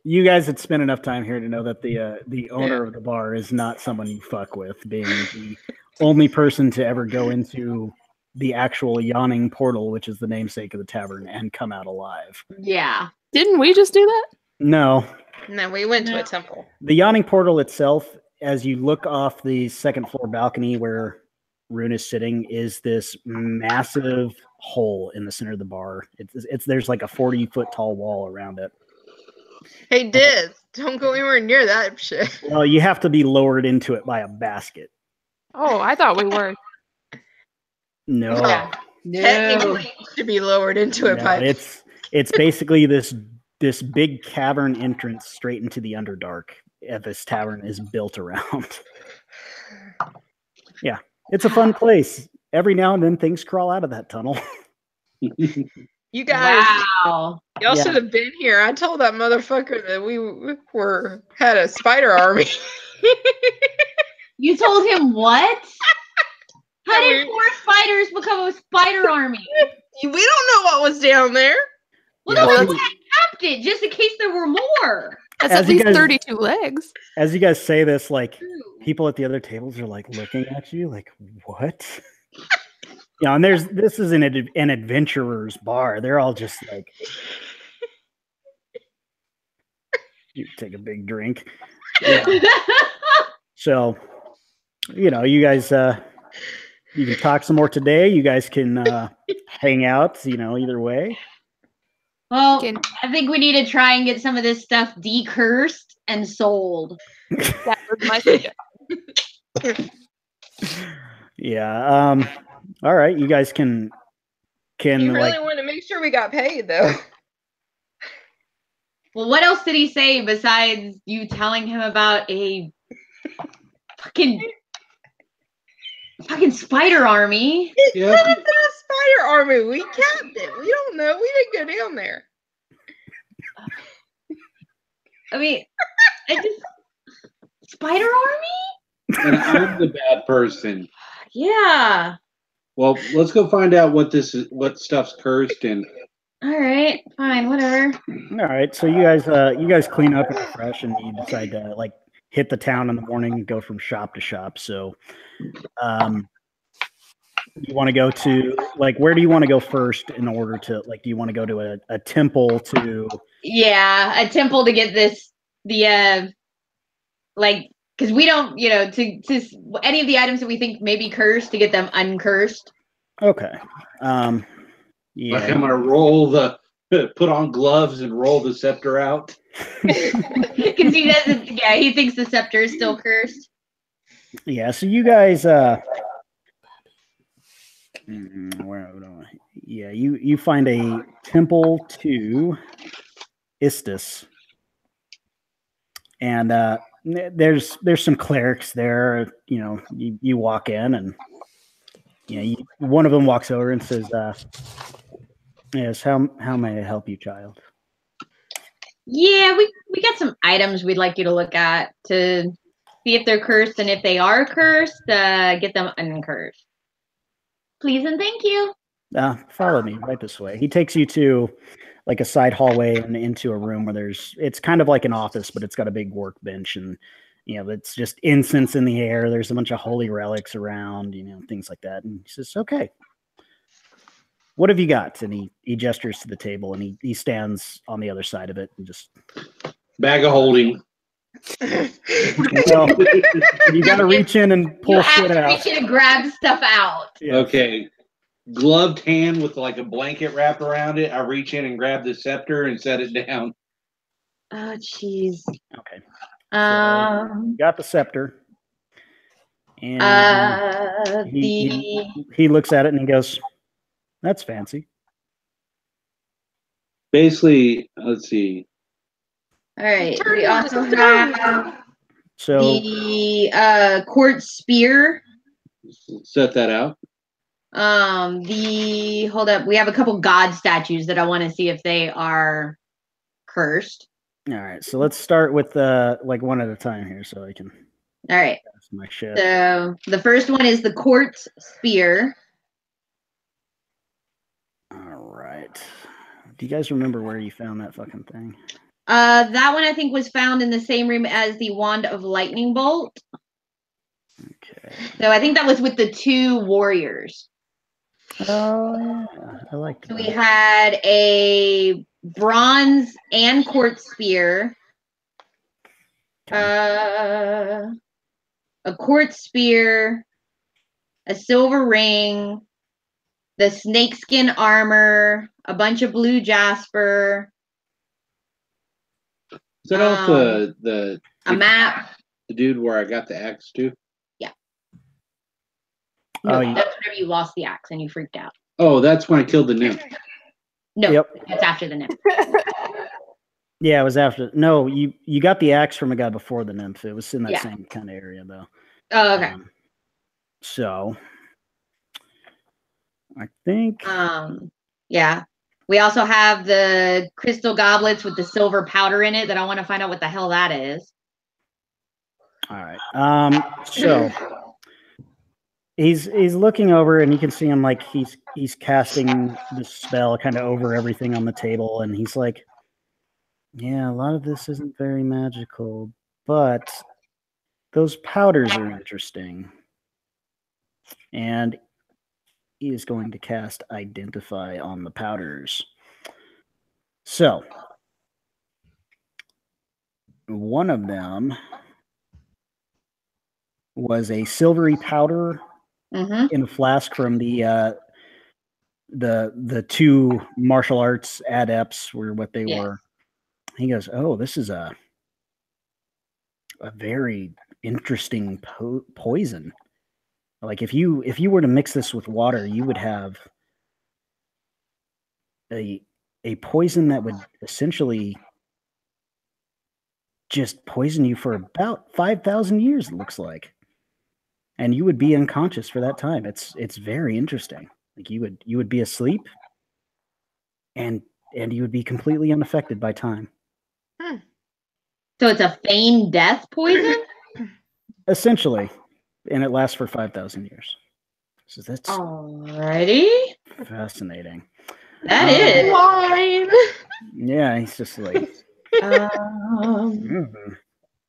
you guys had spent enough time here to know that the owner of the bar is not someone you fuck with, being the only person to ever go into the actual yawning portal, which is the namesake of the tavern, and come out alive. Yeah. Didn't we just do that? No. No, we went to a temple. The yawning portal itself, as you look off the second floor balcony where Rune is sitting, is this massive hole in the center of the bar. There's like a 40-foot tall wall around it. Hey, Diz, don't go anywhere near that shit. Well, you have to be lowered into it by a basket. Oh, I thought we were. No. Yeah. Technically, you should be lowered into it by. It's basically this big cavern entrance straight into the Underdark. This tavern is built around. Yeah, it's a fun place. Every now and then, things crawl out of that tunnel. You guys, wow. Y'all should have been here. I told that motherfucker that we had a spider army. You told him what? How did 4 spiders become a spider army? We don't know what was down there. Well, that's why I capped it, just in case there were more. That's at least 32 legs. As you guys say this, like, people at the other tables are like looking at you like, what? Yeah, and this is an adventurer's bar. They're all just like, you take a big drink. Yeah. So, you guys, you can talk some more today. You guys can hang out, either way. Well, I think we need to try and get some of this stuff decursed and sold. That was my suggestion. Yeah. All right. You guys can. You really want to make sure we got paid, though. Well, what else did he say besides you telling him about a fucking spider army? Yeah. What is that spider army? We capped it. We don't know. We didn't go down there. I mean, spider army? And I'm the bad person. Yeah. Well, let's go find out what stuff's cursed and. All right, fine, whatever. All right, so you guys clean up and refresh, and you decide to hit the town in the morning and go from shop to shop. So, you want to go to where do you want to go first in order to do you want to go to a temple to? Yeah, a temple to get because we don't to any of the items that we think may be cursed to get them uncursed. Okay. Yeah. Like I'm gonna put on gloves and roll the scepter out. Because he doesn't. Yeah, he thinks the scepter is still cursed. Yeah. So you guys, Yeah, you find a temple to Istis, and there's some clerics there. You know, you walk in, and one of them walks over and says, "Yes, how may I help you, child?" Yeah, we got some items we'd like you to look at to see if they're cursed, and if they are cursed, get them uncursed. Please and thank you. Follow me right this way. He takes you to like a side hallway and into a room where it's kind of like an office, but it's got a big workbench, and it's just incense in the air. There's a bunch of holy relics around, things like that. And he says, "Okay, what have you got?" And he gestures to the table, and he stands on the other side of it and just bag of holding. Well, you got to reach in and pull shit out. Reach in and grab stuff out. Yeah. Okay. Gloved hand with like a blanket wrapped around it. I reach in and grab the scepter and set it down. Oh, jeez. Okay. So got the scepter. And he looks at it and he goes, "That's fancy." Basically, let's see. All right. We also have the quartz spear. Set that out. Hold up. We have a couple god statues that I want to see if they are cursed. All right. So let's start with like one at a time here, so I can. All right. That's my shit. So the first one is the quartz spear. All right. Do you guys remember where you found that fucking thing? That one I think was found in the same room as the wand of lightning bolt. Okay. So I think that was with the two warriors. Oh yeah, I like that. So we had a bronze and quartz spear. A quartz spear, a silver ring, the snakeskin armor, a bunch of blue jasper. Is that off the map? The dude where I got the axe to? Yeah. No, that's whenever you lost the axe and you freaked out. Oh, that's when I killed the nymph. No, that's after the nymph. Yeah, it was after. No, you got the axe from a guy before the nymph. It was in that same kind of area, though. Oh, okay. So, I think. Yeah. We also have the crystal goblets with the silver powder in it that I want to find out what the hell that is. All right. So he's looking over, and you can see him like he's casting the spell kind of over everything on the table, and he's like, "Yeah, a lot of this isn't very magical, but those powders are interesting." And he is going to cast Identify on the powders. So, one of them was a silvery powder in a flask from the two martial arts adepts were what they were. He goes, "Oh, this is a very interesting poison. Like if you were to mix this with water, you would have a poison that would essentially just poison you for about 5,000 years, it looks like. And you would be unconscious for that time. It's very interesting. Like you would be asleep and you would be completely unaffected by time." So it's a feigned death poison? Essentially. And it lasts for 5,000 years. So that's alrighty fascinating. That is wine. Yeah, he's just like. All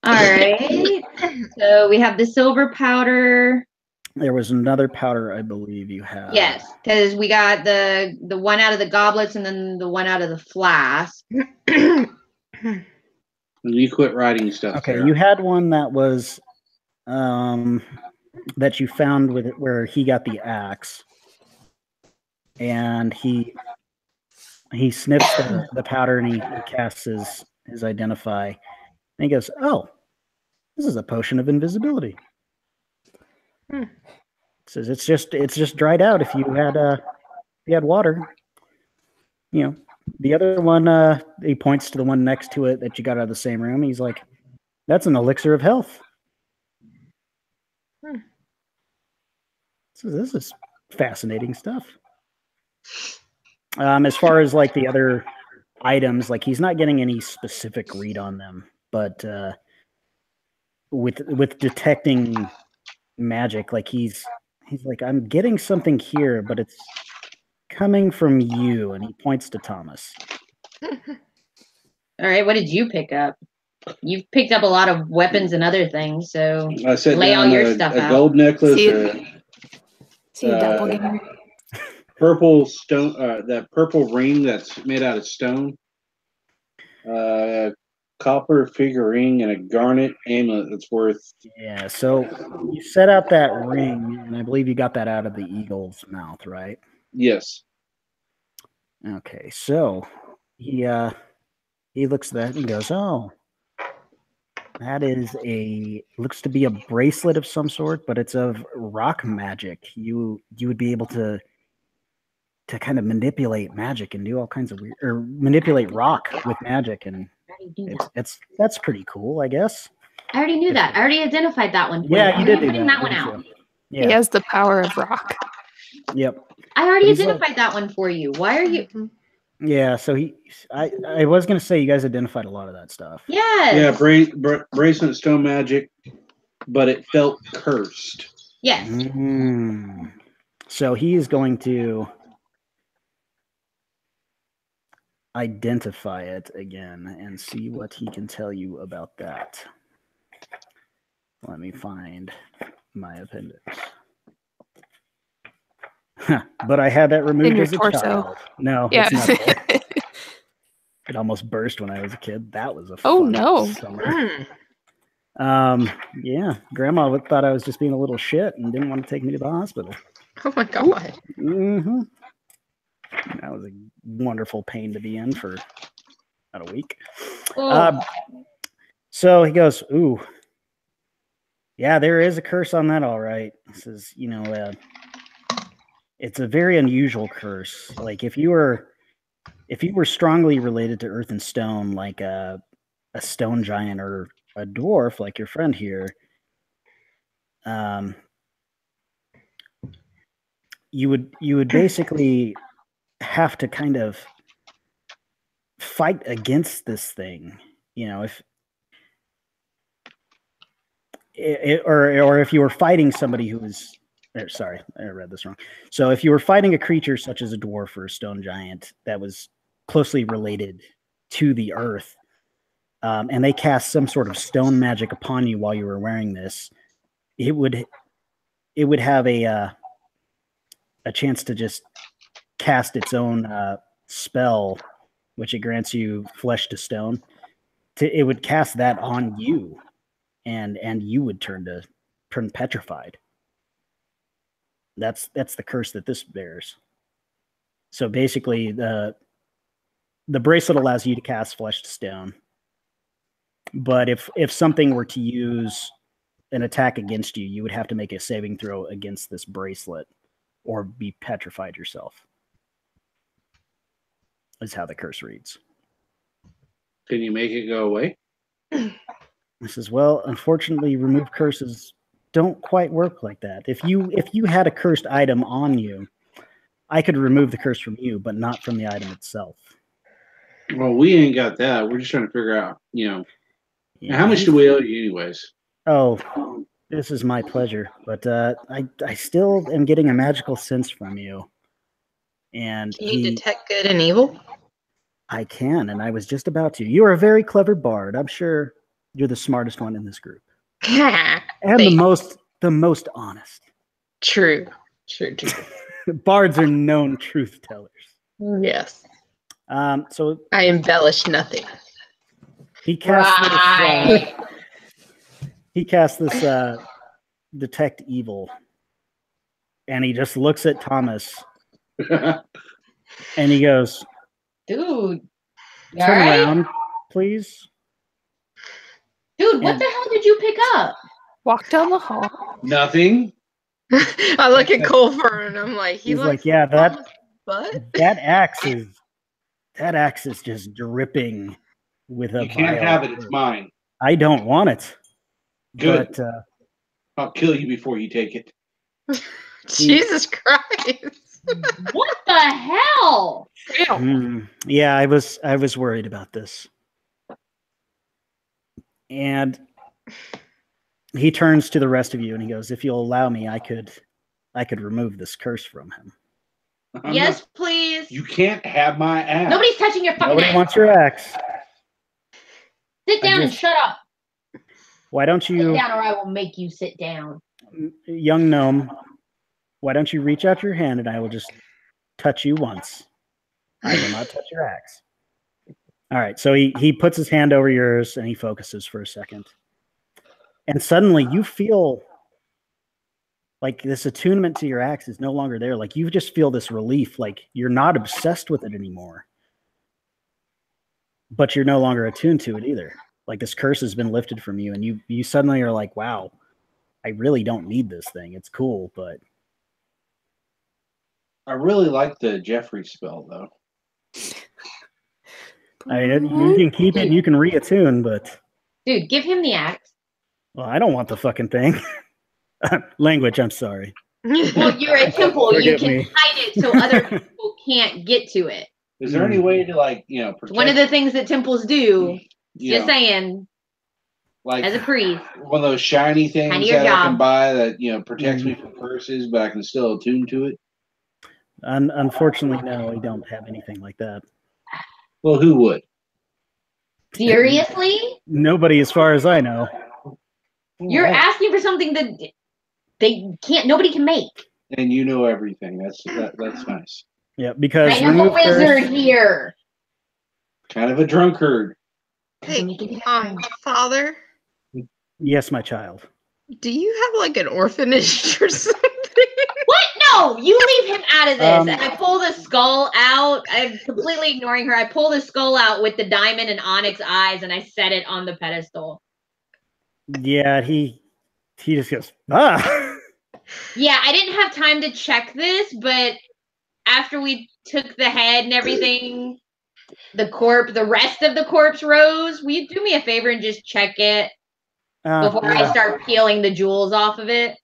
right. So we have the silver powder. There was another powder, I believe you had. Yes, because we got the one out of the goblets and then the one out of the flask. You quit writing stuff. Okay, there. you had one that was that you found with it where he got the axe, and he sniffs the powder and he casts his Identify, and he goes, "Oh, this is a potion of invisibility." Says it's just dried out. If you had water, you know. The other one, he points to the one next to it that you got out of the same room. He's like, "That's an elixir of health." So this is fascinating stuff. As far as like the other items, like he's not getting any specific read on them, but with detecting magic, like he's like, I'm getting something here, but it's coming from you, and he points to Thomas. All right, what did you pick up? You've picked up a lot of weapons and other things, so I set lay down all your stuff out. gold necklace, See a doppelganger. purple stone, that purple ring that's made out of stone, copper figurine, and a garnet amulet that's worth. Yeah, so you set out that ring, and I believe you got that out of the eagle's mouth, right? Yes. Okay, so he looks at that and goes, "Oh, that is looks to be a bracelet of some sort, but it's of rock magic. You would be able to kind of manipulate magic and do all kinds of weird, or manipulate rock with magic, and that's pretty cool, I guess." I already knew that. I already identified that one. Yeah, you did do putting that one didn't out. you? Yeah. He has the power of rock. Yep. I already He's identified that one for you. Why are you? Yeah, so I was gonna say you guys identified a lot of that stuff. Yes. Yeah, bracelet stone magic, but it felt cursed. Yes. So he is going to identify it again and see what he can tell you about that. Let me find my appendix. But I had that removed your as a torso. child. No, Yeah. it's not there. It almost burst when I was a kid. That was a Oh, fun no. summer. Yeah, Grandma thought I was just being a little shit and didn't want to take me to the hospital. Oh my god. Mm-hmm. That was a wonderful pain to be in for about a week. So he goes, "Ooh, yeah, there is a curse on that, all right." He says, it's a very unusual curse. Like if you were strongly related to earth and stone, like a stone giant or a dwarf, like your friend here, you would basically have to kind of fight against this thing, if if you were fighting somebody who was. Sorry, I read this wrong. So if you were fighting a creature such as a dwarf or a stone giant that was closely related to the earth, and they cast some sort of stone magic upon you while you were wearing this, it would have a chance to just cast its own spell, which it grants you flesh to stone. It would cast that on you, and you would turn petrified. That's the curse that this bears. So basically, the bracelet allows you to cast flesh to stone. But if something were to use an attack against you, you would have to make a saving throw against this bracelet or be petrified yourself. Is how the curse reads. Can you make it go away? This is, well, unfortunately, remove curses don't quite work like that. If you had a cursed item on you, I could remove the curse from you, but not from the item itself. Well, we ain't got that. We're just trying to figure out, Yeah, how much do we owe you anyways? Oh, this is my pleasure. But I still am getting a magical sense from you. And Can you detect good and evil? I can, and I was just about to. You are a very clever bard. I'm sure you're the smartest one in this group. And the most honest. True. Bards are known truth tellers. Yes. So I embellish nothing. he casts this detect evil, and he just looks at Thomas, and he goes, "Dude, turn around, please." Dude, what the hell did you pick up? Walk down the hall. Nothing. I look at Colfer and I'm like, he's like, yeah, that axe is just dripping with a You can't have it. It's mine. I don't want it. Good. But, I'll kill you before you take it. Jesus Christ. What the hell? Yeah, I was worried about this. And he turns to the rest of you and he goes, if you'll allow me, I could remove this curse from him. Yes, please. You can't have my axe. Nobody's touching your fucking Nobody axe. wants your axe. Sit down and shut up. Why don't you... Sit down or I will make you sit down. Young gnome, why don't you reach out your hand and I will just touch you once. I will not touch your axe. All right, so he puts his hand over yours and he focuses for a second. And suddenly you feel like this attunement to your axe is no longer there. Like you just feel this relief, like you're not obsessed with it anymore. But you're no longer attuned to it either. Like this curse has been lifted from you and you suddenly are like, wow, I really don't need this thing. It's cool, but... I really like the Jeffrey spell, though. I mean, you can keep it, you can reattune, but... Dude, give him the axe. Well, I don't want the fucking thing. Language, I'm sorry. Well, you're a temple. You can hide it so other people can't get to it. Is there any way to, like, protect... One of the things that temples do, just saying, like, as a priest. One of those shiny things that I can buy that, protects me from curses, but I can still attune to it? Unfortunately, no, we don't have anything like that. Well, who would? Seriously? Nobody, as far as I know. You're asking for something that nobody can make. And you know everything. That's nice. Yeah, because I am a wizard here. Kind of a drunkard. Hey, Father? Yes, my child. Do you have like an orphanage or something? What? No, you leave him out of this. And I pull the skull out. I'm completely ignoring her. I pull the skull out with the diamond and onyx eyes and I set it on the pedestal. Yeah, he just goes, ah. Yeah, I didn't have time to check this, but after we took the head and everything, the rest of the corpse rose. Will you do me a favor and just check it before I start peeling the jewels off of it?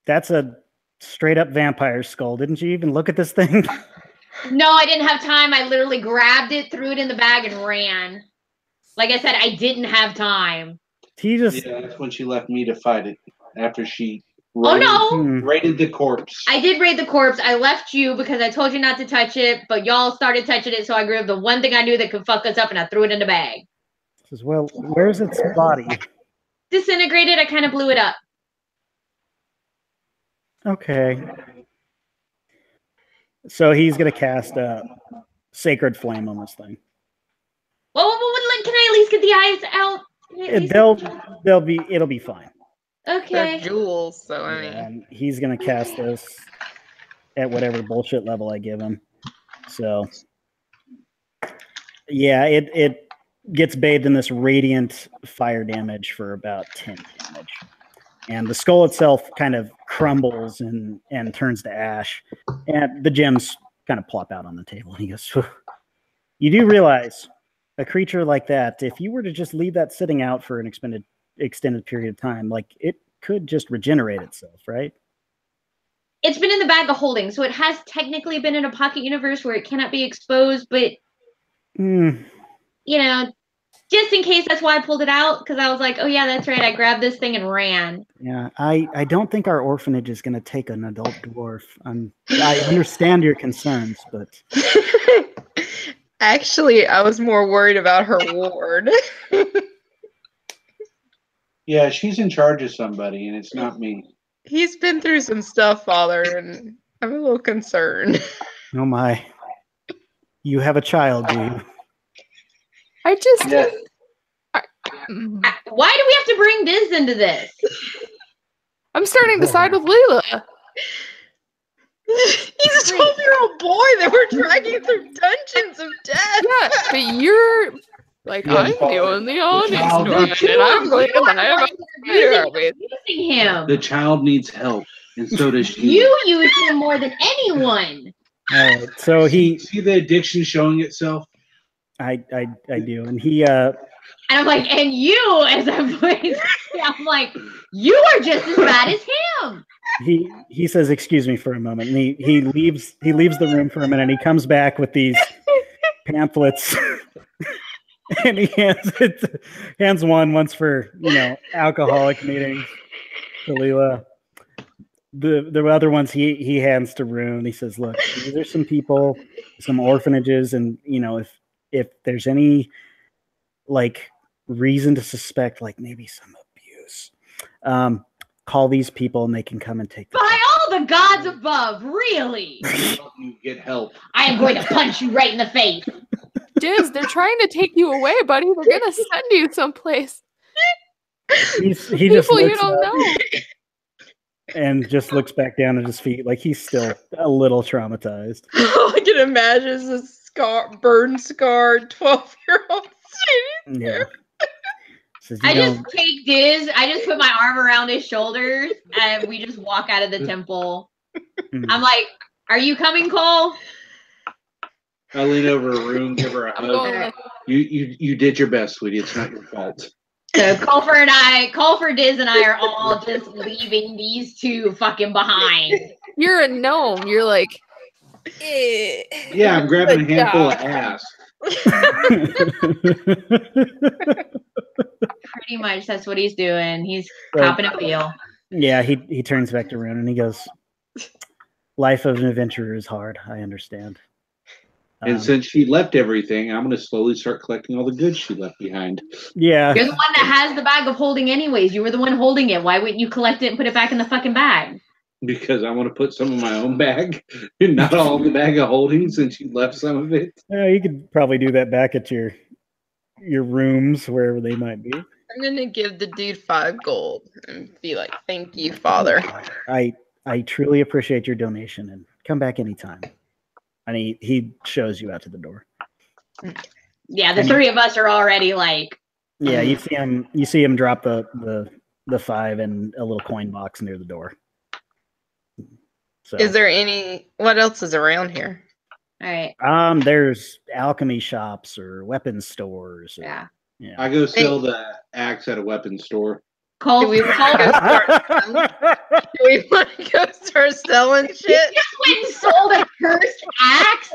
That's a straight up vampire skull. Didn't you even look at this thing? No, I didn't have time. I literally grabbed it, threw it in the bag, and ran. Like I said, I didn't have time. Yeah, that's when she left me to fight it after she raided the corpse. I did raid the corpse. I left you because I told you not to touch it, but y'all started touching it, so I grabbed the one thing I knew that could fuck us up, and I threw it in the bag. Says, well, where's its body? Disintegrated. I kind of blew it up. Okay. So he's going to cast a Sacred Flame on this thing. Well, can I at least get the eyes out? It'll be fine. Okay. They're jewels, so I mean. And he's going to cast this at whatever bullshit level I give him. So, yeah, it gets bathed in this radiant fire damage for about 10 damage. And the skull itself kind of crumbles and turns to ash. And the gems kind of plop out on the table. And he goes, you do realize a creature like that, if you were to just leave that sitting out for an extended period of time, like it could just regenerate itself, right? It's been in the bag of holding, so it has technically been in a pocket universe where it cannot be exposed, but just in case, that's why I pulled it out, because I was like, oh yeah, that's right, I grabbed this thing and ran. Yeah, I don't think our orphanage is going to take an adult dwarf. I understand your concerns, but... Actually, I was more worried about her ward. Yeah, she's in charge of somebody, and it's not me. He's been through some stuff, Father, and I'm a little concerned. Oh my. You have a child, do you? Why do we have to bring Diz into this? I'm starting to side with Leela. He's a 12-year-old boy that we're dragging through dungeons of death. Yeah, but you're Like, Yeah, I'm the only honest child- one, and I'm going to buy a spider. Using him. The child needs help, and so does she. You use him more than anyone. All right. So he, See the addiction showing itself? I do, and he, And I'm like, and you, as I'm putting, I'm like, you are just as bad as him. he says, "Excuse me for a moment," and he leaves the room for a minute. And he comes back with these pamphlets, and he hands one's for alcoholic meetings to Leela. The other ones he hands to Rune. He says, "Look, these are some people, some orphanages, and if there's any like reason to suspect like maybe some abuse, call these people and they can come and take the By all the gods above, really? You get help. I am going to punch you right in the face. Diz, they're trying to take you away, buddy. They're gonna send you someplace. He just People you looks don't up know. and just looks back down at his feet like he's still a little traumatized. I can imagine this burn scarred 12-year-old sitting Yeah. there. Says, I just take Diz, I just put my arm around his shoulders, and we just walk out of the temple. I'm like, are you coming, Cole? I lean over a room, give her a I'm hug. going. You did your best, sweetie. It's not your fault. So Colfer, Diz, and I are all just leaving these two fucking behind. You're a gnome. You're like, eh. Yeah, I'm grabbing a Good handful job. of ass. Pretty much, that's what he's doing. He's Right. copping a feel. Yeah, he turns back to Rune and he goes, "Life of an adventurer is hard. I understand." And since she left everything, I'm going to slowly start collecting all the goods she left behind. Yeah, You're the one that has the bag of holding anyways. You were the one holding it. Why wouldn't you collect it and put it back in the fucking bag? Because I want to put some in my own bag, and not all in the bag of holding since she left some of it. you could probably do that back at your rooms wherever they might be. I'm gonna give the dude 5 gold and be like, "Thank you, Father." I truly appreciate your donation and come back anytime. And he shows you out to the door. Yeah, the three of us are already like, Yeah, you see him drop the 5 in a little coin box near the door. So Is there what else is around here? all right, there's alchemy shops or weapons stores. Or, yeah. yeah. I go sell the axe at a weapons store. Cole, Do we want to go start selling You shit? just went and sold a cursed axe?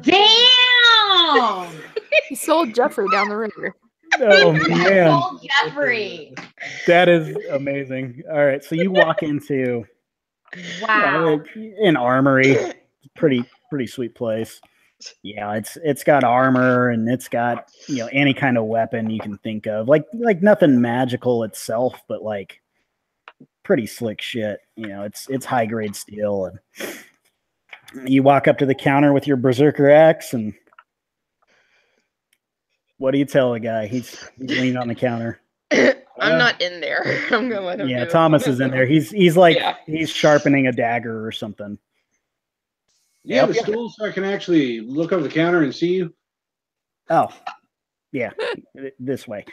Damn! He sold Jeffrey down the river. Oh man, Sold Jeffrey. that is amazing. All right, so you walk into Wow. an armory, pretty sweet place. Yeah, it's got armor and it's got any kind of weapon you can think of, like nothing magical itself, but like pretty slick shit. It's high grade steel, and you walk up to the counter with your berserker axe, and what do you tell the guy? He's leaning on the counter. I'm not in there. I'm gonna let him. Yeah, do it. Thomas is in there. He's like Yeah. he's sharpening a dagger or something. You have a stool so I can actually look over the counter and see you? Oh, yeah, this way.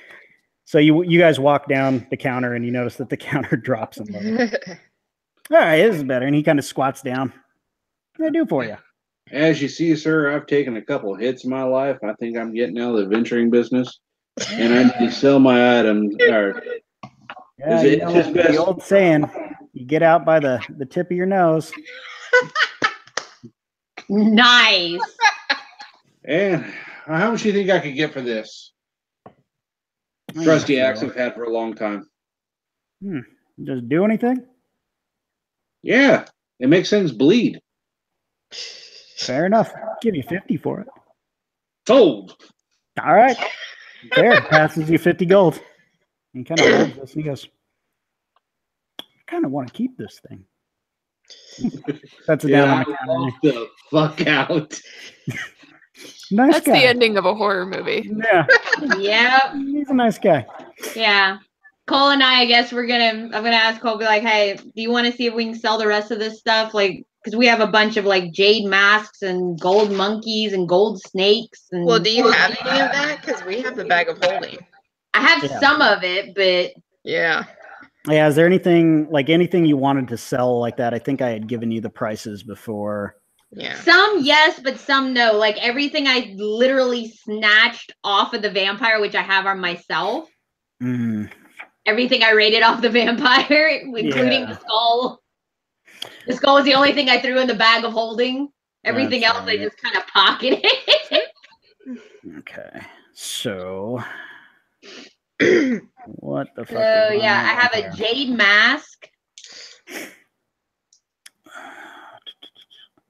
So you guys walk down the counter and you notice that the counter drops in low. All right, this is better. And he kind of squats down. What can I do for you? As you see, sir, I've taken a couple hits in my life. I think I'm getting out of the venturing business. And I need to sell my items. Or, Yeah, Is it just best- the old saying, you get out by the tip of your nose. Nice. and how much do you think I could get for this? Trusty axe I've had for a long time. Does it do anything? Yeah, it makes things bleed. Fair enough. I'll give you 50 for it. Sold. All right. There, passes you 50 gold. He kind of holds this and he goes, I kind of want to keep this thing. Sets it down on the counter. walk the fuck out. Nice That's guy. the ending of a horror movie. Yeah, Yep. he's a nice guy. Yeah. Cole and I guess I'm gonna ask Cole, be like, hey, do you want to see if we can sell the rest of this stuff? Like, because because we have a bunch of like jade masks and gold monkeys and gold snakes. And Well, do you have any of that? Because we have the bag of holding. I have some of it, but yeah. Yeah, is there anything you wanted to sell like that? I think I had given you the prices before. Yeah. Some yes, but some no. Like everything I literally snatched off of the vampire, which I have on myself. Everything I rated off the vampire, including the skull. The skull was the only thing I threw in the bag of holding. Everything else I just kind of pocketed. Okay. So what the fuck? So yeah, I have a jade mask.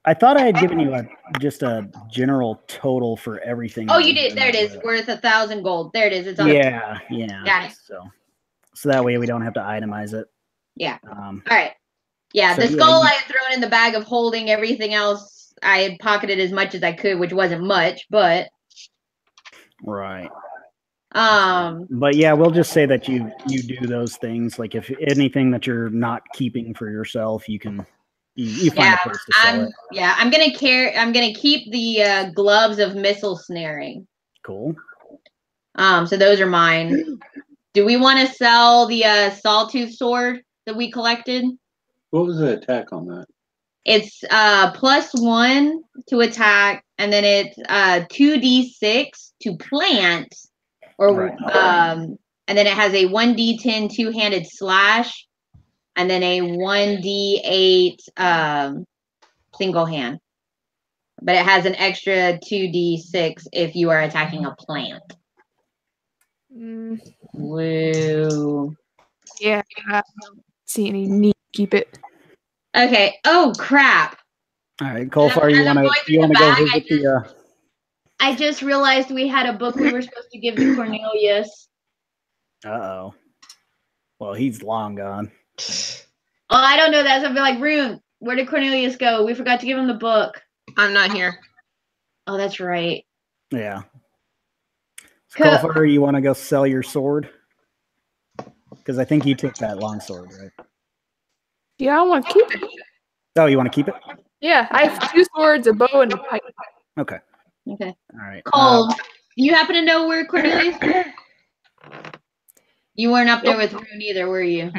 I thought I had given you just a general total for everything. Oh, you did. There it is. Worth 1,000 gold. There it is. It's on. Yeah. Got it. So that way we don't have to itemize it. Yeah. All right. Yeah, so the skull I had thrown in the bag of holding. Everything else I had pocketed as much as I could, which wasn't much, but. Right. But yeah, we'll just say that you do those things. Like if anything that you're not keeping for yourself, you can you find a place to sell it. Yeah, I'm gonna keep the gloves of missile snaring. Cool. So those are mine. Do we want to sell the sawtooth sword that we collected? What was the attack on that? It's +1 to attack, and then it's 2d6 to plant, or and then it has a 1d10 two-handed slash, and then a 1d8 single hand. But it has an extra 2d6 if you are attacking a plant. Woo. Yeah, I don't see any need to keep it. Okay. Oh crap. All right, Colfar, you want to go visit the? I just realized we had a book we were supposed to give to Cornelius. Uh-oh. Well, he's long gone. Oh, I don't know that. So I'll be like, Rune, where did Cornelius go? We forgot to give him the book. I'm not here. Oh, that's right. Yeah. Colfar, you want to go sell your sword? Because I think you took that long sword, right? Yeah, I want to keep it. Oh, you want to keep it? Yeah, I have 2 swords, a bow, and a pike. Okay. Okay. All right. Cole, do you happen to know where Cornelius is? You weren't up there with Rune either, were you?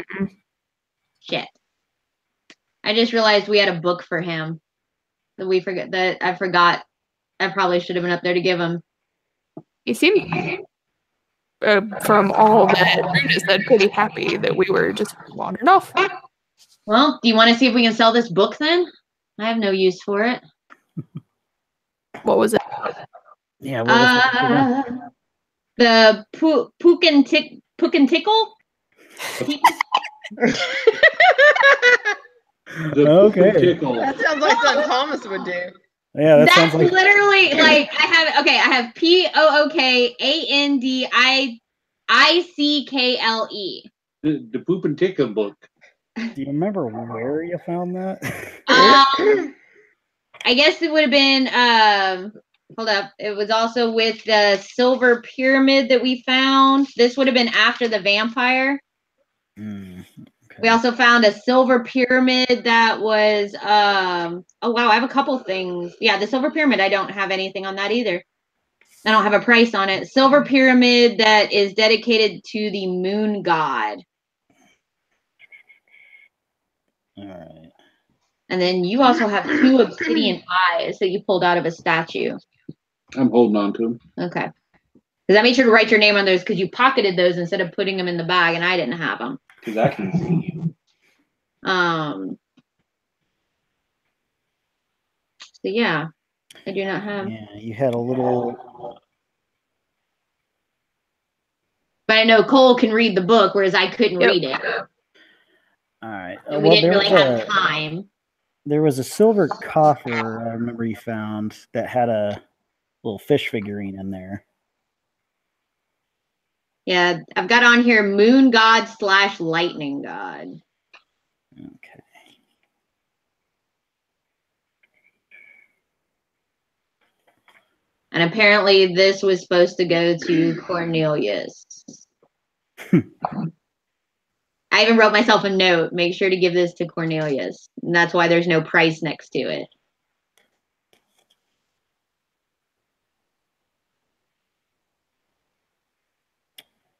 Shit. I just realized we had a book for him. I forgot. I probably should have been up there to give him. He seemed, from all that Rune said, pretty happy that we were just wandering off. Well, do you want to see if we can sell this book then? I have no use for it. What was it? Yeah, what was it? The Pook and Tickle? Okay. That sounds like something Thomas would do. Yeah, that's sounds like literally like I have POOKANDICKLE. The Poop and Tickle book. Do you remember where you found that? I guess it would have been hold up. It was also with the silver pyramid that we found. This would have been after the vampire. Okay. We also found a silver pyramid that was oh wow, I have a couple things. Yeah, the silver pyramid, I don't have anything on that either. I don't have a price on it. Silver pyramid that is dedicated to the moon god. All right. And then you also have 2 obsidian eyes that you pulled out of a statue. I'm holding on to them. Okay. Because I made sure to write your name on those because you pocketed those instead of putting them in the bag, and I didn't have them. Because I can see you. So yeah, I do not have. Yeah, you had a little. But I know Cole can read the book, whereas I couldn't read it. All right. And we didn't really have time. There was a silver coffer I remember you found that had a little fish figurine in there. Yeah, I've got on here moon god / lightning god. Okay. And apparently this was supposed to go to Cornelius. I even wrote myself a note. Make sure to give this to Cornelius. And that's why there's no price next to it.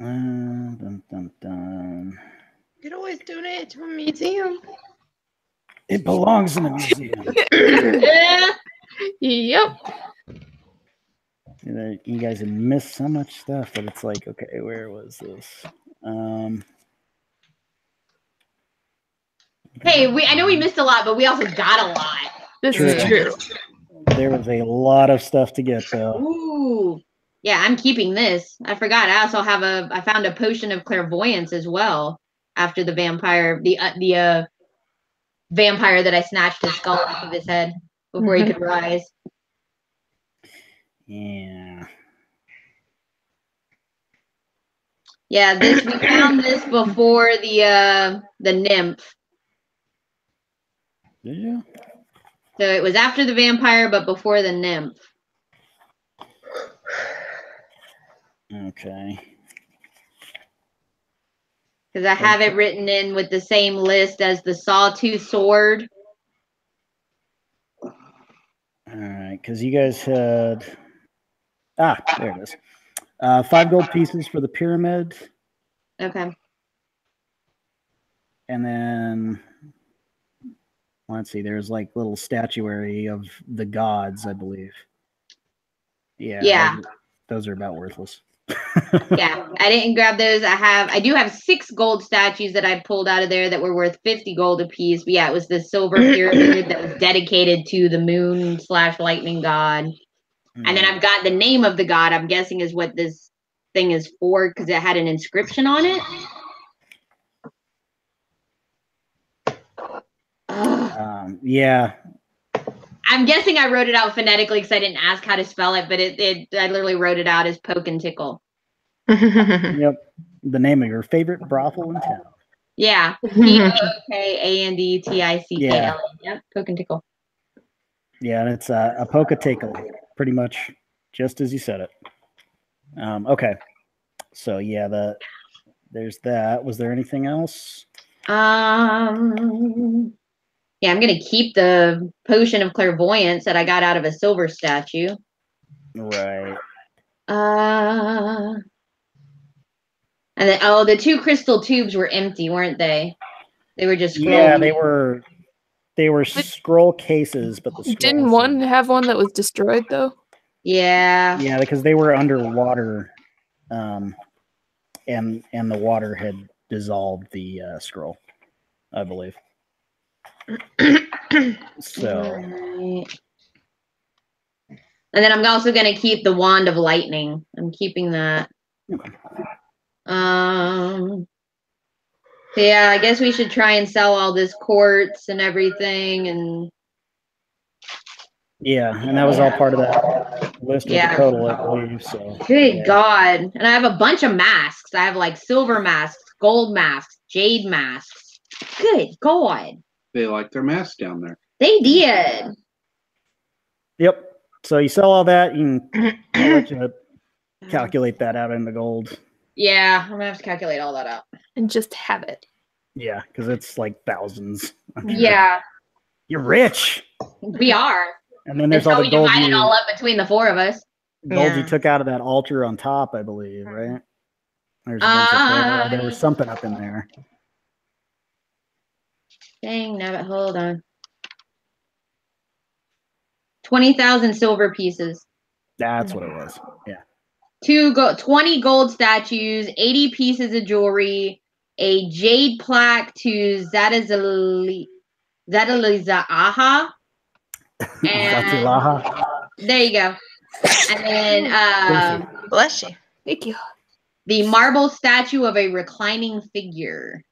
Dun, dun, dun. You could always donate it to a museum. It belongs in a museum. Yep. You guys have missed so much stuff that it's like, okay, where was this? Hey, I know we missed a lot, but we also got a lot. This is true. There was a lot of stuff to get, though. Ooh. Yeah, I'm keeping this. I forgot. I also have I found a potion of clairvoyance as well after the vampire, the vampire that I snatched his skull off of his head before he could rise. Yeah. Yeah, we found this before the nymph. Did you? So it was after the vampire, but before the nymph. Okay. Because I have it written in with the same list as the sawtooth sword. All right, because you guys had... there it is. 5 gold pieces for the pyramid. Okay. And then... Let's see, there's like little statuary of the gods, I believe. Yeah. Those are about worthless. Yeah, I didn't grab those. I do have 6 gold statues that I pulled out of there that were worth 50 gold apiece. But yeah, it was the silver pyramid that was dedicated to the moon/lightning god. And then I've got the name of the god, I'm guessing is what this thing is for, because it had an inscription on it. Yeah. I'm guessing I wrote it out phonetically because I didn't ask how to spell it, but I literally wrote it out as poke and tickle. Yep. The name of your favorite brothel in town. Yeah. POKANDTICKL. Yeah. Yep. Poke and tickle. Yeah, and it's a poke and tickle, pretty much just as you said it. Okay. So yeah, there's that. Was there anything else? Yeah, I'm going to keep the potion of clairvoyance that I got out of a silver statue. Right. And then, the 2 crystal tubes were empty, weren't they? They were just scroll. Yeah, they were scroll cases, but the Didn't one have one that was destroyed though? Yeah. Yeah, because they were underwater, and the water had dissolved the scroll, I believe. So. Right. And then I'm also going to keep the wand of lightning. I'm keeping that. So yeah, I guess we should try and sell all this quartz and everything, and yeah, and that was all part of that list with the total, I believe. So good God. And I have a bunch of masks. I have like silver masks, gold masks, jade masks. Good God. They like their masks down there. They did. Yep. So you sell all that, you can let you calculate that out into gold. Yeah, I'm gonna have to calculate all that out. And just have it. Yeah, because it's like thousands. Yeah. You're rich. We are. And then there's all the gold. Divide it all up between the 4 of us. Gold you took out of that altar on top, I believe, right? There's a bunch of there was something up in there. Dang, no, but hold on. 20,000 silver pieces. That's what it was. Yeah. 20 gold statues, 80 pieces of jewelry, a jade plaque to Zadalizaha. Zatilaha. There you go. And then bless you. Thank you. The marble statue of a reclining figure.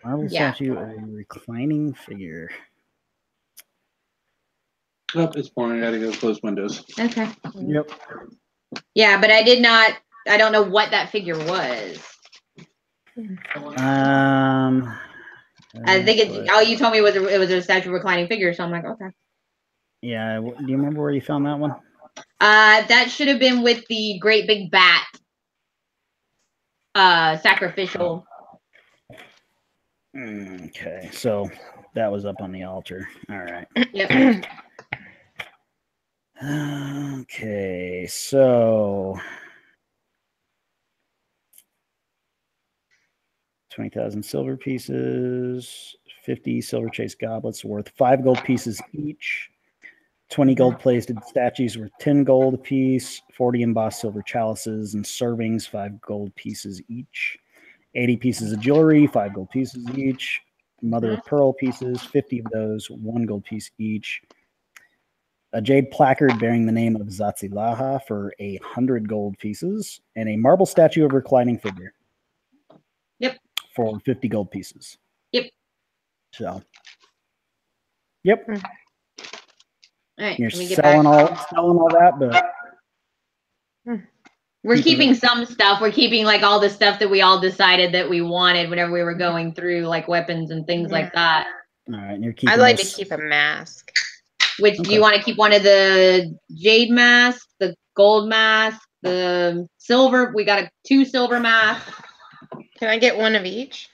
Marble statue of a reclining figure. Oh, it's morning. I gotta go close windows. Okay. Yep. Yeah, but I don't know what that figure was. I think you told me it was a statue of reclining figure, so I'm like, okay. Yeah, do you remember where you found that one? That should have been with the great big bat. sacrificial. Okay, so that was up on the altar. All right. Yep. Okay, so 20,000 silver pieces, 50 silver chase goblets worth 5 gold pieces each, 20 gold plated statues worth 10 gold apiece, 40 embossed silver chalices and servings, 5 gold pieces each, 80 pieces of jewelry, 5 gold pieces each, mother of pearl pieces, 50 of those, 1 gold piece each, a jade placard bearing the name of Zatsilaha for 100 gold pieces, and a marble statue of a reclining figure. Yep. For 50 gold pieces. Yep. So. Yep. All right. You're Let me get selling back. all that, but we're keeping some stuff. We're keeping like all the stuff that we all decided that we wanted whenever we were going through, like weapons and things like that. All right, and you're keeping. I'd like to keep a mask. Which do you want to keep? One of the jade masks, the gold mask, the silver? We got 2 silver masks. Can I get one of each?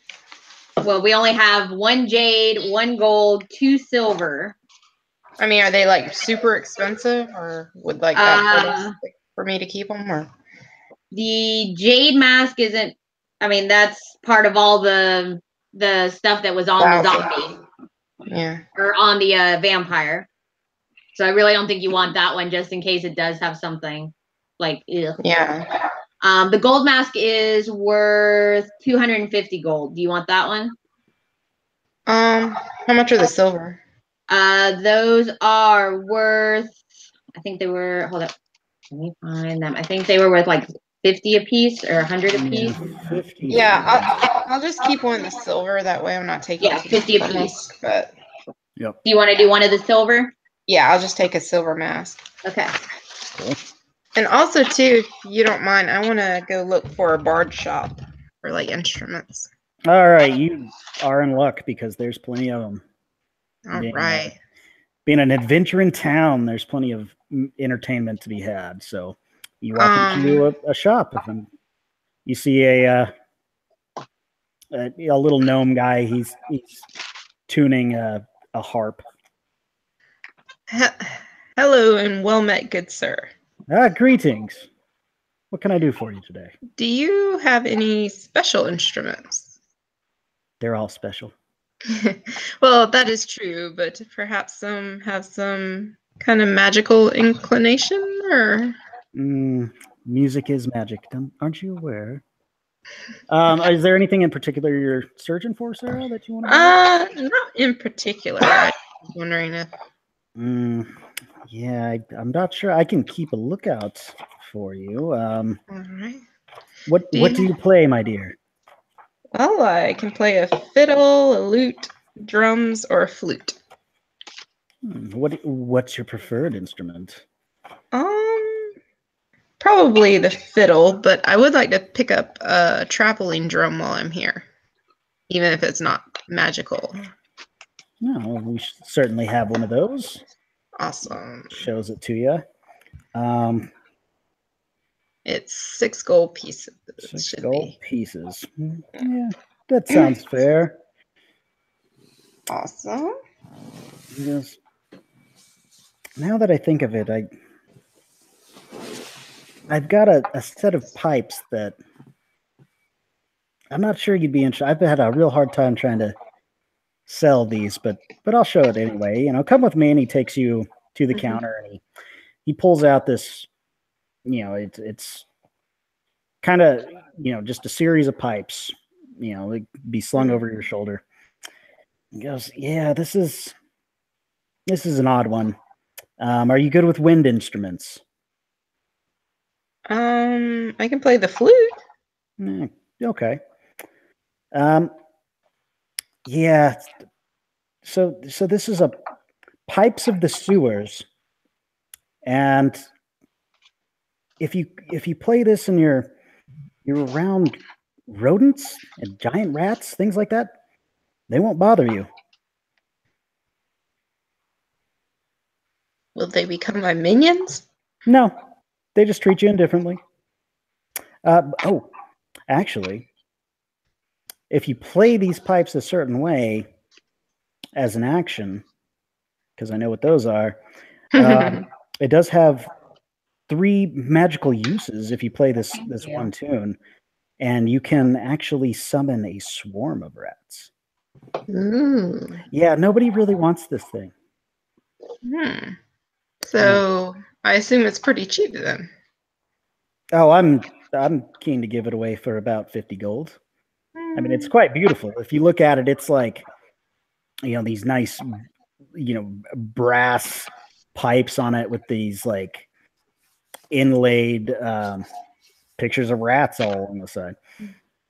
Well, we only have 1 jade, 1 gold, 2 silver. I mean, are they like super expensive, or would like that for me to keep them? Or the jade mask isn't. I mean, that's part of all the stuff that was on the zombie. Yeah. Or on the vampire. So I really don't think you want that one, just in case it does have something like. Ugh. Yeah. The gold mask is worth 250 gold. Do you want that one? How much are the silver? Those are worth. I think they were. Hold up. Let me find them. I think they were worth like 50 a piece or 100 a piece. 50. Yeah, I'll just keep one of the silver. That way, I'm not taking. 50 a piece. But. Yep. Do you want to do one of the silver? Yeah, I'll just take a silver mask. Okay. Cool. And also, too, if you don't mind, I want to go look for a bard shop for like instruments. All right, you are in luck because there's plenty of them. All right. Being an adventure in town, there's plenty of entertainment to be had. So you walk into a shop, and you see a little gnome guy. He's tuning a harp. Hello and well met, good sir. Greetings. What can I do for you today? Do you have any special instruments? They're all special. Well, that is true, but perhaps some have some kind of magical inclination, or? Music is magic. Aren't you aware? Is there anything in particular you're searching for, Sarah, that you want to not in particular. I was wondering if... Yeah, I'm not sure. I can keep a lookout for you. All right. What do you play, my dear? Well, I can play a fiddle, a lute, drums, or a flute. What's your preferred instrument? Probably the fiddle, but I would like to pick up a traveling drum while I'm here, even if it's not magical. No, we certainly have one of those. Awesome. Shows it to you. It's 6 gold pieces. 6 gold pieces. Yeah, that sounds fair. Awesome. Yes. Now that I think of it, I've got a set of pipes that I'm not sure you'd be interested. I've had a real hard time trying to sell these, but I'll show it anyway. Come with me, and he takes you to the counter, and he pulls out this. It's kind of just a series of pipes. Like be slung over your shoulder. He goes, "Yeah, this is an odd one. Are you good with wind instruments?" I can play the flute. Okay. Yeah. So this is a pipes of the sewers, and if you play this and you're around rodents and giant rats, things like that, they won't bother you. Will they become my minions? No, they just treat you indifferently. Actually, if you play these pipes a certain way as an action, because I know what those are, it does have 3 magical uses if you play this one tune, and you can actually summon a swarm of rats. Yeah, nobody really wants this thing. So I assume it's pretty cheap then. Oh, I'm keen to give it away for about 50 gold. I mean, it's quite beautiful. If you look at it, it's like, these nice, brass pipes on it with these like inlaid pictures of rats all on the side.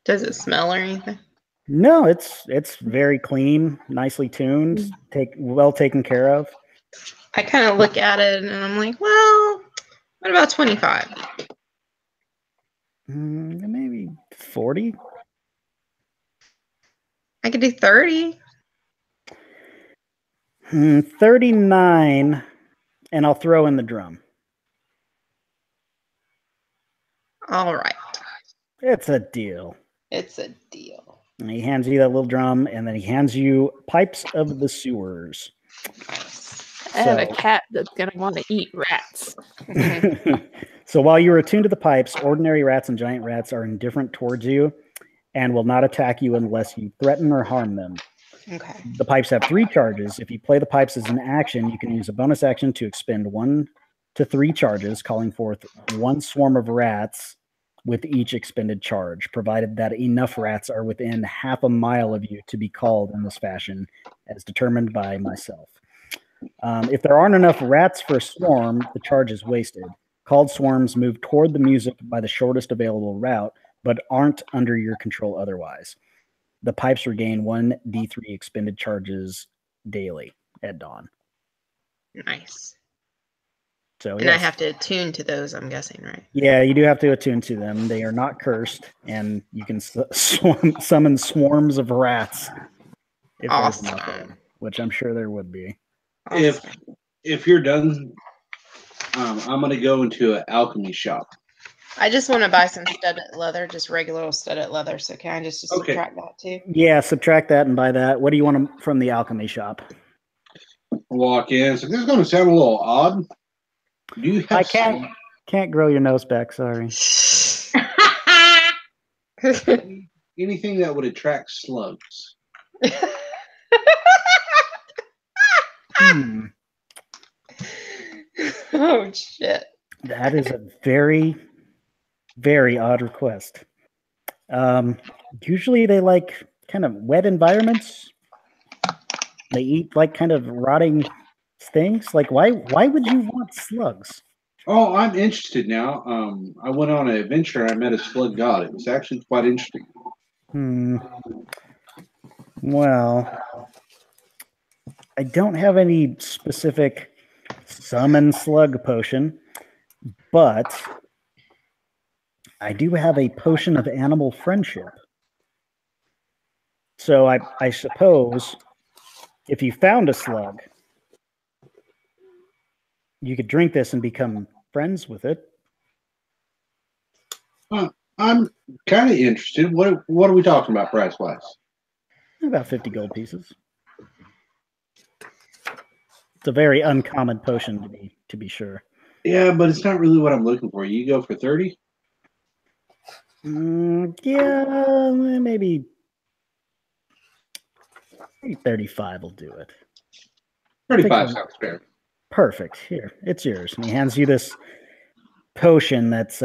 Does it smell or anything? No, it's very clean, nicely tuned, well taken care of. I kind of look at it and I'm like, well, what about 25? Maybe 40. I could do 30. 39, and I'll throw in the drum. All right. It's a deal. It's a deal. And he hands you that little drum, and then he hands you Pipes of the Sewers. I have a cat that's going to want to eat rats. So while you are attuned to the pipes, ordinary rats and giant rats are indifferent towards you and will not attack you unless you threaten or harm them. Okay. The pipes have 3 charges. If you play the pipes as an action, you can use a bonus action to expend 1 to 3 charges, calling forth 1 swarm of rats with each expended charge, provided that enough rats are within half a mile of you to be called in this fashion, as determined by myself. If there aren't enough rats for a swarm, the charge is wasted. Called swarms move toward the music by the shortest available route, but aren't under your control otherwise. The pipes regain 1d3 expended charges daily at dawn. Nice. So, and yes. I have to attune to those, I'm guessing, right? Yeah, you do have to attune to them. They are not cursed, and you can summon swarms of rats. If awesome. Which I'm sure there would be. Awesome. If you're done, I'm going to go into an alchemy shop. I just want to buy some studded leather, just regular studded leather. So can I just subtract that too? Yeah, subtract that and buy that. What do you want from the alchemy shop? Walk in. So this is going to sound a little odd. Do you have can't grow your nose back. Sorry. Anything that would attract slugs. Oh shit! That is a very, very odd request. Usually they like kind of wet environments. They eat like kind of rotting things. Like why would you want slugs? Oh, I'm interested now. I went on an adventure and I met a slug god. It was actually quite interesting. Well, I don't have any specific summon slug potion, but I do have a potion of animal friendship. So I suppose if you found a slug, you could drink this and become friends with it. I'm kind of interested. What are we talking about price-wise? About 50 gold pieces. It's a very uncommon potion to be sure. Yeah, but it's not really what I'm looking for. You go for 30? Yeah, maybe 35 will do it. 35 sounds fair. Perfect. Here, it's yours. And he hands you this potion that's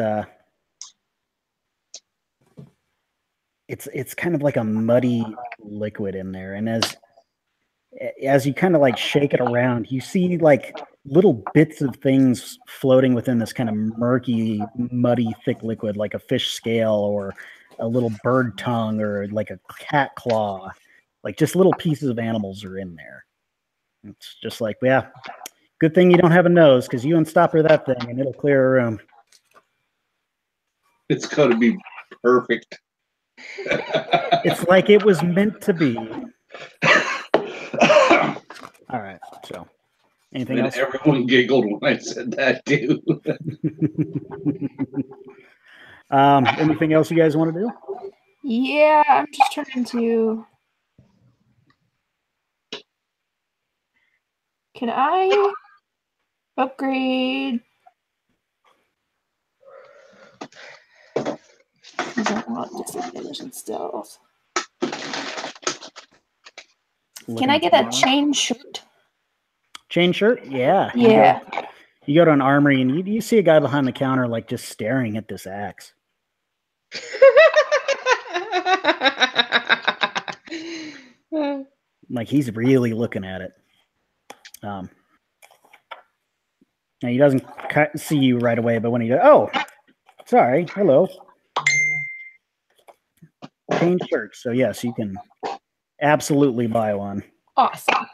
it's kind of like a muddy liquid in there, and as you kind of like shake it around, you see like little bits of things floating within this kind of murky, muddy, thick liquid, like a fish scale or a little bird tongue or like a cat claw. Like just little pieces of animals are in there. It's just like, yeah, good thing you don't have a nose, because you unstopper that thing and it'll clear a room. It's going to be perfect. It's like it was meant to be. All right, so anything else? Everyone giggled when I said that too. Anything else you guys want to do? Yeah, I'm just trying to. Can I upgrade? I don't want disadvantage and stealth. Can I get a chain shirt? Chain shirt? Yeah. Yeah. You go to an armory and you see a guy behind the counter like just staring at this axe. Like he's really looking at it. Now he doesn't see you right away, but when he goes, oh, sorry, hello. Chain shirt. So yes, you can absolutely buy one. Awesome.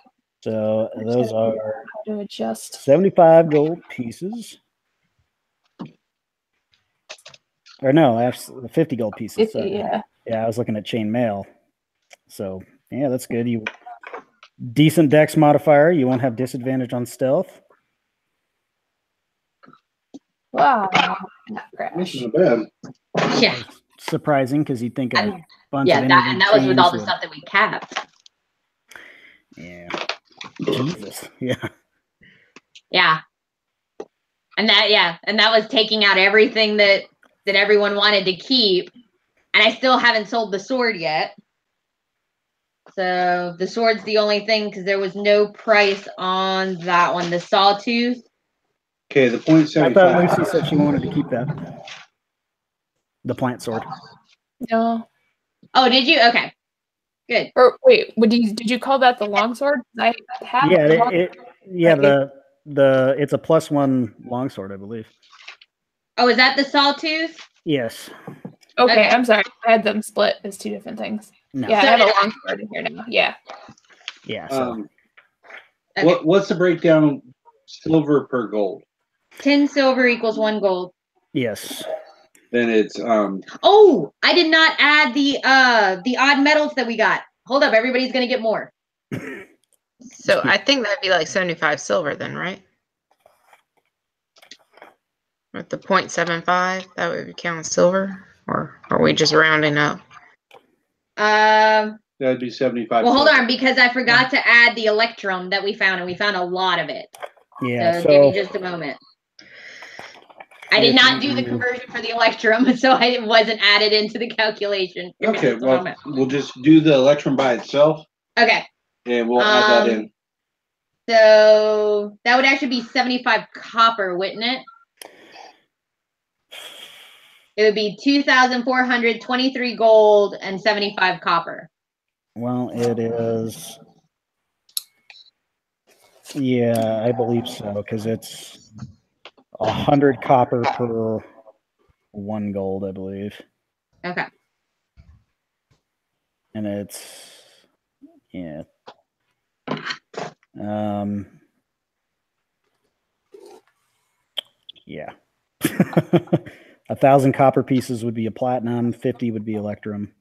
So those are how to adjust 75 gold pieces. Or no, actually 50 gold pieces. 50, so, yeah. Yeah, I was looking at chain mail. So yeah, that's good. You decent dex modifier. You won't have disadvantage on stealth. Wow. Crash. That's not bad. Yeah. Surprising because you'd think a bunch Yeah, of that was with all the would... stuff that we capped. Yeah. Jesus. Yeah. Yeah. And that was taking out everything that everyone wanted to keep. And I still haven't sold the sword yet. So the sword's the only thing because there was no price on that one. The sawtooth. Okay, the .75. I thought Lucy said she wanted to keep that. The plant sword. No. Oh, did you? Okay. Good. Or wait, did you call that the longsword? I have it's a +1 longsword, I believe. Oh, is that the sawtooth? Yes. Okay, I'm sorry. I had them split as two different things. No. Yeah, I have a longsword in here now. Yeah. Yeah. So. Okay. What's the breakdown? Silver per gold. 10 silver equals 1 gold. Yes. Then it's Oh, I did not add the odd metals that we got. Hold up, everybody's gonna get more. So I think that'd be like 75 silver then, right? With the 0.75, that would count as silver, or are we just rounding up? that'd be 75. Well, hold on, because I forgot to add the electrum that we found, and we found a lot of it. Yeah. So give me just a moment. I did not do the conversion for the electrum, so it wasn't added into the calculation. Okay, well, we'll just do the electrum by itself. Okay. And we'll add that in. So that would actually be 75 copper, wouldn't it? It would be 2,423 gold and 75 copper. Well, it is. Yeah, I believe so, because it's 100 copper per 1 gold, I believe. Okay. And it's yeah. Yeah. 1,000 copper pieces would be a platinum, 50 would be electrum.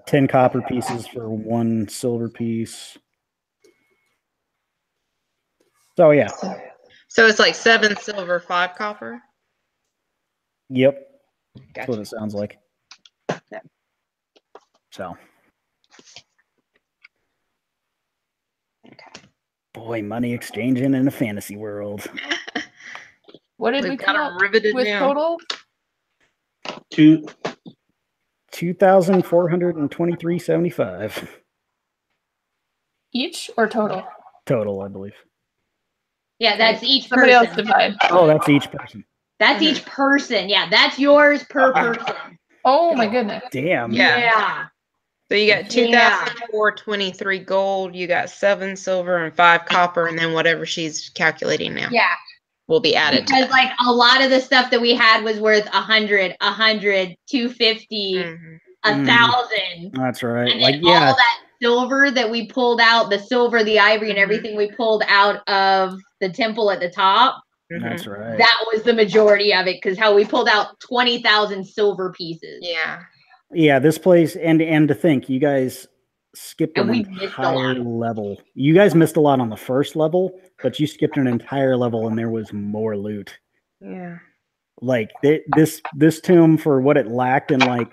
10 copper pieces for 1 silver piece. So yeah. So it's like 7 silver, 5 copper? Yep. Gotcha. That's what it sounds like. So. Okay. Boy, money exchanging in a fantasy world. What did we come up with total? 2,423.75 each or total? Total, I believe. Yeah, that's each person. Somebody else divide. Oh, that's each person. That's each person. Yeah, that's yours per person. Oh my goodness. Damn. Yeah. So you got 2,423 gold, you got 7 silver and 5 copper, and then whatever she's calculating now. Yeah. Will be added. Because like a lot of the stuff that we had was worth 100, 250, 1,000. That's right. And like all that silver that we pulled out, the silver, the ivory, and everything we pulled out of the temple at the top. That's right. That was the majority of it, because how we pulled out 20,000 silver pieces. Yeah. Yeah, this place, and to think, you guys skipped an entire level. You guys missed a lot on the first level, but you skipped an entire level and there was more loot. Yeah. Like this tomb, for what it lacked in like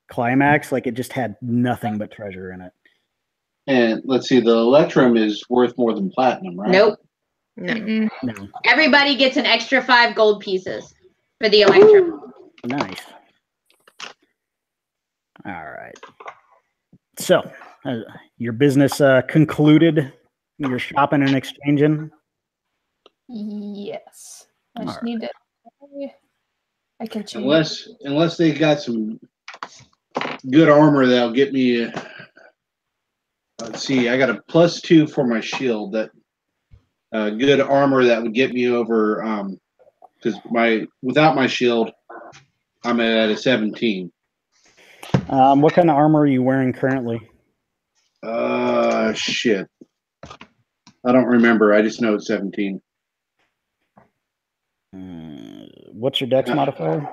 climax, like it just had nothing but treasure in it. And let's see, the Electrum is worth more than platinum, right? Nope. No. No. Everybody gets an extra 5 gold pieces for the Electrum. Nice. All right. So, your business concluded. You're shopping and exchanging. Yes. I just Alright. need to. I can change. Unless they got some good armor that'll get me. Let's see, I got a +2 for my shield. That good armor that would get me over. Because without my shield, I'm at a 17. What kind of armor are you wearing currently? Shit. I don't remember. I just know it's 17. What's your dex modifier?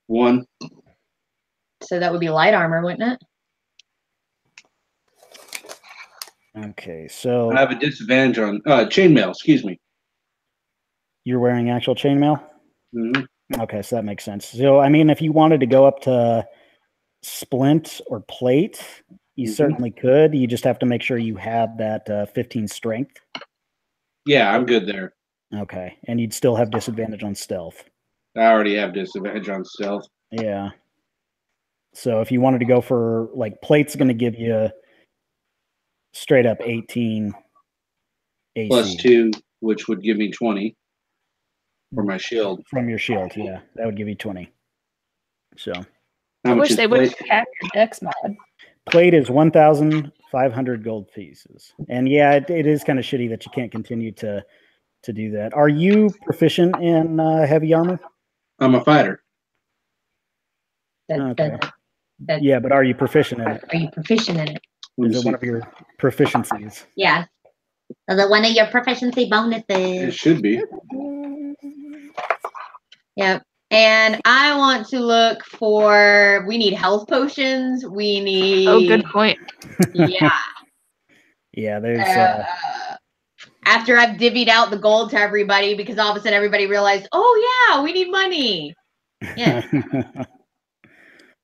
1. So that would be light armor, wouldn't it? Okay, so I have a disadvantage on chainmail. Excuse me. you're wearing actual chainmail? Mm-hmm. Okay, so that makes sense. So, I mean, if you wanted to go up to splint or plate, you certainly could. You just have to make sure you have that 15 strength. Yeah, I'm good there. Okay, and you'd still have disadvantage on stealth. I already have disadvantage on stealth. Yeah. So if you wanted to go for, like, plate's going to give you straight up 18 AC. +2, which would give me 20 for my shield. From your shield, yeah. That would give you 20. So I wish they would hack your dex mod. plate is 1,500 gold pieces. And yeah, it is kind of shitty that you can't continue to do that. Are you proficient in heavy armor? I'm a fighter. Okay. Yeah, but are you proficient in it? Are you proficient in it? Is it one of your proficiencies? Yeah. Is it one of your proficiency bonuses? It should be. Yep. And I want to look for. We need health potions. We need. Oh, good point. Yeah. Yeah, there's. After I've divvied out the gold to everybody, because all of a sudden everybody realized, oh yeah, we need money. Yeah.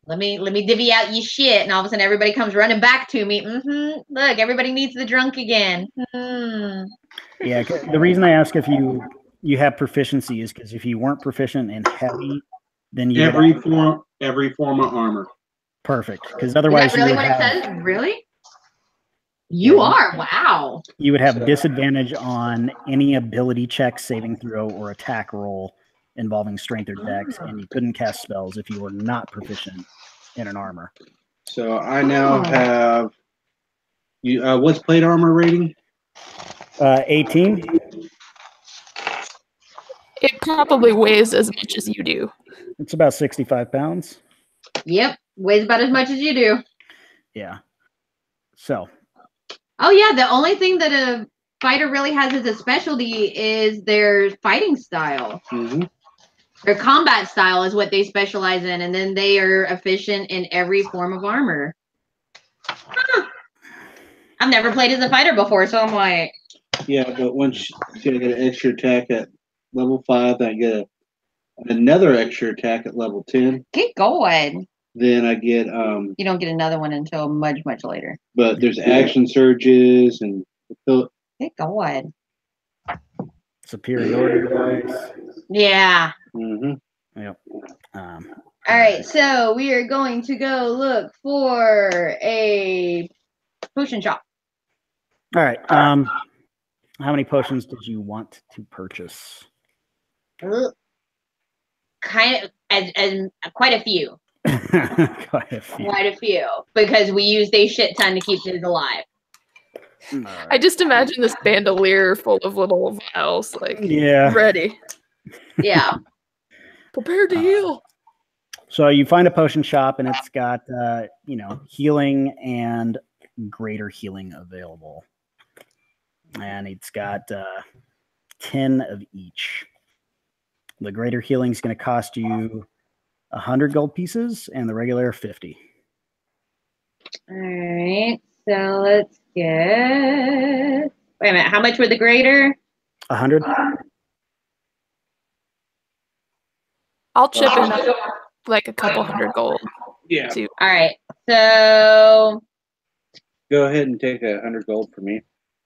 Let me divvy out your shit, and all of a sudden everybody comes running back to me. Look, everybody needs the drunk again. Yeah, the reason I ask if you have proficiency is because if you weren't proficient in heavy, then you every form of armor. Perfect, because otherwise is that really you would what have, it says? Really? You are. Wow. You would have disadvantage on any ability check, saving throw, or attack roll involving strength or dex, and you couldn't cast spells if you were not proficient in an armor. So I now have you. What's plate armor rating? 18. It probably weighs as much as you do. It's about 65 pounds. Yep, weighs about as much as you do. Yeah. So. Oh yeah, the only thing that a fighter really has as a specialty is their fighting style. Their combat style is what they specialize in, and then they are efficient in every form of armor. Huh. I've never played as a fighter before, so I'm like. Yeah, but once you get an extra attack at level 5, I get another extra attack at level 10. Get going. Then I get you don't get another one until much later. But there's action surges and get going. Superiority dice. Yeah. Yep. All right, so we are going to go look for a potion shop. All right. How many potions did you want to purchase? Kind of as quite a few. Quite a few, because we used a shit ton to keep it alive. Right. I just imagine this bandolier full of little vials, like ready. Yeah. Prepared to heal. So you find a potion shop, and it's got healing and greater healing available, and it's got 10 of each. The greater healing is going to cost you 100 gold pieces, and the regular 50. All right, so let's get. Wait a minute, how much were the greater? 100. I'll chip in like a couple hundred gold. Yeah. Too. All right. So Go ahead and take 100 gold for me.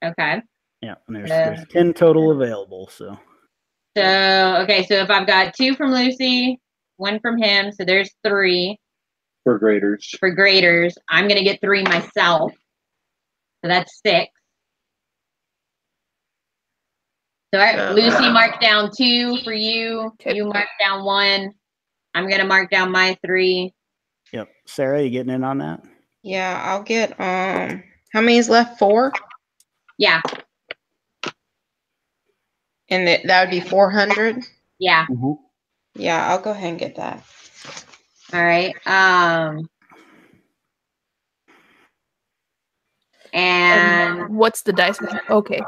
okay. Yeah, and there's 10 total available. So Okay, so if I've got 2 from Lucy, 1 from him, so there's 3 For graders. for graders. I'm gonna get 3 myself, so that's 6. So all right, Lucy marked down 2 for you. You marked down 1. I'm gonna mark down my 3. yep. Sarah, you getting in on that? Yeah, I'll get how many is left? 4? Yeah, And that would be 400. yeah. Yeah, I'll go ahead and get that. All right. And What's the dice? Okay.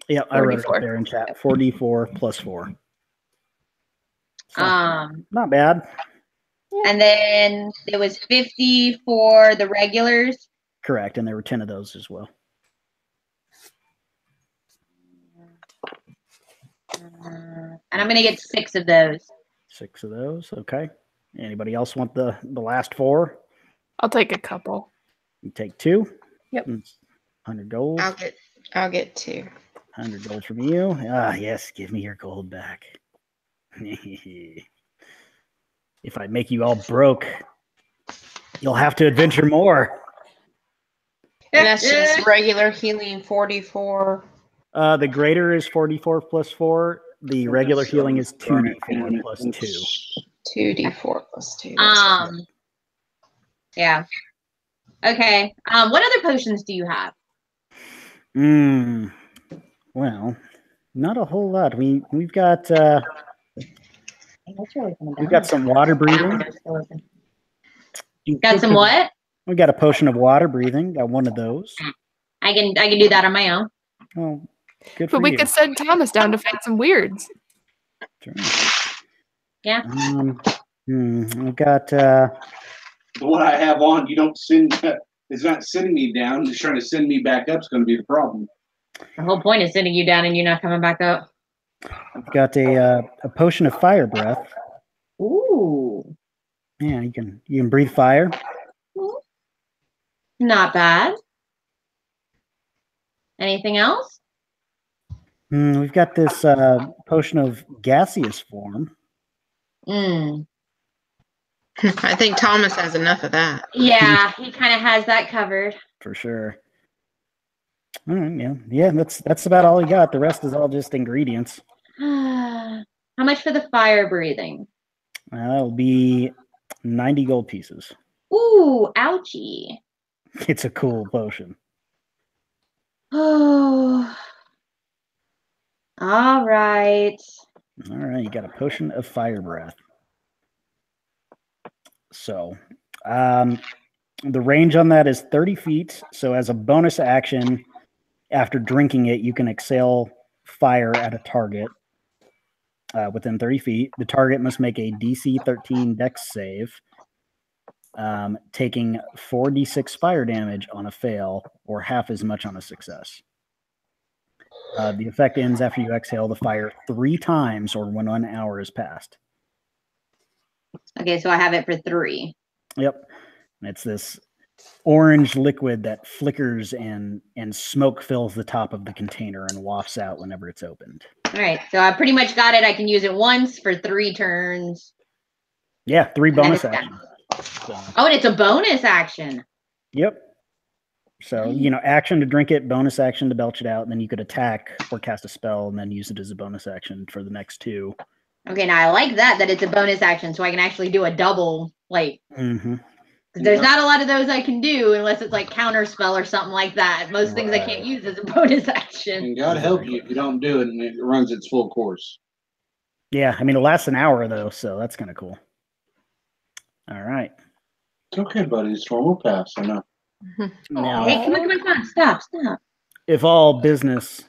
Yeah, I wrote it 44. up there in chat. 4d4 plus 4. So, not bad. and then it was 50 for the regulars. Correct, and there were 10 of those as well. And I'm gonna get 6 of those. 6 of those. Okay. Anybody else want the last 4? I'll take a couple. You take 2. Yep. 100 gold. I'll get 2. 100 gold from you. Ah, yes. Give me your gold back. If I make you all broke, you'll have to adventure more. And that's just regular healing 44. The greater is 44 plus 4. The regular healing is 2d4 plus 2. 2d4 plus 2. Yeah. Okay. What other potions do you have? Well, not a whole lot. We've got some water breathing. Got some what? We got a potion of water breathing. Got one of those. I can do that on my own. Oh, good for But we you. could send Thomas down to fight some weirds. Sure. Yeah. We've got What I have on, you don't send. It's not sending me down. It's trying to send me back up. Is going to be the problem. The whole point is sending you down and you not coming back up. I've got a potion of fire breath. Ooh. Yeah, you can breathe fire. Not bad. Anything else? We've got this potion of gaseous form. I think Thomas has enough of that. Yeah, he kind of has that covered. For sure. All right, yeah. That's about all we got. The rest is all just ingredients. How much for the fire breathing? It'll be 90 gold pieces. Ooh, ouchie. It's a cool potion. Oh. All right. All right, you got a potion of fire breath. So, the range on that is 30 feet. So, as a bonus action, after drinking it, you can exhale fire at a target within 30 feet. The target must make a DC 13 Dex save, taking 4d6 fire damage on a fail, or half as much on a success. The effect ends after you exhale the fire 3 times or when 1 hour has passed. Okay, so I have it for 3. Yep. And it's this orange liquid that flickers and smoke fills the top of the container and wafts out whenever it's opened. All right, so I pretty much got it. I can use it once for 3 turns. Yeah, 3 bonus actions. So, Oh, and it's a bonus action. yep. So, action to drink it, bonus action to belch it out, and then you could attack or cast a spell and then use it as a bonus action for the next 2. Okay, now I like that it's a bonus action, so I can actually do a double, like, Mm-hmm. there's not a lot of those I can do unless it's like counter spell or something like that. Most things I can't use as a bonus action. And God help you if you don't do it and it runs its full course. Yeah, I mean, it lasts an hour, though, so that's kind of cool. All right. It's okay, buddy. Storm will pass. I know. Now, Hey, come on, stop. if all business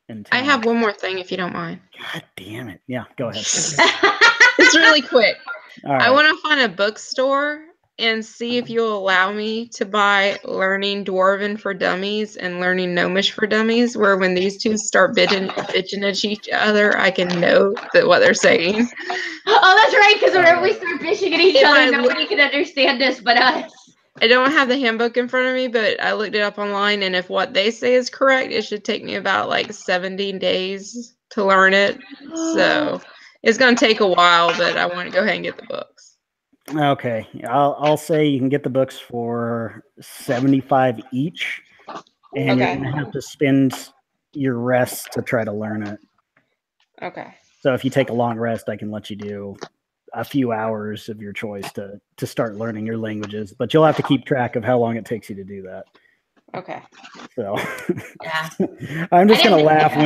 in I town- have one more thing if you don't mind. God damn it. Yeah, go ahead. It's really quick. All right. I want to find a bookstore and see if you'll allow me to buy Learning Dwarven for Dummies and Learning Gnomish for Dummies, where when these two start bitching at each other, I can know what they're saying. Oh, that's right, because Because whenever we start bitching at each other, nobody can understand us but us. I don't have the handbook in front of me, but I looked it up online, and if what they say is correct, it should take me about like 17 days to learn it. So it's going to take a while, but I want to go ahead and get the books. Okay, I'll say you can get the books for 75 each, and you're gonna have to spend your rest to try to learn it. Okay. So if you take a long rest, I can let you do a few hours of your choice to start learning your languages, but you'll have to keep track of how long it takes you to do that. Okay. So Yeah. I'm just gonna laugh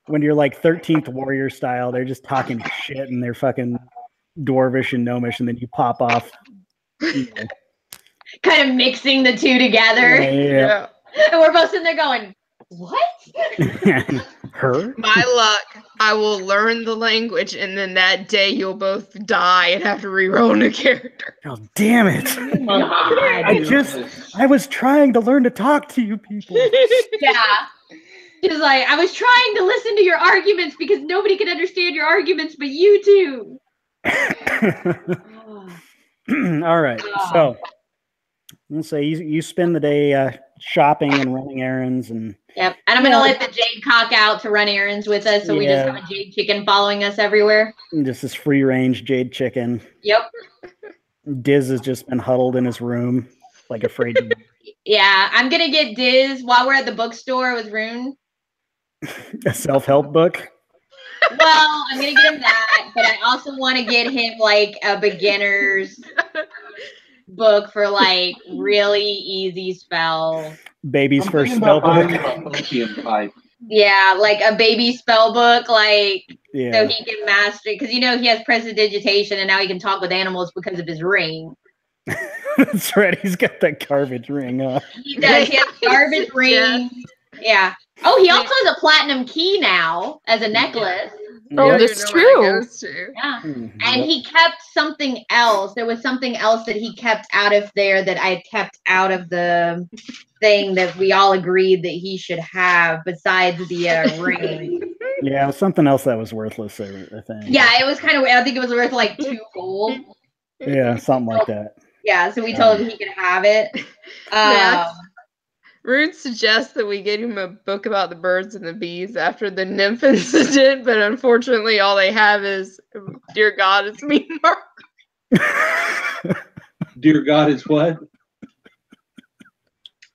when you're like 13th warrior style, they're just talking shit and they're fucking dwarvish and gnomish, and then you pop off, kind of mixing the two together. Yeah. And we're both sitting there going, what? Her? My luck, I will learn the language, and then that day you'll both die and have to re-roll a new character. Oh, damn it. I was trying to learn to talk to you people. Yeah. She's like, I was trying to listen to your arguments because nobody can understand your arguments but you two. All right. So let's say you spend the day shopping and running errands, and yep. And I'm gonna let the Jade cock out to run errands with us, so we just have a Jade chicken following us everywhere. Just this free range Jade chicken. Yep. Diz has just been huddled in his room, like afraid to. Yeah, I'm gonna get Diz while we're at the bookstore with Rune. A self-help book. Well, I'm gonna get him that, but I also want to get him like a beginner's book for like really easy spells. Baby's first spell book. Yeah, like a baby spell book, like so he can master, because he has prestidigitation and now he can talk with animals because of his ring. That's right. He's got that garbage ring. He does. He has garbage ring. Yeah. Oh, he also has a platinum key now as a necklace. Oh, that's true. Yeah. And he kept something else. There was something else that he kept out of there that I had kept out of the thing that we all agreed that he should have besides the ring. Yeah, it was something else that was worthless, I think. Yeah, it was kind of, I think it was worth like 2 gold. Yeah, something like that. Yeah, so we told him he could have it. Rune suggests that we get him a book about the birds and the bees after the nymph incident, but unfortunately all they have is, dear God, it's me, Mark. Dear God, it's what?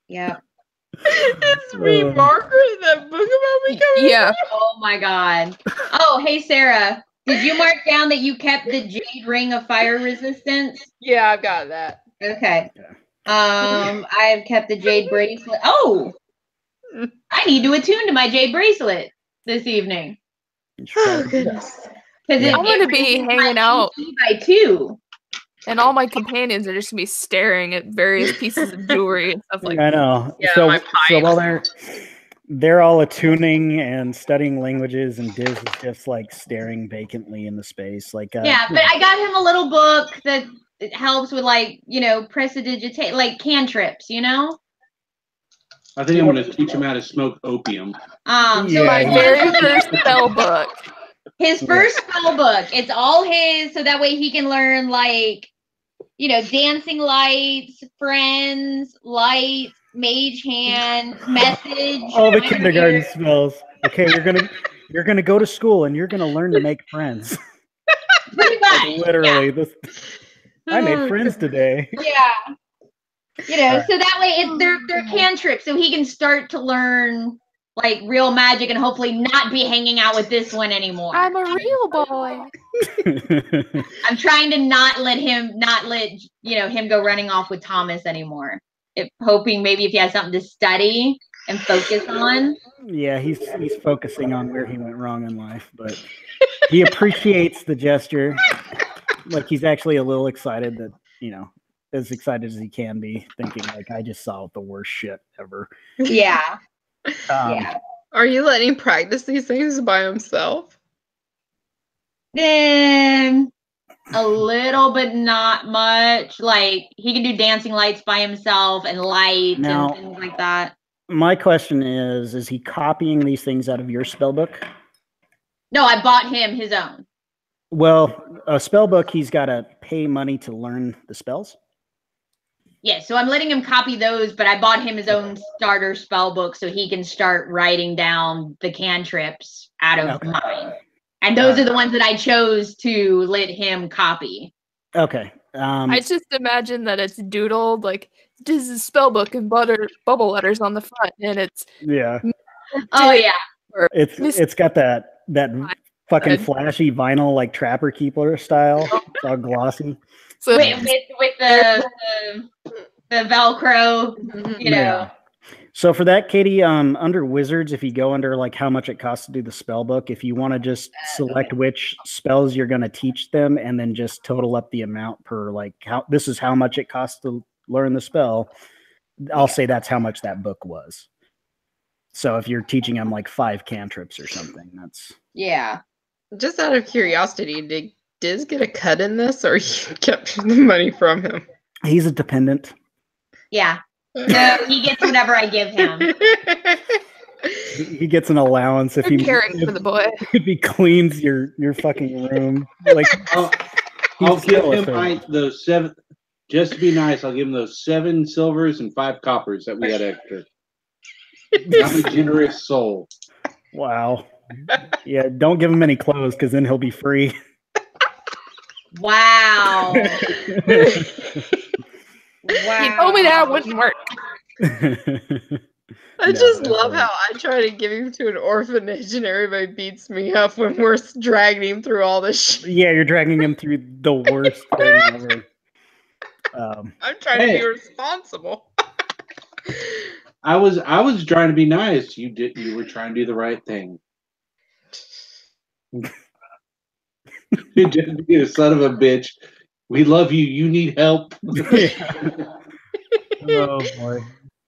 Yeah. It's me, Margaret, that book about me coming. Yeah. Oh my God. Oh, hey, Sarah. Did you mark down that you kept the jade ring of fire resistance? Yeah, I've got that. Okay. I've kept the jade bracelet. Oh, I need to attune to my jade bracelet this evening. Oh goodness! Because I'm going to be hanging out by 2, and all my companions are just going to be staring at various pieces of jewelry and stuff like that. I know. Yeah, so my while they're all attuning and studying languages, and Diz is just like staring vacantly in the space. Like yeah, but I got him a little book that it helps with like, prestidigitate, like cantrips, I think I'm going to teach him how to smoke opium. So my very first spell book. His first spell book. It's all his, so that way he can learn like, dancing lights, friends, lights, mage hand, message. All the kindergarten spells. Okay, you're gonna go to school and you're gonna learn to make friends. Pretty much. Like, literally, I made friends today. Yeah. So that way they're cantrips, so he can start to learn like real magic and hopefully not be hanging out with this one anymore. I'm a real boy. I'm trying to not let him go running off with Thomas anymore. Hoping maybe if he has something to study and focus on. Yeah, he's focusing on where he went wrong in life, but he appreciates the gesture. Like he's actually a little excited that, as excited as he can be, thinking like, I just saw the worst shit ever. Yeah. Are you letting him practice these things by himself? A little, but not much. Like he can do dancing lights by himself and lights and things like that. My question is he copying these things out of your spell book? No, I bought him his own. Well, a spell book, he's got to pay money to learn the spells. Yeah, so I'm letting him copy those, but I bought him his own starter spell book so he can start writing down the cantrips out of mine. And those are the ones that I chose to let him copy. Okay. I just imagine that it's doodled like this is spell book and bubble letters on the front, and it's Oh yeah. It's got that fucking flashy vinyl like Trapper Keeper style. It's all glossy. So with the Velcro, you know. Yeah. So for that, Katie, under Wizards, if you go under like how much it costs to do the spell book, if you want to just select which spells you're going to teach them, and then just total up the amount per like this is how much it costs to learn the spell, I'll say that's how much that book was. So if you're teaching them like 5 cantrips or something, that's Just out of curiosity, did Diz get a cut in this, or you kept the money from him? He's a dependent. Yeah. No, he gets whatever I give him. He gets an allowance if caring for the boy. If he cleans your fucking room. Like I'll give him those 7. Just to be nice, I'll give him those 7 silvers and 5 coppers that we had extra. I'm a generous soul. Wow. Yeah, don't give him any clothes because then he'll be free. Wow. Wow. He told me that wouldn't work. I just love how I try to give him to an orphanage and everybody beats me up when we're dragging him through all this shit. Yeah, you're dragging him through the worst thing ever. I'm trying to be responsible. I was trying to be nice. You were trying to do the right thing. You just be a son of a bitch. We love you. You need help. Oh boy.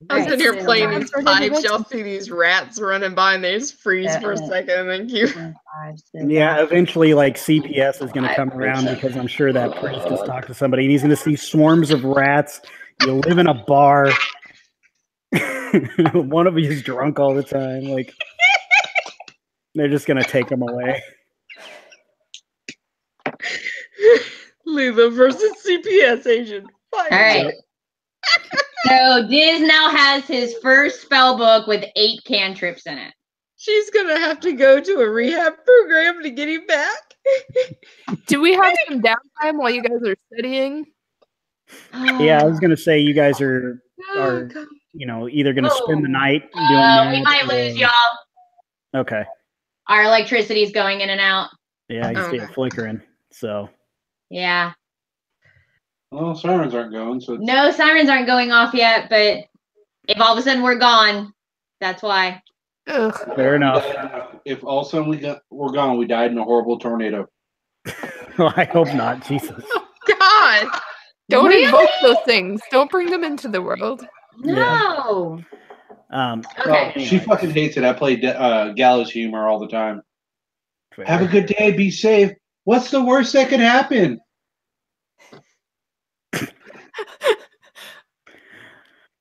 I was in here playing these pipes. Y'all see these rats running by and they just freeze for a second and then keep. Yeah, eventually like CPS is gonna come around because I'm sure that priest has talked to somebody and he's gonna see swarms of rats. You live in a bar. One of you is drunk all the time. Like they're just gonna take them away. Lila versus CPS agent. All right. So Diz now has his first spell book with 8 cantrips in it. She's gonna have to go to a rehab program to get him back. Do we have some downtime while you guys are studying? Yeah, I was gonna say you guys are either gonna spend the night doing that. We might lose y'all. Okay. Our electricity's going in and out. Yeah, you see it flickering. So. Yeah. Well, sirens aren't going, so no sirens aren't going off yet. But if all of a sudden we're gone, that's why. Ugh. Fair enough. If all of a sudden we're gone, we died in a horrible tornado. Well, I hope not. Jesus. God. Don't invoke those things. Don't bring them into the world. No. Yeah. Okay. She fucking hates it. I play gallows humor all the time. Fair. Have a good day. Be safe. What's the worst that could happen?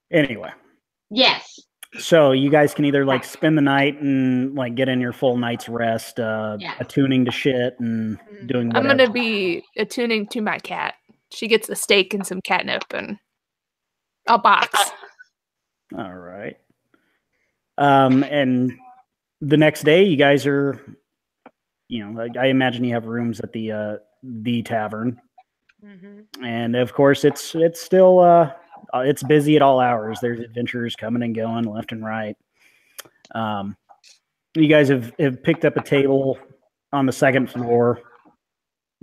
Anyway. Yes. So you guys can either like spend the night and like get in your full night's rest, attuning to shit and doing whatever. I'm gonna be attuning to my cat. She gets a steak and some catnip and a box. All right. And the next day you guys are, I imagine you have rooms at the tavern. Mm-hmm. And of course it's still it's busy at all hours. There's adventurers coming and going left and right. You guys have picked up a table on the 2nd floor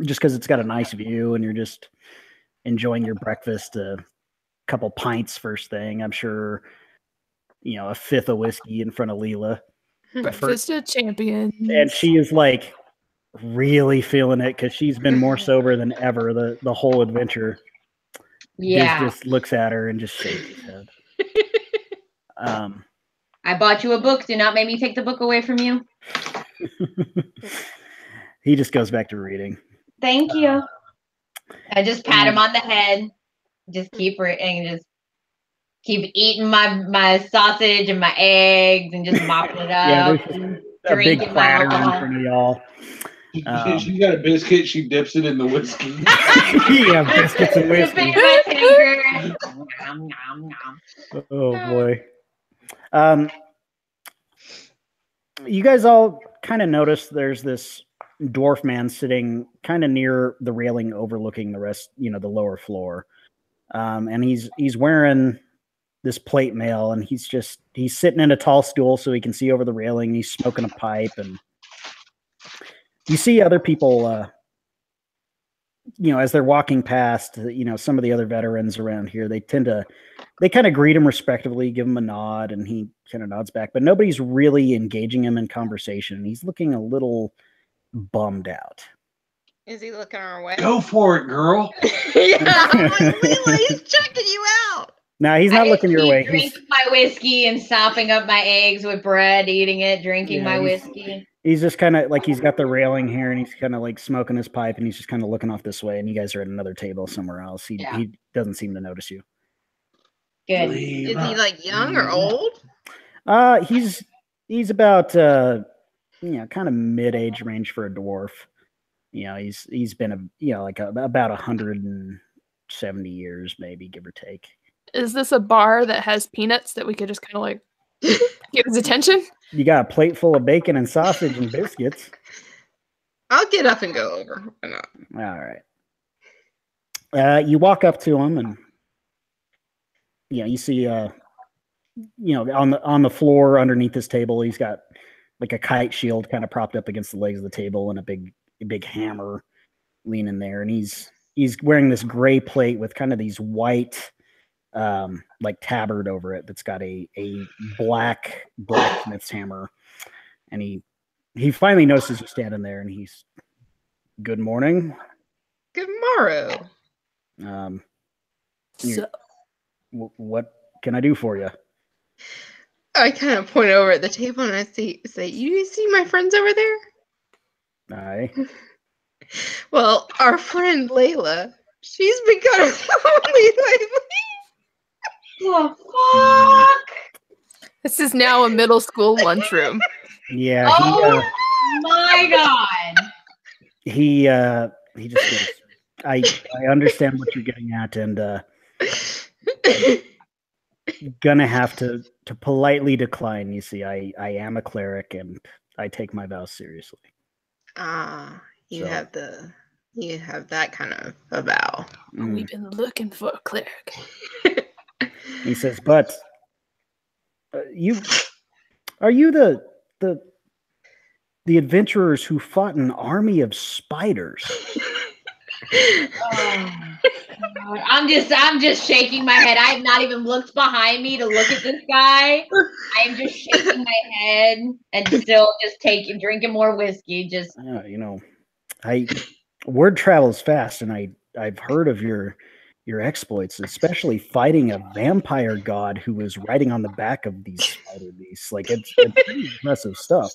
just because it's got a nice view and you're just enjoying your breakfast, a couple pints first thing. I'm sure, a 5th of whiskey in front of Leela. Breakfast of champions. And she is like really feeling it because she's been more sober than ever the whole adventure. Yeah. Just looks at her and just shakes his head. I bought you a book. Do not make me take the book away from you. He just goes back to reading. Thank you. I just pat him on the head. Just keep reading. Just keep eating my sausage and my eggs and just mopping it up. Yeah, a big platter in front of y'all. She's got a biscuit. She dips it in the whiskey. Yeah, biscuits and whiskey. Oh boy. You guys all kind of notice there's this dwarf man sitting kind of near the railing overlooking the rest, the lower floor. And he's wearing this plate mail, and he's sitting in a tall stool so he can see over the railing. He's smoking a pipe, and you see other people, as they're walking past, some of the other veterans around here, they kind of greet him respectively, give him a nod, and he kind of nods back, but nobody's really engaging him in conversation. He's looking a little bummed out. Is he looking our way? Go for it, girl. Yeah, I'm like, Leela, he's checking you out. No, he's not looking your way. Drinking my whiskey and sopping up my eggs with bread, eating it, drinking my whiskey. He's just kind of like, he's got the railing here, and he's kind of like smoking his pipe, and he's just kind of looking off this way, and you guys are at another table somewhere else. He doesn't seem to notice you. Good. Is he like young or old? He's about kind of mid-age range for a dwarf. He's been about 170 years, maybe, give or take. Is this a bar that has peanuts that we could just kind of like get his attention? You got a plate full of bacon and sausage and biscuits. I'll get up and go over. Why not? All right. You walk up to him, and you see on the floor underneath this table, he's got like a kite shield kind of propped up against the legs of the table, and a big hammer leaning there, and he's wearing this gray plate with kind of these white like tabard over it that's got a blacksmith's hammer. And he finally notices you standing there, and he's, good morning. Good morrow. What can I do for you? I kind of point over at the table and I say, you see my friends over there? Aye. Well, our friend Layla, she's been kind of lonely lately. Oh, fuck. This is now a middle school lunchroom. Yeah. Oh my god. He just goes, I understand what you're getting at, and gonna have to politely decline. You see, I am a cleric, and I take my vows seriously. You have that kind of a vow. We've been looking for a cleric. He says, but are you the adventurers who fought an army of spiders? Oh, God. I'm just shaking my head. I have not even looked behind me to look at this guy. I'm just shaking my head and still just drinking more whiskey. Just word travels fast, and I've heard of your exploits, especially fighting a vampire god who was riding on the back of these spider beasts. Like it's pretty impressive stuff.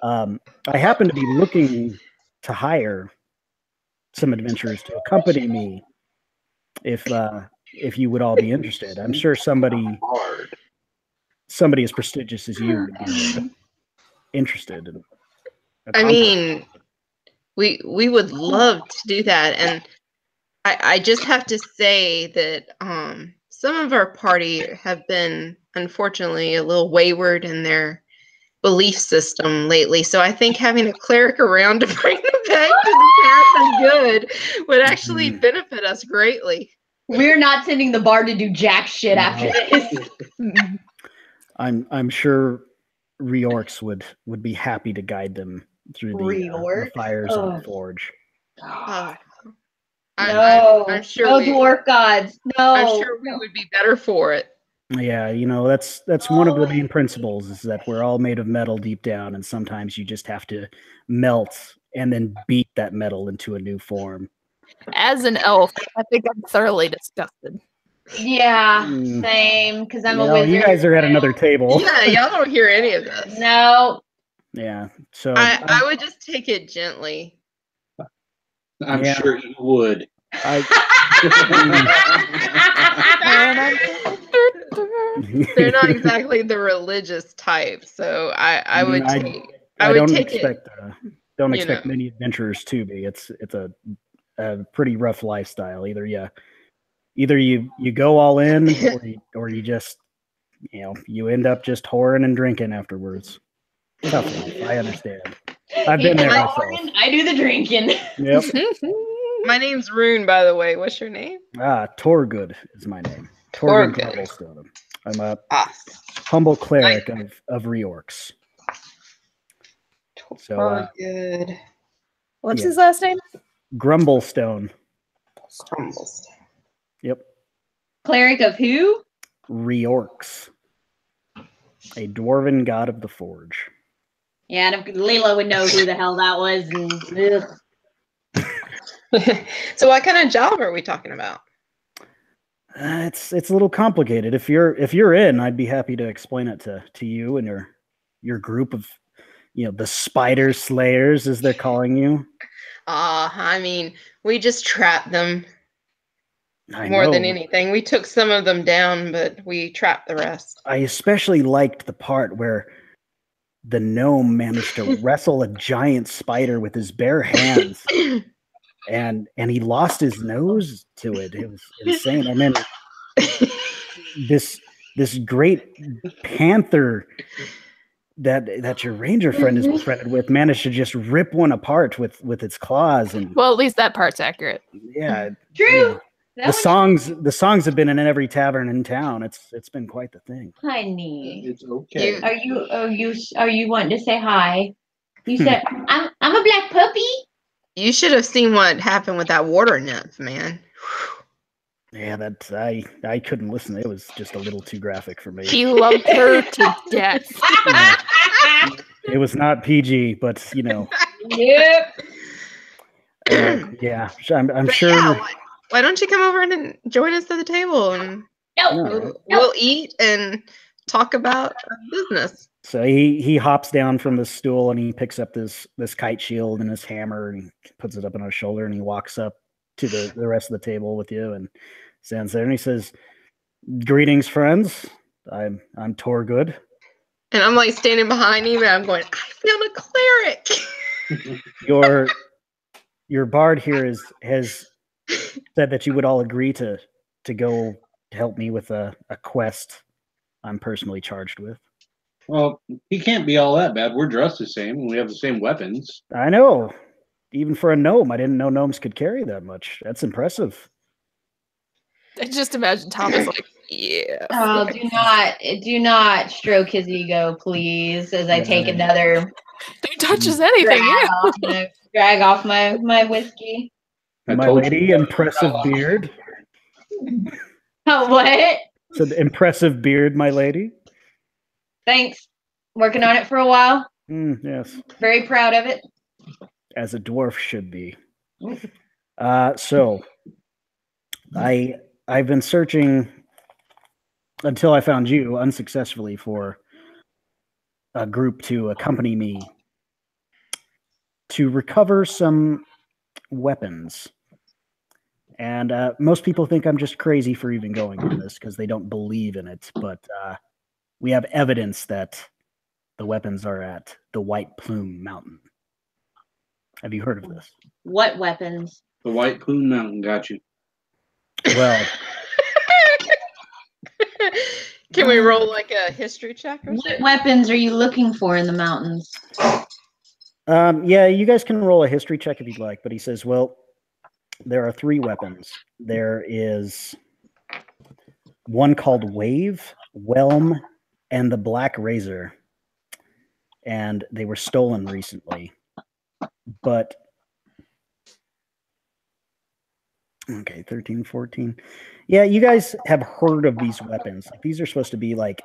I happen to be looking to hire some adventurers to accompany me, if you would all be interested. I'm sure somebody as prestigious as you would be interested in. I mean, we would love to do that, and I just have to say that some of our party have been, unfortunately, a little wayward in their belief system lately. So I think having a cleric around to bring them back to the path of good would actually benefit us greatly. We're not sending the bard to do jack shit after this. I'm sure Reorx would be happy to guide them through the fires of the forge. I'm sure dwarf gods. No, I'm sure we would be better for it. Yeah, that's one of the main principles, is that we're all made of metal deep down, and sometimes you just have to melt and then beat that metal into a new form. As an elf, I think I'm thoroughly disgusted. Yeah, same, because I'm a wizard. You guys are at another table. Yeah, y'all don't hear any of this. No. Yeah, so I would just take it gently. I'm sure you would. They're not exactly the religious type, so I would take. I would don't take expect don't You expect know. many adventurers to be. It's a pretty rough lifestyle. Either you go all in, or you just you end up just whoring and drinking afterwards. Tough life. I understand. I've been there myself. I do the drinking. Yep. My name's Rune, by the way. What's your name? Torgood is my name. Torgood. Grumblestone. I'm a Awesome. humble cleric of Reorcs. So, good. What's his last name? Grumblestone. Yep. Cleric of who? Reorcs. A dwarven god of the forge. Yeah, and Layla would know who the hell that was. And, So what kind of job are we talking about? It's a little complicated. If you're in, I'd be happy to explain it to you and your group of the spider slayers, as they're calling you. I mean, we just trapped them I more know. than anything. We took some of them down, but we trapped the rest. I especially liked the part where the gnome managed to wrestle a giant spider with his bare hands, and he lost his nose to it. It was insane. And then this great panther that your ranger friend is befriended with managed to just rip one apart with its claws. And well, at least that part's accurate. Yeah, true. The songs have been in every tavern in town. It's been quite the thing. Honey, It's okay. Are you wanting to say hi? You said I'm a black puppy. You should have seen what happened with that water nymph, man. Yeah, I couldn't listen. It was just a little too graphic for me. He loved her to death. It was not PG, but Yep. Yeah, I'm But sure. yeah, why don't you come over and join us at the table and we'll eat and talk about business. So he hops down from the stool and he picks up this kite shield and his hammer and he puts it up on his shoulder and he walks up to the rest of the table with you and stands there and he says, "Greetings, friends. I'm Torgood." And I'm like standing behind him and I'm going, I feel the cleric. Your bard here has said that you would all agree to go to help me with a quest I'm personally charged with. Well, he can't be all that bad. We're dressed the same and we have the same weapons. I know. Even for a gnome, I didn't know gnomes could carry that much. That's impressive. I just imagine Thomas like, yeah. Oh, do not stroke his ego, please, as I take another He touches anything. drag off my whiskey. My lady, impressive beard. Oh, what? So the impressive beard, my lady. Thanks. Working on it for a while. Yes. Very proud of it. As a dwarf should be. So I've been searching until I found you unsuccessfully for a group to accompany me to recover some weapons. And most people think I'm just crazy for even going on this because they don't believe in it. But we have evidence that the weapons are at the White Plume Mountain. Have you heard of this? What weapons? The White Plume Mountain got you. Well, Can we roll like a history check or What something? weapons are you looking for in the mountains? yeah, you guys can roll a history check if you'd like. But he says, well, there are 3 weapons. There is one called Wave, Whelm, and the Black Razor. And they were stolen recently. But, okay, 13, 14. Yeah, you guys have heard of these weapons. Like, these are supposed to be like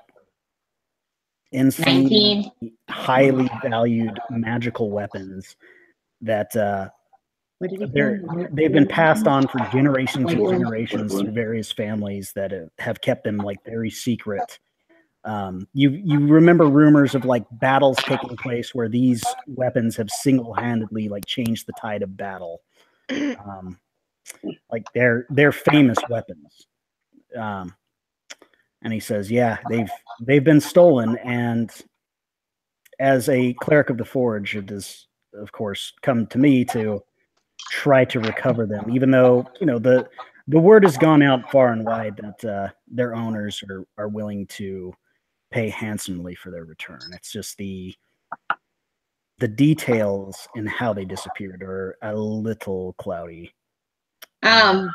insane, highly valued magical weapons that they've been passed on for generations and generations through various families that have kept them like very secret. You remember rumors of like battles taking place where these weapons have single-handedly like changed the tide of battle. Like they're famous weapons. And he says, yeah, they've been stolen, and as a cleric of the forge, it is of course, come to me to try to recover them, even though, the word has gone out far and wide that their owners are willing to pay handsomely for their return. It's just the details in how they disappeared are a little cloudy. I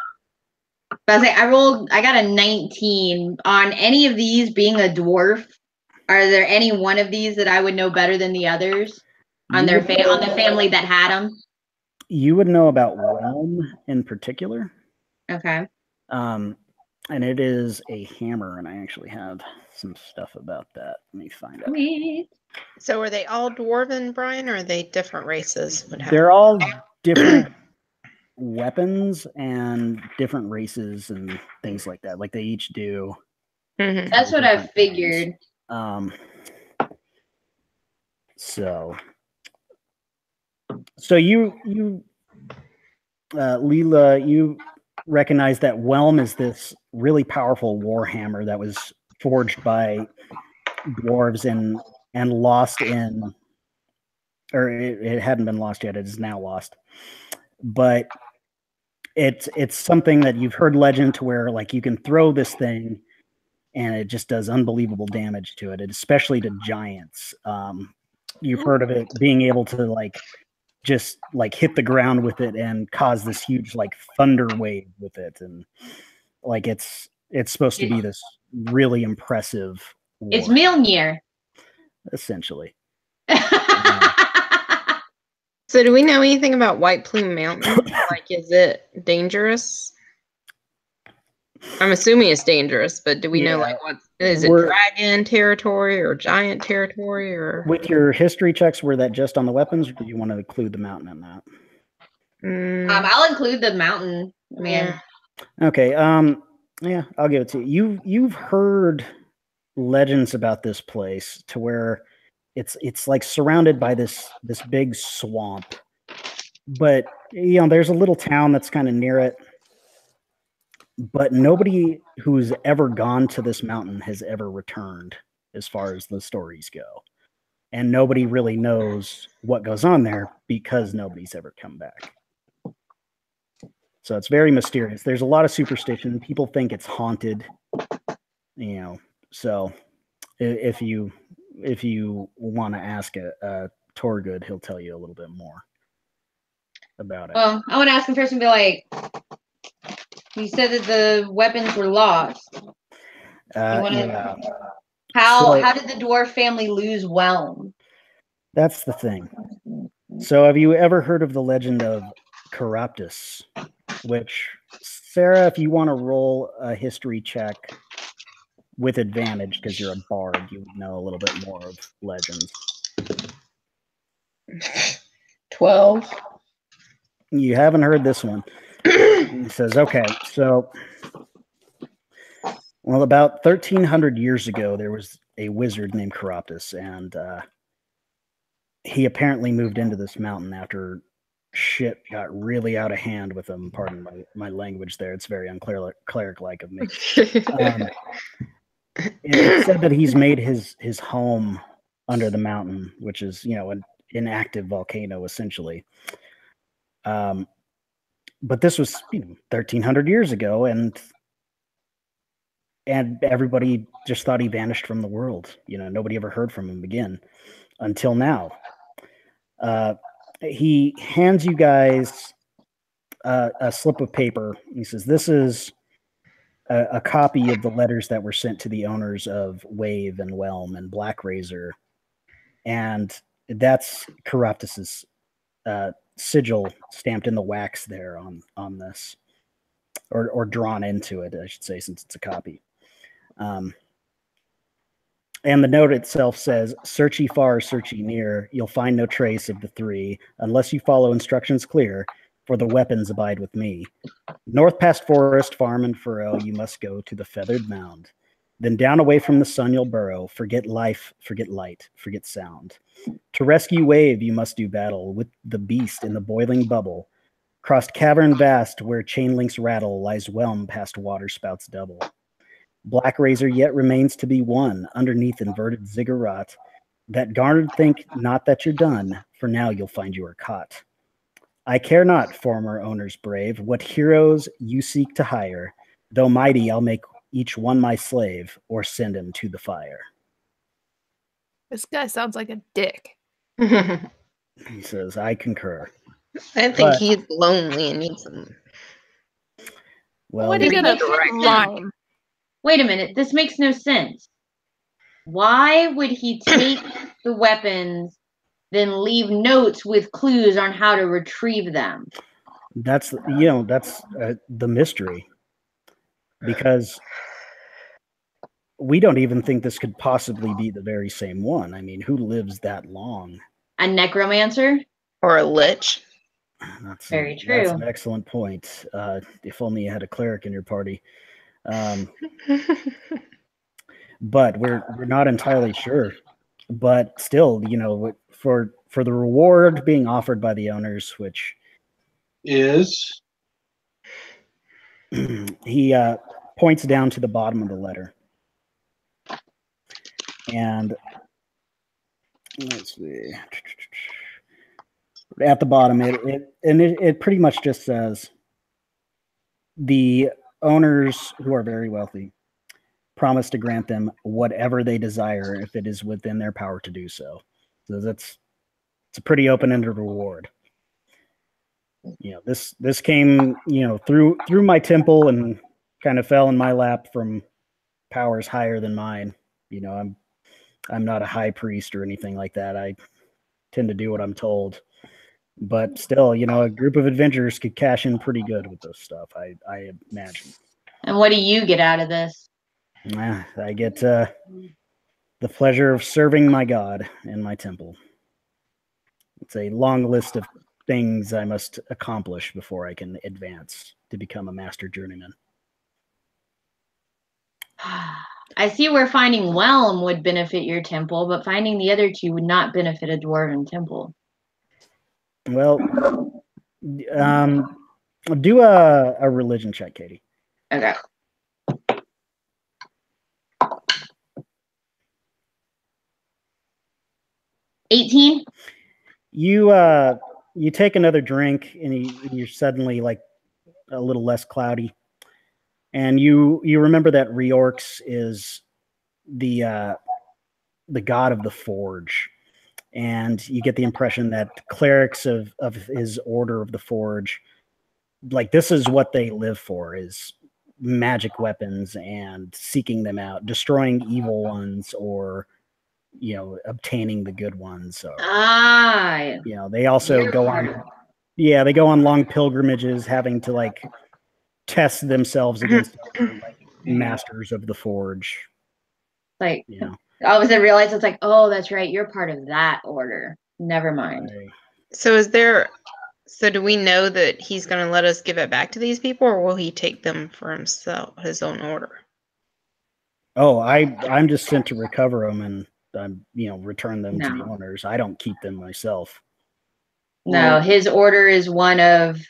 got a 19 on any of these being a dwarf. Are there any one of these that I would know better than the others on on the family that had them? You would know about Whelm in particular. Okay. And it is a hammer, and I actually have some stuff about that. Let me find out. So are they all dwarven, Brian, or are they different races? They're all different weapons and different races and things like that. Like they each do. Mm-hmm. That's what I figured. So you Leela, you recognize that Whelm is this really powerful warhammer that was forged by dwarves and lost in, or it hadn't been lost yet. It is now lost, but it's something that you've heard legend to where like you can throw this thing and it just does unbelievable damage to it, especially to giants. You've heard of it being able to like just like hit the ground with it and cause this huge like thunder wave with it, and like it's supposed to be this really impressive war. It's Mjolnir, essentially. So do we know anything about White Plume Mountain? Like, is it dangerous? I'm assuming it's dangerous, but do we know like what is it, dragon territory or giant territory? Or with your history checks, were that just on the weapons, or do you want to include the mountain in that? I'll include the mountain, man. Okay. Yeah, I'll give it to you. You've heard legends about this place to where it's like surrounded by this big swamp, but there's a little town that's kind of near it. But nobody who's ever gone to this mountain has ever returned, as far as the stories go. And nobody really knows what goes on there because nobody's ever come back. So it's very mysterious. There's a lot of superstition. People think it's haunted, so if you want to ask Torgood, he'll tell you a little bit more about it. Well, I want to ask him first and be like, you said that the weapons were lost. How did the dwarf family lose Whelm? That's the thing. So have you ever heard of the legend of Chiroptis? Which, Sarah, if you want to roll a history check with advantage, because you're a bard, you would know a little bit more of legends. 12. You haven't heard this one. He says, okay, so, well, about 1,300 years ago, there was a wizard named Chiroptis, and he apparently moved into this mountain after shit got really out of hand with him. Pardon my language there. It's very uncleric-like of me. It said that he's made his home under the mountain, which is, an inactive volcano, essentially. But this was 1,300 years ago, and everybody just thought he vanished from the world. Nobody ever heard from him again until now. He hands you guys a slip of paper. He says, this is a copy of the letters that were sent to the owners of Wave and Whelm and Black Razor. And that's Chiroptis's sigil stamped in the wax there on this, or drawn into it, I should say, since it's a copy. And the note itself says, search ye far, search ye near, you'll find no trace of the three, unless you follow instructions clear, for the weapons abide with me. North past forest, farm, and furrow, you must go to the feathered mound. Then down away from the sun you'll burrow, forget life, forget light, forget sound. To rescue Wave you must do battle with the beast in the boiling bubble. Crossed cavern vast where chain links rattle, lies Whelm past water spouts double. Black Razor yet remains to be won, underneath inverted ziggurat. That garnered think not that you're done, for now you'll find you are caught. I care not, former owners brave, what heroes you seek to hire. Though mighty, I'll make each one my slave, or send him to the fire. This guy sounds like a dick. He says, I concur. I think he's lonely and needs some. Well, What are you gonna rhyme? Wait a minute, this makes no sense. Why would he take the weapons, then leave notes with clues on how to retrieve them? that's the mystery, because we don't even think this could possibly be the very same one. I mean, who lives that long? A necromancer? Or a lich. That's Very true. That's an excellent point. If only you had a cleric in your party. But we're not entirely sure. But still, for the reward being offered by the owners, which is he points down to the bottom of the letter. And let's see. At the bottom, it pretty much just says the owners, who are very wealthy, promise to grant them whatever they desire if it is within their power to do so. So it's a pretty open-ended reward. This came through my temple and kind of fell in my lap from powers higher than mine. I'm not a high priest or anything like that. I tend to do what I'm told. But still, a group of adventurers could cash in pretty good with this stuff, I imagine. And what do you get out of this? I get the pleasure of serving my god in my temple. It's a long list of things I must accomplish before I can advance to become a master journeyman. I see where finding Whelm would benefit your temple, but finding the other two would not benefit a dwarven temple. Well, do a religion check, Katie. Okay. $18. You take another drink and you're suddenly like a little less cloudy, and you remember that Reorx is the god of the forge. And you get the impression that clerics of his order of the forge, like, this is what they live for, is magic weapons and seeking them out, destroying evil ones, or obtaining the good ones. Or, they also go on long pilgrimages, having to like test themselves against masters of the forge. Like, all of a sudden realize it's like, oh, that's right, you're part of that order. Never mind. So do we know that he's going to let us give it back to these people, or will he take them for himself, his own order? Oh, I'm just sent to recover them and return them to the owners. I don't keep them myself. No, his order is one of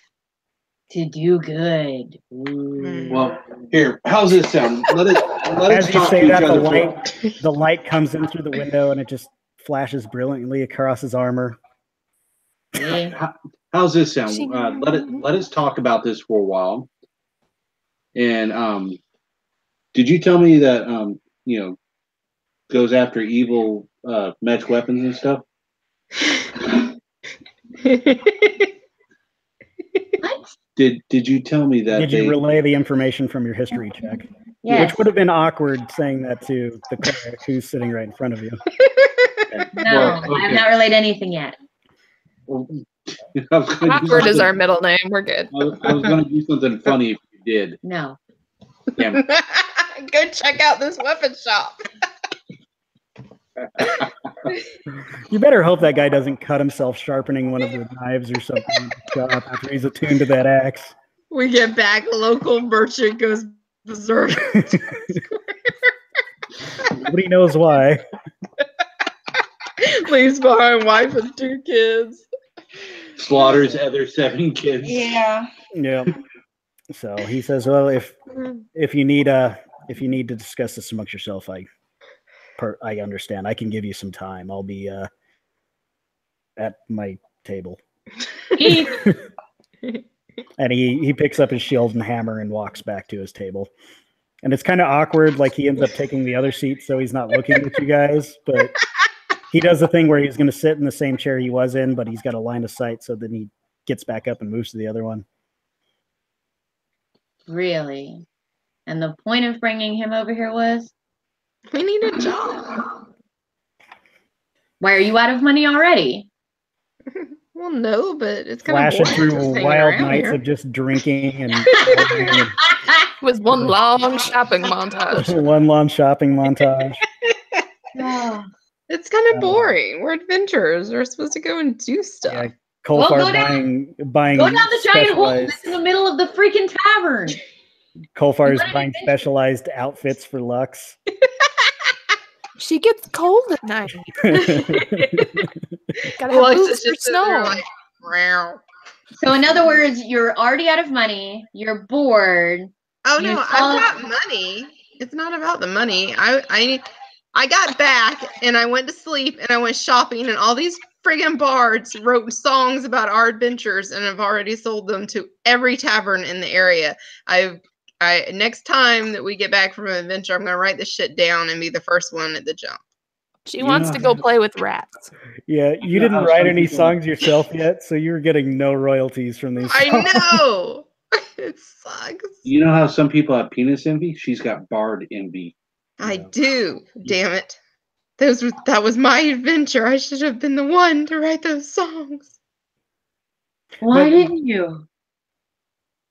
to do good. Ooh. Well, here, how's this sound? As you say that, the light comes in through the window and it just flashes brilliantly across his armor. How's this sound? Let us talk about this for a while. And did you tell me that goes after evil match weapons and stuff? What? Did you tell me that? Did you relay the information from your history check? Yes. Which would have been awkward saying that to the cleric who's sitting right in front of you. No, I have not relayed anything yet. Well, Awkward is our middle name. We're good. I was going to do something funny if you did. No. Damn it. Go check out this weapon shop. You better hope that guy doesn't cut himself sharpening one of the knives or something after he's attuned to that axe. We get back, local merchant goes berserk. Nobody knows why. Leaves behind wife and 2 kids. Slaughters other 7 kids. Yeah. Yeah. So he says, "Well, if you need to discuss this amongst yourself, I I understand. I can give you some time. I'll be at my table. And he picks up his shield and hammer and walks back to his table. And it's kind of awkward, like he ends up taking the other seat so he's not looking at you guys, but he does the thing where he's going to sit in the same chair he was in, but he's got a line of sight, so then he gets back up and moves to the other one. Really? And the point of bringing him over here was? We need a job. Why are you out of money already? Well, no, but it's kind Flashing of boring through just hanging wild around nights here. of just drinking and It was one long shopping montage. one long shopping montage. Oh. It's kind of boring. We're adventurers. We're supposed to go and do stuff. Yeah, Colfar Well, go buying Go down the giant hole specialized. that's in the middle of the freaking tavern. Colfar is What buying adventure? specialized outfits for Lux. She gets cold at night. Gotta have Lux boots is for just sitting there snow. like, "Meow." So in other words, you're already out of money. You're bored. Oh You no, saw- I've got money. It's not about the money. I got back and I went to sleep and I went shopping and all these friggin' bards wrote songs about our adventures and I've already sold them to every tavern in the area. Next time that we get back from an adventure, I'm gonna write this shit down and be the first one at the jump. She wants to go play with rats. Yeah, you know didn't how write some any people- songs yourself yet, so you're getting no royalties from these songs. I know. It sucks. You know how some people have penis envy? She's got bard envy. I do. Damn it. That was my adventure. I should have been the one to write those songs. Why But- didn't you?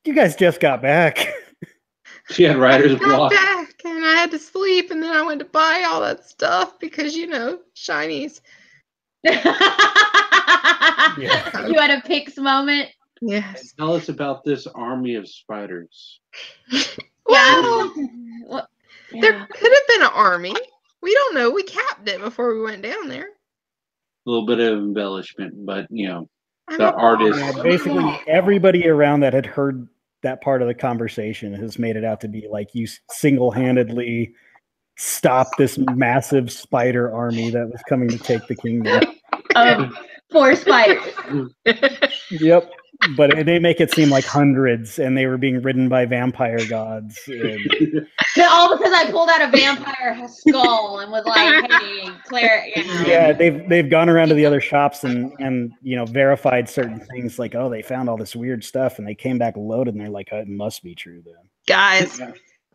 You guys just got back. She had writer's I got block. back and I had to sleep and then I went to buy all that stuff because shinies. You had a Pix moment. Yes. Tell us about this army of spiders. Well, Well, there yeah. could have been an army. We don't know. We capped it before we went down there. A little bit of embellishment, but the mean, artist. Yeah, basically, everybody around that had heard that part of the conversation has made it out to be like you single-handedly stopped this massive spider army that was coming to take the kingdom. 4 spiders. Yep. But they make it seem like hundreds, and they were being ridden by vampire gods. And All because I pulled out a vampire skull and was like, "Hey, Claire." yeah, they've gone around to the other shops and verified certain things, like, oh, they found all this weird stuff, and they came back loaded, and they're like, oh, it must be true then. Guys,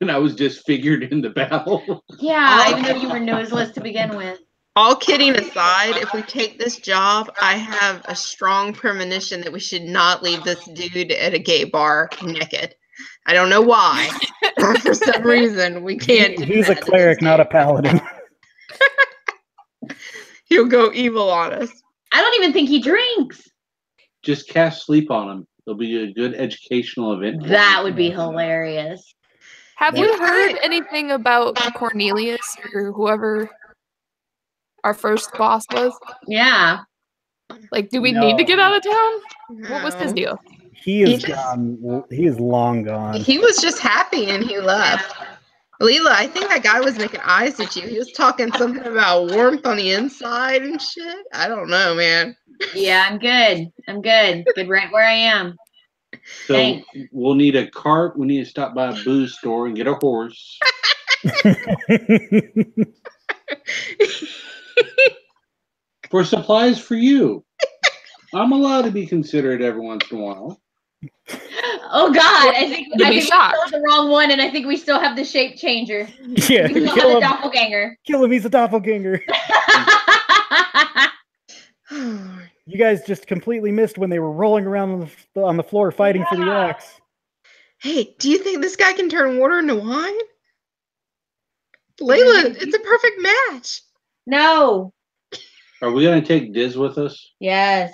And I was disfigured in the battle. Yeah, even though you were noseless to begin with. all kidding aside, if we take this job, I have a strong premonition that we should not leave this dude at a gay bar naked. I don't know why. For some reason, we can't do He's a that to cleeric, this not a dude. paladin. He'll go evil on us. I don't even think he drinks. Just cast sleep on him. It'll be a good educational event. That would be hilarious. Have you heard anything about Cornelius or whoever our first boss was? Yeah. Like, do we need to get out of town? What was his No. deal? He is He just- gone. He is long gone. He was just happy and he left. Leela, I think that guy was making eyes at you. He was talking something about warmth on the inside and shit. I don't know, man. Yeah, I'm good. I'm good. Good right where I am. So Thanks. we'll need a cart. We need to stop by a booze store and get a horse. For supplies for you. I'm allowed to be considerate every once in a while. Oh God, I think To be we shocked. chose the wrong one, and I think we still have the shape changer. Yeah, We still have kill the him. doppelganger. Kill him. He's a doppelganger. You guys just completely missed when they were rolling around on the floor fighting for the axe. Hey, do you think this guy can turn water into wine? Layla, it's a perfect match. No. Are we going to take Diz with us? Yes.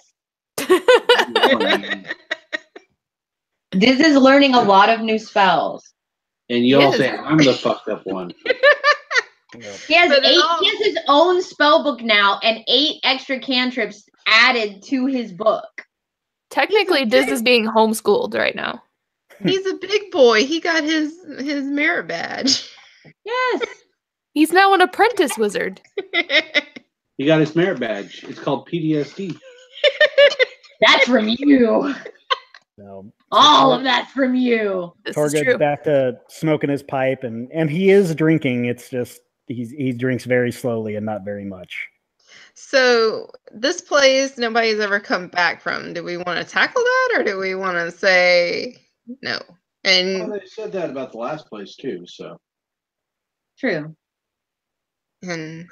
This is learning a lot of new spells. And you all Yes. say, I'm the fucked up one. He has But it 8. all- He has his own spell book now, and 8 extra cantrips added to his book. Technically, Diz is being homeschooled right now. He's a big boy. He got his merit badge. Yes. He's now an apprentice wizard. He got his merit badge. It's called PTSD. That's from you. So All of that's from you. This is Torgood's true. back to smoking his pipe, and he is drinking. It's just he drinks very slowly and not very much. So this place nobody's ever come back from. Do we want to tackle that, or do we want to say no? And Well, they said that about the last place too. So True. and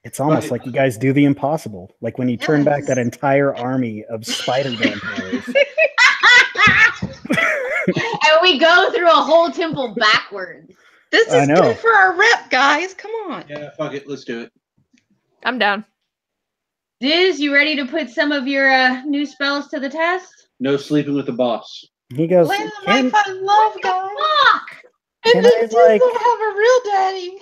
It's almost like you guys do the impossible, like when you turn back Yes. that entire army of spider vampires. And we go through a whole temple backwards. this I is know. good for our rep, guys. Come on. yeah, fuck it, let's do it. I'm down. Diz, you ready to put some of your new spells to the test? No sleeping with the boss. He goes, Well, can, I love guys. Fuck! And Can then I, Diz like- will have a real daddy.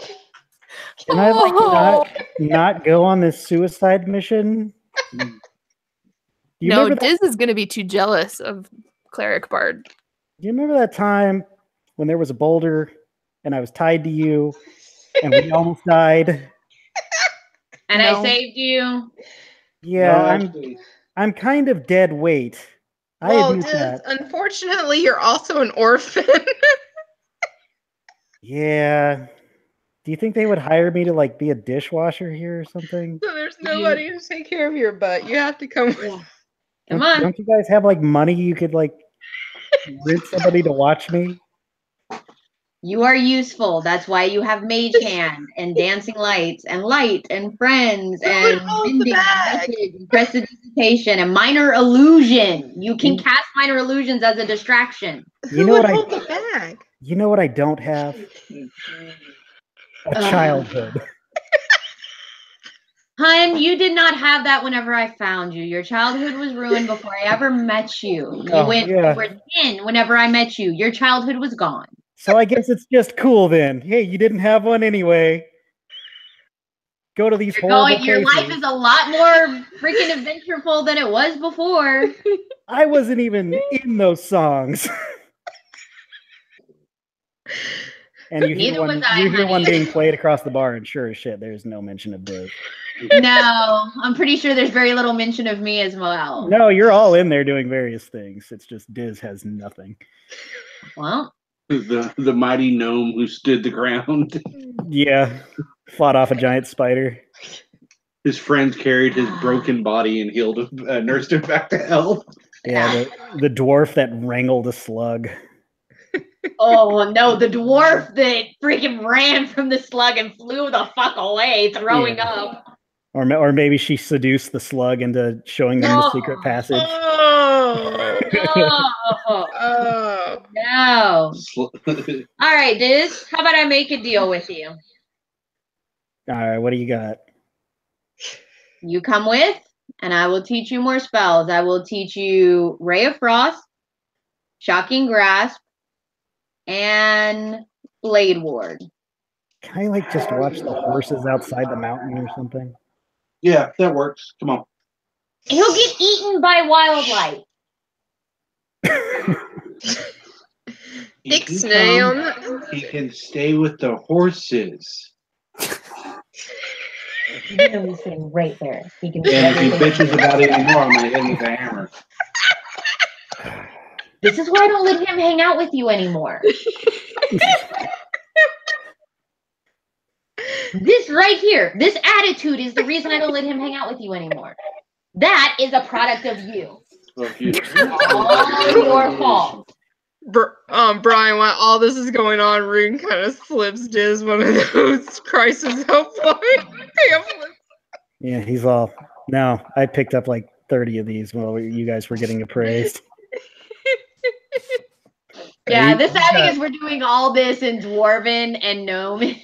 can I like Oh. not go on this suicide mission? Do you No, remember that, Diz is going to be too jealous of Cleric Bard. do you remember that time when there was a boulder and I was tied to you and we almost died? And No. I saved you. Yeah, No, I'm actually, I'm kind of dead weight. I Well, admit Diz, that. unfortunately, you're also an orphan. Yeah. Do you think they would hire me to like be a dishwasher here or something? So there's nobody to take care of your butt. You have to come. Come Don't- on. Don't you guys have like money you could like rent somebody to watch me? You are useful. That's why you have Mage Hand and Dancing Lights and Light and Friends Who and holds the Mending bag? Message and Prestidigitation and Minor Illusion. You can cast Minor Illusions as a distraction. You Who know would what hold I the bag? you know what I don't have? A childhood. Hun, you did not have that whenever I found you. Your childhood was ruined before I ever met you. You Oh, went yeah. you were 10 whenever I met you. Your childhood was gone. So I guess it's just cool then. Hey, you didn't have one anyway. Go to these horrible Your life places. is a lot more freaking adventureful than it was before. I wasn't even in those songs. And you hear Neither one, was I, you hear one honey. being played across the bar, and sure as shit, there's no mention of Diz. No, I'm pretty sure there's very little mention of me as well. No, you're all in there doing various things. It's just Diz has nothing. Well, the mighty gnome who stood the ground. Yeah, fought off a giant spider. His friends carried his broken body and healed him, nursed him back to health. Yeah, the dwarf that wrangled a slug. oh no, the dwarf that freaking ran from the slug and flew the fuck away, throwing Yeah. up. Or maybe she seduced the slug into showing them the No. secret passage. Oh. No, Oh. no. All right, Diz, how about I make a deal with you? All right, what do you got? You come with, and I will teach you more spells. I will teach you Ray of Frost, Shocking Grasp, and Blade Ward. Can I like just watch the horses outside the mountain or something? Yeah, that works. Come on. He'll get eaten by wildlife. He Big can snail. come, he can stay with the horses. You know he's sitting right there. He can. And if he bitches about it anymore, I'm gonna hit him with a hammer. This is why I don't let him hang out with you anymore. This right here, this attitude is the reason I don't let him hang out with you anymore. That is a product of you. Fuck you. All your fault. Brian, while all this is going on, Rune kind of slips Diz one of those crisis helpline pamphlets. Yeah, he's all. No, I picked up like 30 of these while you guys were getting appraised. Yeah, this having is we're doing all this in Dwarven and Gnome.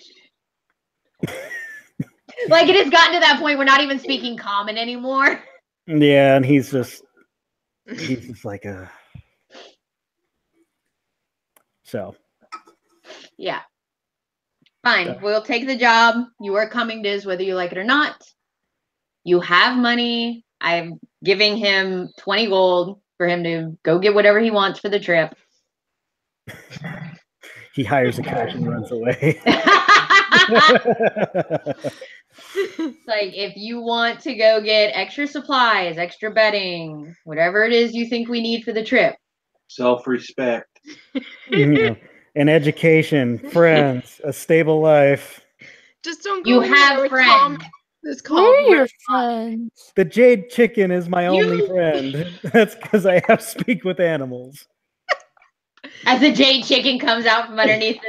Like it has gotten to that point we're not even speaking Common anymore. Yeah, and he's just like a. So. Yeah. Fine. We'll take the job. You are coming, Diz, whether you like it or not. You have money. I'm giving him 20 gold for him to go get whatever he wants for the trip. He hires a coach and runs away. It's like, if you want to go get extra supplies, extra bedding, whatever it is you think we need for the trip. Self-respect. An education, friends, a stable life. Just don't go You anywhere have with friends. It's Where called are your friends? The jade chicken is my only friend. That's because I have speak with animals. As the jade chicken comes out from underneath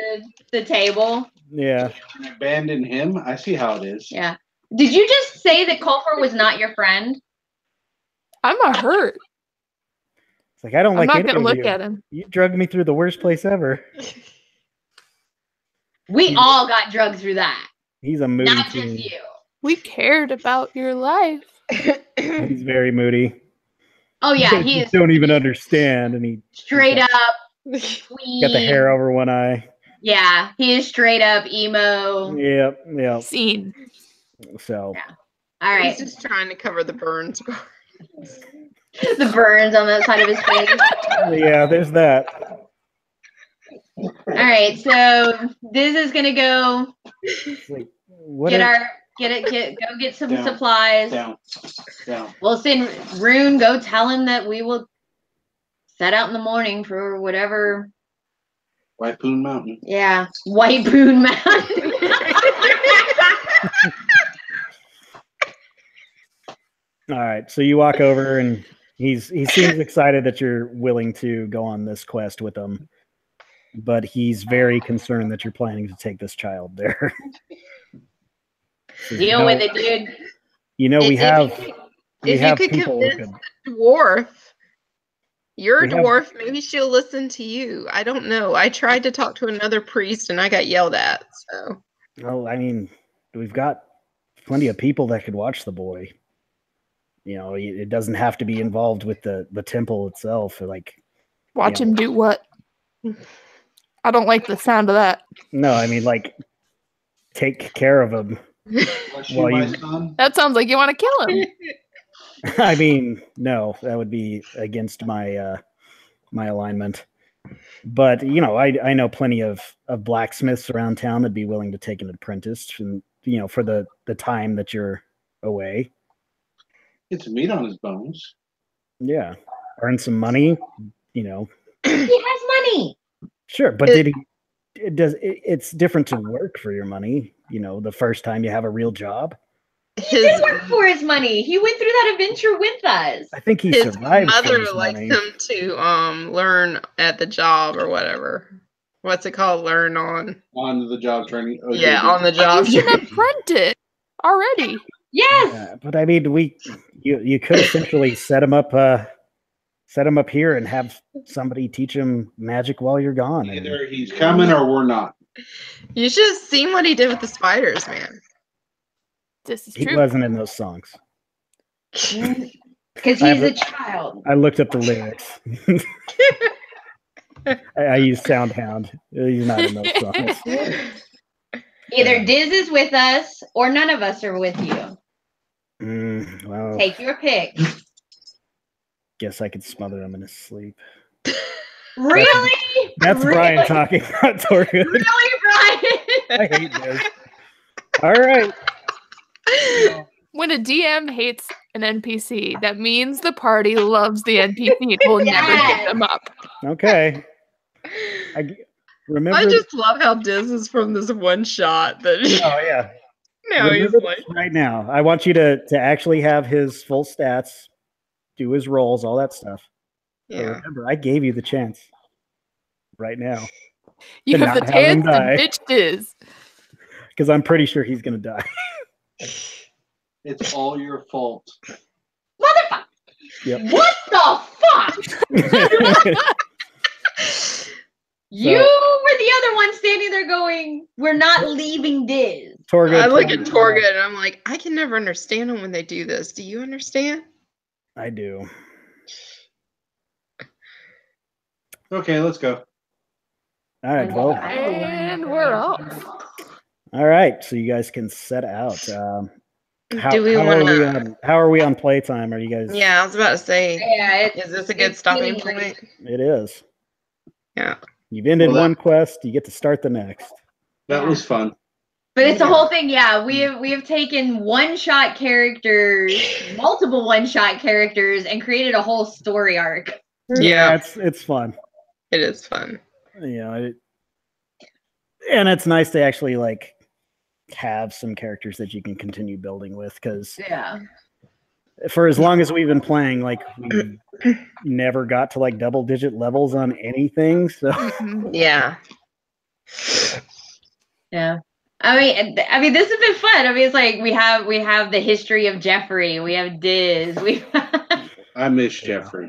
the table. Yeah. Abandon him? I see how it is. Yeah. Did you just say that Culfer was not your friend? I'm a hurt. It's like, I don't I'm like not any gonna of look you. at him. You drugged me through the worst place ever. We all got drugged through that. He's a moody Not teen. just you. We cared about your life. He's very moody. Oh yeah, You he is don't even understand, and he straight up got the hair over one eye. Yeah, he is straight up emo. Yep. Scene. So. Yeah. All right. He's just trying to cover the burns. The burns on that side of his face. Yeah, there's that. All right, so this is gonna go Like, go get some supplies. Down. We'll send Rune. Go tell him that we will set out in the morning for whatever. White Poon Mountain. Yeah, White Poon Mountain. All right, so you walk over, and he seems excited that you're willing to go on this quest with him, but he's very concerned that you're planning to take this child there. Deal with it, dude. You know, we have If you could people who convince the dwarf, you're a We have- dwarf, maybe she'll listen to you. I don't know. I tried to talk to another priest and I got yelled at. So, Well, I mean, we've got plenty of people that could watch the boy. You know, it doesn't have to be involved with the temple itself. Like, Watch him do what? I don't like the sound of that. no, I mean, like, take care of him. Bless you, Well, my you- son. That sounds like you want to kill him. I mean, no, that would be against my my alignment. But you know, I know plenty of blacksmiths around town that'd be willing to take an apprentice, and you know, for the time that you're away. Get some meat on his bones. Yeah, earn some money. You know, He has money. sure, but did he? It's different to work for your money. You know, the first time you have a real job. He did work for his money. He went through that adventure with us. I think he his survived. for mother his likes money. him to learn at the job or whatever. What's it called? Learn on. On the job training. Oh, Yeah, dude. on the job. He's an apprentice already. Yes. But I mean, you could essentially set him up here and have somebody teach him magic while you're gone. And Either he's coming or we're not. You should have seen what he did with the spiders, man. This is he true. wasn't in those songs. Because I he's have a a- child. I looked up the lyrics. I used Soundhound. He's not in those songs. Either Diz is with us or none of us are with you. Well, Take your pick. guess I could smother him in his sleep. Really? That's Really? Brian talking about Torgood. Really, Brian? I hate this. All right. When a DM hates an NPC, that means the party loves the NPC and will never Yes. give them up. Okay. Remember. I just love how Diz is from this one shot that Oh yeah. now he's Remember like, this right now. I want you to actually have his full stats, do his rolls, all that stuff. But yeah. remember, I gave you the chance. Right now, You To have the not have him chance die. and bitch Diz. because I'm pretty sure he's gonna die. It's all your fault. Motherfucker. Yep. What the fuck? You were the other one standing there going, we're not leaving Diz. Torgood. I look at Torgood and I'm like, I can never understand them when they do this. Do you understand? I do. Okay, let's go. All right. Well. And we're off. All right. So you guys can set out. How, Do we how are want we to? on? How are we on playtime? Are you guys? Yeah, I was about to say, Yeah, is this a good it's stopping getting point? It is. Yeah. You've ended Well, that- one quest. You get to start the next. That Yeah. was fun. But it's a whole thing. Yeah, we have taken one-shot characters, multiple one-shot characters, and created a whole story arc. Yeah, it's fun. it is fun. And it's nice to actually like have some characters that you can continue building with, because for as long as we've been playing, like we never got to like double-digit levels on anything. So yeah. I mean, this has been fun. I mean, it's like we have the history of Jeffrey. We have Diz. I miss Jeffrey.